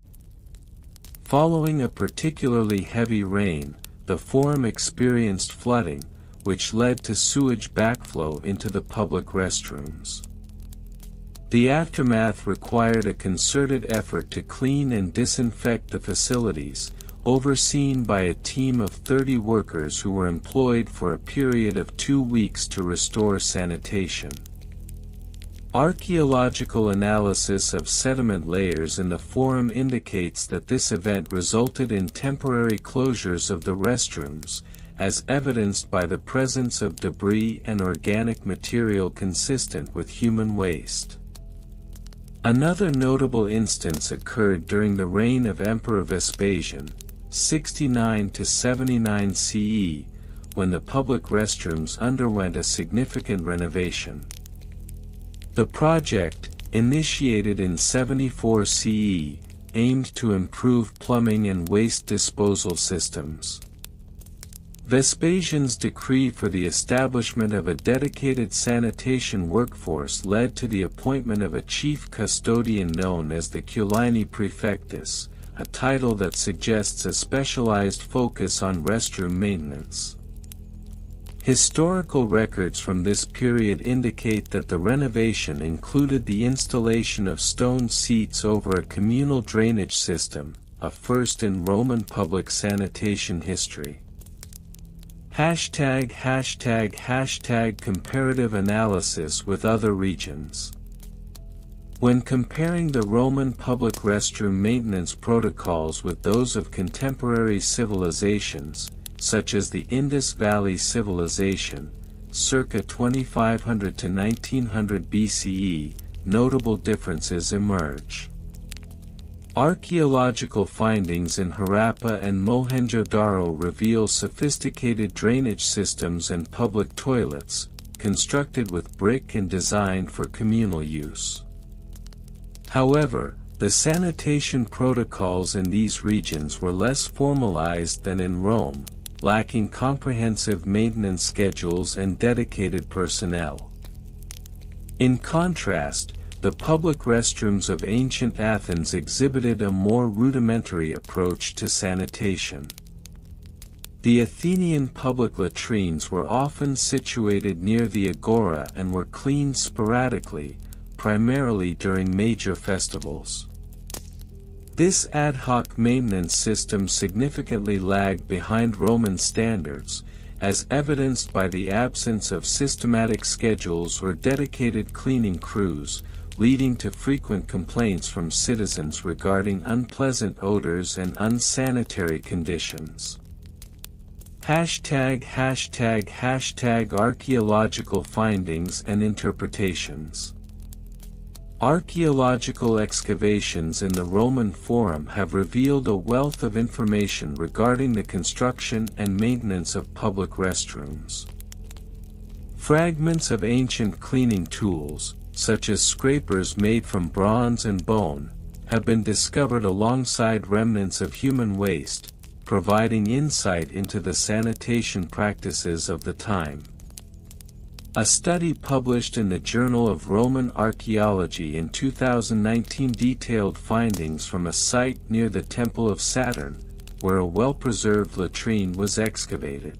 Following a particularly heavy rain, the Forum experienced flooding, which led to sewage backflow into the public restrooms. The aftermath required a concerted effort to clean and disinfect the facilities, overseen by a team of 30 workers who were employed for a period of 2 weeks to restore sanitation. Archaeological analysis of sediment layers in the Forum indicates that this event resulted in temporary closures of the restrooms, as evidenced by the presence of debris and organic material consistent with human waste. Another notable instance occurred during the reign of Emperor Vespasian, 69 to 79 CE, when the public restrooms underwent a significant renovation. The project, initiated in 74 CE, aimed to improve plumbing and waste disposal systems. Vespasian's decree for the establishment of a dedicated sanitation workforce led to the appointment of a chief custodian known as the Culini Praefectus, a title that suggests a specialized focus on restroom maintenance. Historical records from this period indicate that the renovation included the installation of stone seats over a communal drainage system, a first in Roman public sanitation history. ### Comparative analysis with other regions. When comparing the Roman public restroom maintenance protocols with those of contemporary civilizations, such as the Indus Valley Civilization, circa 2500 to 1900 BCE, notable differences emerge. Archaeological findings in Harappa and Mohenjo-Daro reveal sophisticated drainage systems and public toilets, constructed with brick and designed for communal use. However, the sanitation protocols in these regions were less formalized than in Rome, lacking comprehensive maintenance schedules and dedicated personnel. In contrast, the public restrooms of ancient Athens exhibited a more rudimentary approach to sanitation. The Athenian public latrines were often situated near the agora and were cleaned sporadically, primarily during major festivals. This ad hoc maintenance system significantly lagged behind Roman standards, as evidenced by the absence of systematic schedules or dedicated cleaning crews, leading to frequent complaints from citizens regarding unpleasant odors and unsanitary conditions. ### Archaeological findings and interpretations. Archaeological excavations in the Roman Forum have revealed a wealth of information regarding the construction and maintenance of public restrooms. Fragments of ancient cleaning tools, such as scrapers made from bronze and bone, have been discovered alongside remnants of human waste, providing insight into the sanitation practices of the time. A study published in the Journal of Roman Archaeology in 2019 detailed findings from a site near the Temple of Saturn, where a well-preserved latrine was excavated.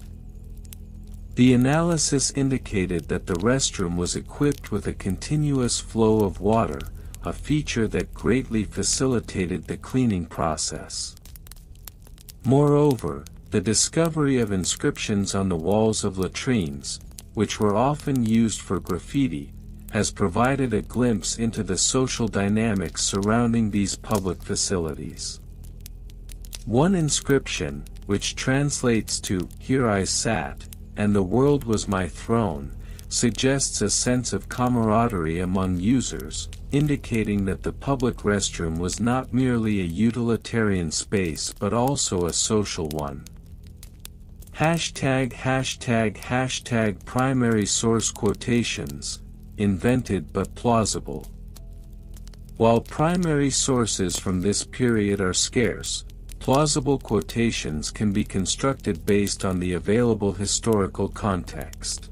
The analysis indicated that the restroom was equipped with a continuous flow of water, a feature that greatly facilitated the cleaning process. Moreover, the discovery of inscriptions on the walls of latrines, which were often used for graffiti, has provided a glimpse into the social dynamics surrounding these public facilities. One inscription, which translates to "Here I sat, and the world was my throne," suggests a sense of camaraderie among users, indicating that the public restroom was not merely a utilitarian space but also a social one. ### Primary source quotations, invented but plausible. While primary sources from this period are scarce, plausible quotations can be constructed based on the available historical context.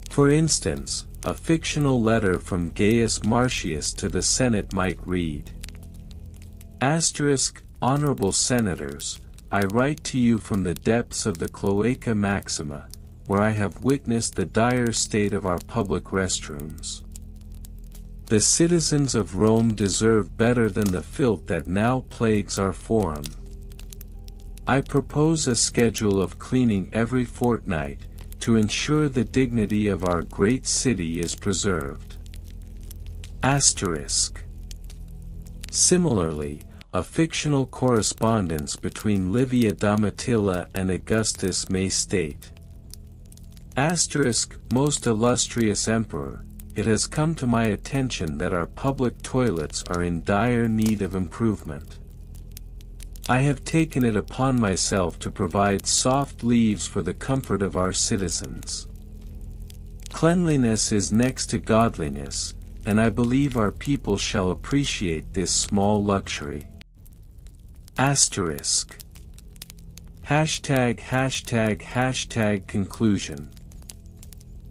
For instance, a fictional letter from Gaius Marcius to the Senate might read, "Honorable Senators, I write to you from the depths of the Cloaca Maxima, where I have witnessed the dire state of our public restrooms. The citizens of Rome deserve better than the filth that now plagues our forum. I propose a schedule of cleaning every fortnight, to ensure the dignity of our great city is preserved. Asterisk. Similarly, a fictional correspondence between Livia Domitilla and Augustus may state, Most illustrious emperor, it has come to my attention that our public toilets are in dire need of improvement. I have taken it upon myself to provide soft leaves for the comfort of our citizens. Cleanliness is next to godliness, and I believe our people shall appreciate this small luxury. Asterisk. Conclusion.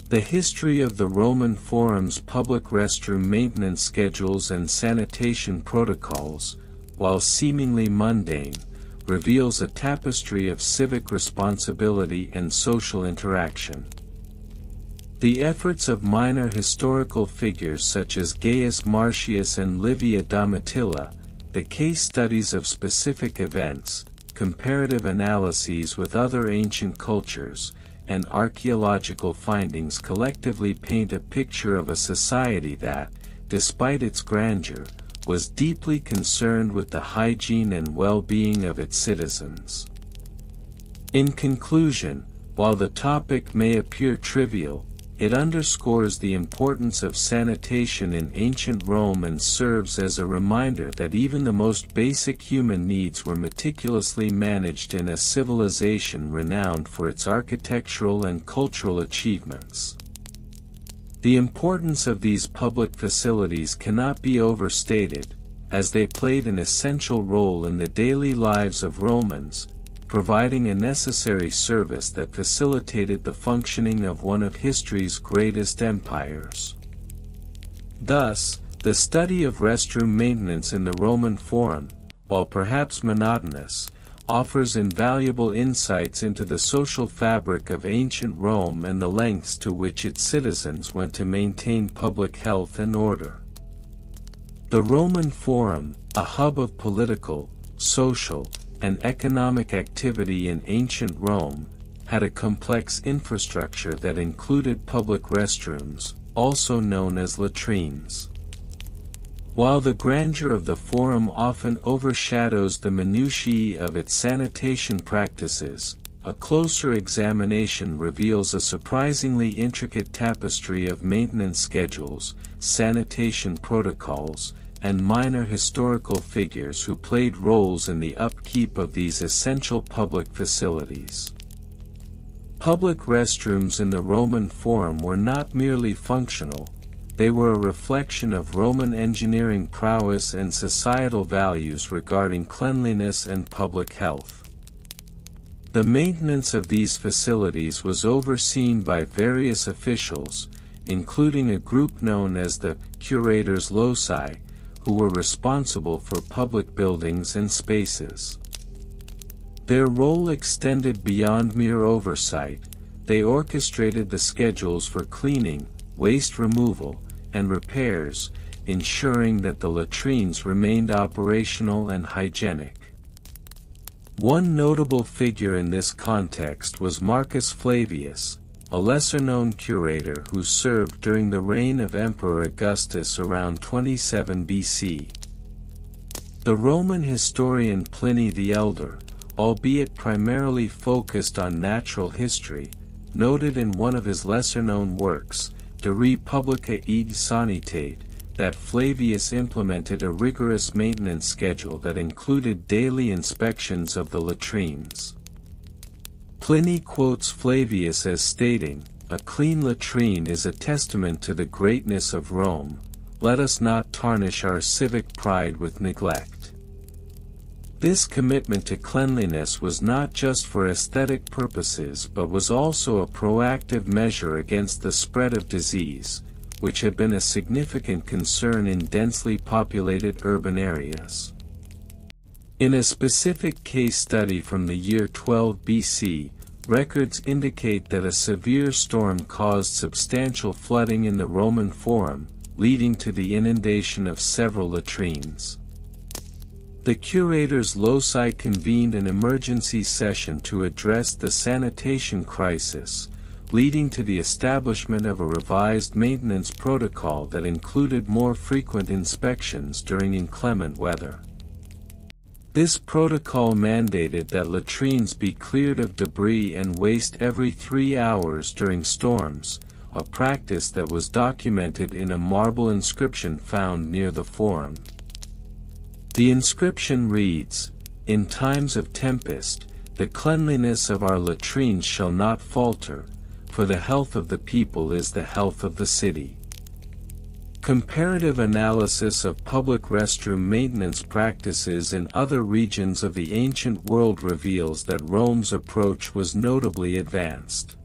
The history of the Roman Forum's public restroom maintenance schedules and sanitation protocols, while seemingly mundane, reveals a tapestry of civic responsibility and social interaction. The efforts of minor historical figures such as Gaius Marcius and Livia Domitilla, the case studies of specific events, comparative analyses with other ancient cultures, and archaeological findings collectively paint a picture of a society that, despite its grandeur, was deeply concerned with the hygiene and well-being of its citizens. In conclusion, while the topic may appear trivial, it underscores the importance of sanitation in ancient Rome and serves as a reminder that even the most basic human needs were meticulously managed in a civilization renowned for its architectural and cultural achievements. The importance of these public facilities cannot be overstated, as they played an essential role in the daily lives of Romans, providing a necessary service that facilitated the functioning of one of history's greatest empires. Thus, the study of restroom maintenance in the Roman Forum, while perhaps monotonous, offers invaluable insights into the social fabric of ancient Rome and the lengths to which its citizens went to maintain public health and order. The Roman Forum, a hub of political, social, and economic activity in ancient Rome, had a complex infrastructure that included public restrooms, also known as latrines. While the grandeur of the Forum often overshadows the minutiae of its sanitation practices, a closer examination reveals a surprisingly intricate tapestry of maintenance schedules, sanitation protocols, and minor historical figures who played roles in the upkeep of these essential public facilities. Public restrooms in the Roman Forum were not merely functional, they were a reflection of Roman engineering prowess and societal values regarding cleanliness and public health. The maintenance of these facilities was overseen by various officials, including a group known as the curators loci, who were responsible for public buildings and spaces. Their role extended beyond mere oversight. They orchestrated the schedules for cleaning, waste removal, and repairs, ensuring that the latrines remained operational and hygienic. One notable figure in this context was Marcus Flavius, a lesser-known curator who served during the reign of Emperor Augustus around 27 BC. The Roman historian Pliny the Elder, albeit primarily focused on natural history, noted in one of his lesser-known works, De Republica et Sanitate, that Flavius implemented a rigorous maintenance schedule that included daily inspections of the latrines. Pliny quotes Flavius as stating, "A clean latrine is a testament to the greatness of Rome. Let us not tarnish our civic pride with neglect." This commitment to cleanliness was not just for aesthetic purposes but was also a proactive measure against the spread of disease, which had been a significant concern in densely populated urban areas. In a specific case study from the year 12 BC, records indicate that a severe storm caused substantial flooding in the Roman Forum, leading to the inundation of several latrines. The curators loci convened an emergency session to address the sanitation crisis, leading to the establishment of a revised maintenance protocol that included more frequent inspections during inclement weather. This protocol mandated that latrines be cleared of debris and waste every 3 hours during storms, a practice that was documented in a marble inscription found near the forum. The inscription reads, "In times of tempest, the cleanliness of our latrines shall not falter, for the health of the people is the health of the city." Comparative analysis of public restroom maintenance practices in other regions of the ancient world reveals that Rome's approach was notably advanced.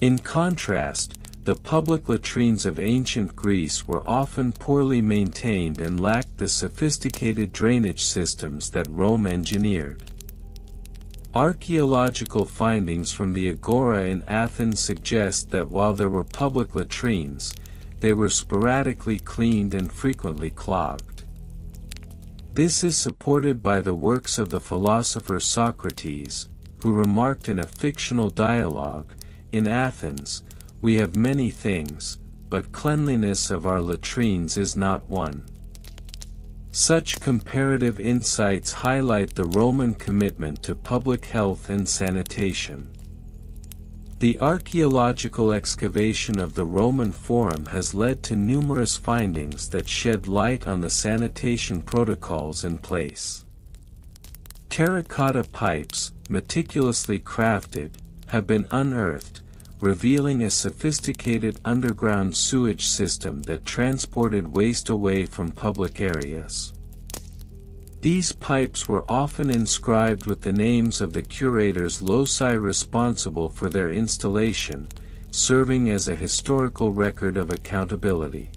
In contrast, the public latrines of ancient Greece were often poorly maintained and lacked the sophisticated drainage systems that Rome engineered. Archaeological findings from the Agora in Athens suggest that while there were public latrines, they were sporadically cleaned and frequently clogged. This is supported by the works of the philosopher Socrates, who remarked in a fictional dialogue, "In Athens, we have many things, but cleanliness of our latrines is not one." Such comparative insights highlight the Roman commitment to public health and sanitation. The archaeological excavation of the Roman Forum has led to numerous findings that shed light on the sanitation protocols in place. Terracotta pipes, meticulously crafted, have been unearthed, revealing a sophisticated underground sewage system that transported waste away from public areas. These pipes were often inscribed with the names of the curators loci responsible for their installation, serving as a historical record of accountability.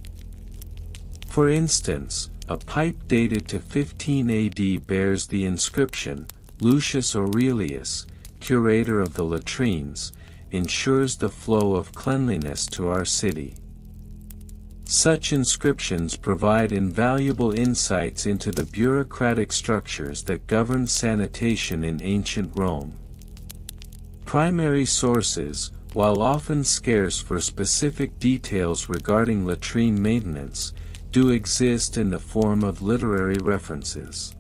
For instance, a pipe dated to 15 AD bears the inscription, "Lucius Aurelius, curator of the latrines, ensures the flow of cleanliness to our city." Such inscriptions provide invaluable insights into the bureaucratic structures that governed sanitation in ancient Rome. Primary sources, while often scarce for specific details regarding latrine maintenance, do exist in the form of literary references.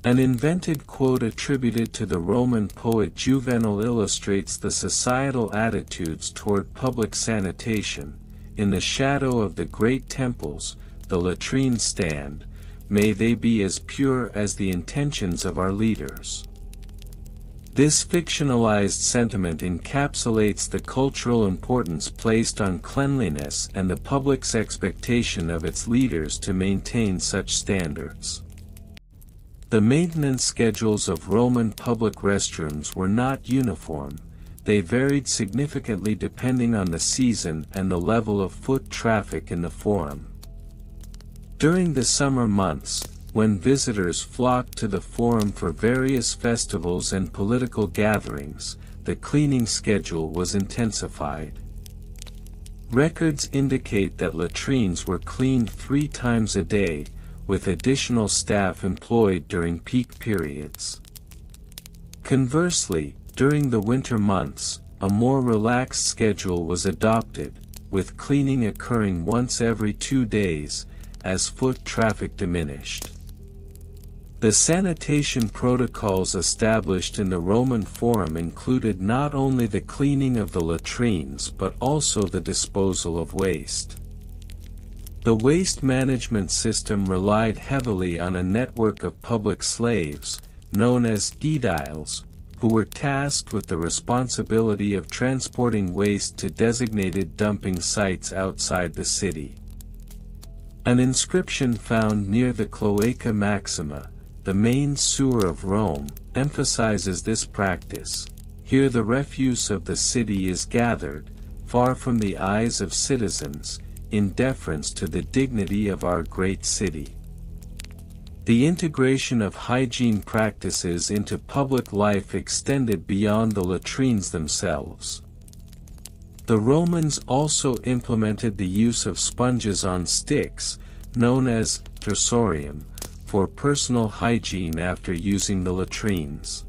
An invented quote attributed to the Roman poet Juvenal illustrates the societal attitudes toward public sanitation. "In the shadow of the great temples, the latrines stand, may they be as pure as the intentions of our leaders." This fictionalized sentiment encapsulates the cultural importance placed on cleanliness and the public's expectation of its leaders to maintain such standards. The maintenance schedules of Roman public restrooms were not uniform. They varied significantly depending on the season and the level of foot traffic in the forum. During the summer months, when visitors flocked to the forum for various festivals and political gatherings, the cleaning schedule was intensified. Records indicate that latrines were cleaned 3 times a day, with additional staff employed during peak periods. Conversely, during the winter months, a more relaxed schedule was adopted, with cleaning occurring once every 2 days, as foot traffic diminished. The sanitation protocols established in the Roman Forum included not only the cleaning of the latrines but also the disposal of waste. The waste management system relied heavily on a network of public slaves, known as aediles, who were tasked with the responsibility of transporting waste to designated dumping sites outside the city. An inscription found near the Cloaca Maxima, the main sewer of Rome, emphasizes this practice. Here the refuse of the city is gathered, far from the eyes of citizens, in deference to the dignity of our great city. The integration of hygiene practices into public life extended beyond the latrines themselves. The Romans also implemented the use of sponges on sticks, known as tersorium, for personal hygiene after using the latrines.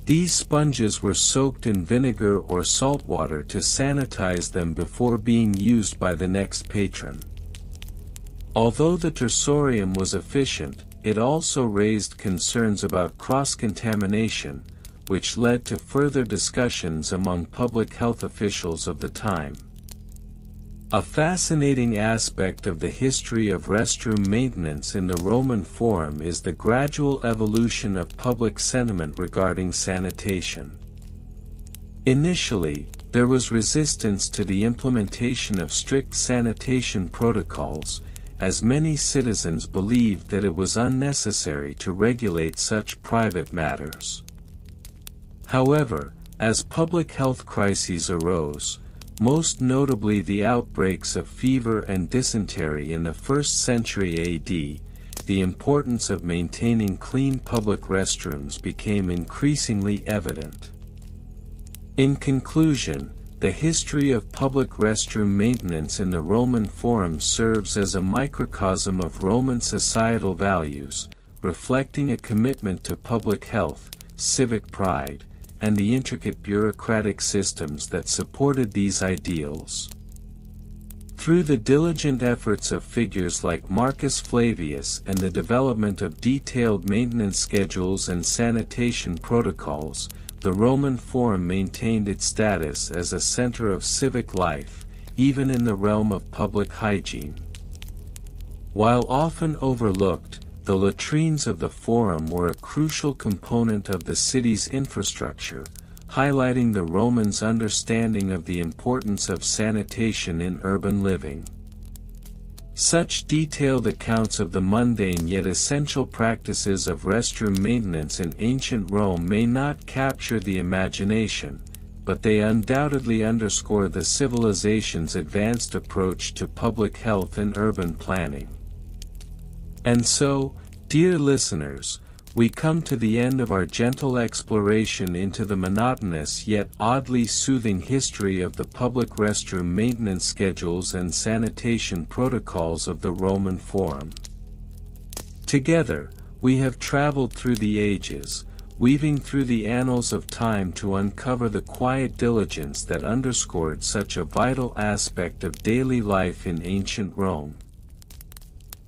These sponges were soaked in vinegar or salt water to sanitize them before being used by the next patron. Although the tersorium was efficient, it also raised concerns about cross-contamination, which led to further discussions among public health officials of the time. A fascinating aspect of the history of restroom maintenance in the Roman Forum is the gradual evolution of public sentiment regarding sanitation. Initially, there was resistance to the implementation of strict sanitation protocols, as many citizens believed that it was unnecessary to regulate such private matters. However, as public health crises arose, most notably the outbreaks of fever and dysentery in the 1st century AD, the importance of maintaining clean public restrooms became increasingly evident. In conclusion, the history of public restroom maintenance in the Roman Forum serves as a microcosm of Roman societal values, reflecting a commitment to public health, civic pride, and the intricate bureaucratic systems that supported these ideals. Through the diligent efforts of figures like Marcus Flavius and the development of detailed maintenance schedules and sanitation protocols, the Roman Forum maintained its status as a center of civic life, even in the realm of public hygiene. While often overlooked, the latrines of the Forum were a crucial component of the city's infrastructure, highlighting the Romans' understanding of the importance of sanitation in urban living. Such detailed accounts of the mundane yet essential practices of restroom maintenance in ancient Rome may not capture the imagination, but they undoubtedly underscore the civilization's advanced approach to public health and urban planning. And so, dear listeners, we come to the end of our gentle exploration into the monotonous yet oddly soothing history of the public restroom maintenance schedules and sanitation protocols of the Roman Forum. Together, we have traveled through the ages, weaving through the annals of time to uncover the quiet diligence that underscored such a vital aspect of daily life in ancient Rome.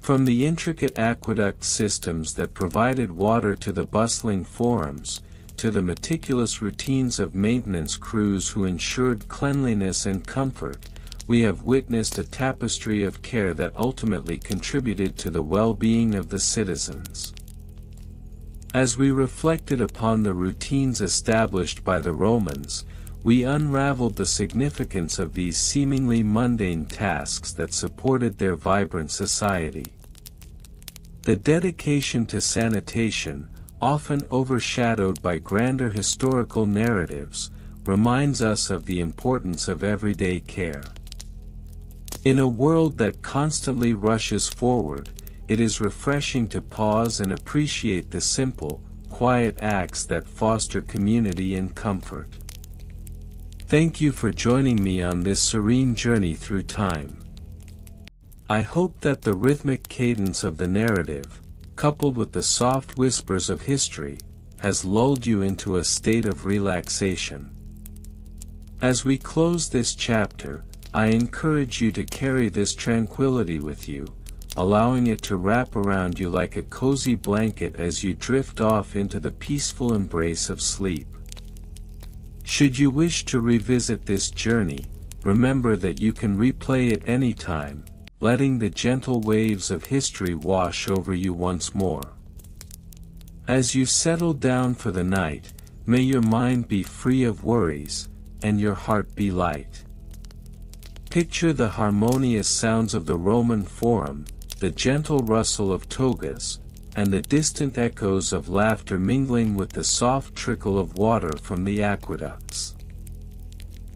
From the intricate aqueduct systems that provided water to the bustling forums, to the meticulous routines of maintenance crews who ensured cleanliness and comfort, we have witnessed a tapestry of care that ultimately contributed to the well-being of the citizens. As we reflected upon the routines established by the Romans, we unraveled the significance of these seemingly mundane tasks that supported their vibrant society. The dedication to sanitation, often overshadowed by grander historical narratives, reminds us of the importance of everyday care. In a world that constantly rushes forward, it is refreshing to pause and appreciate the simple, quiet acts that foster community and comfort. Thank you for joining me on this serene journey through time. I hope that the rhythmic cadence of the narrative, coupled with the soft whispers of history, has lulled you into a state of relaxation. As we close this chapter, I encourage you to carry this tranquility with you, allowing it to wrap around you like a cozy blanket as you drift off into the peaceful embrace of sleep. Should you wish to revisit this journey, remember that you can replay it anytime, letting the gentle waves of history wash over you once more. As you settle down for the night, may your mind be free of worries, and your heart be light. Picture the harmonious sounds of the Roman Forum, the gentle rustle of togas, and the distant echoes of laughter mingling with the soft trickle of water from the aqueducts.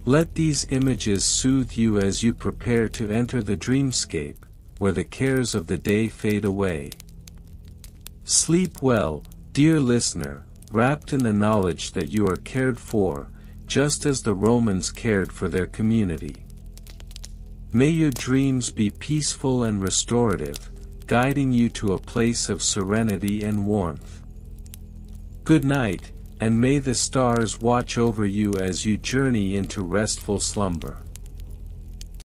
Let these images soothe you as you prepare to enter the dreamscape, where the cares of the day fade away. Sleep well, dear listener, wrapped in the knowledge that you are cared for, just as the Romans cared for their community. May your dreams be peaceful and restorative, guiding you to a place of serenity and warmth. Good night, and may the stars watch over you as you journey into restful slumber.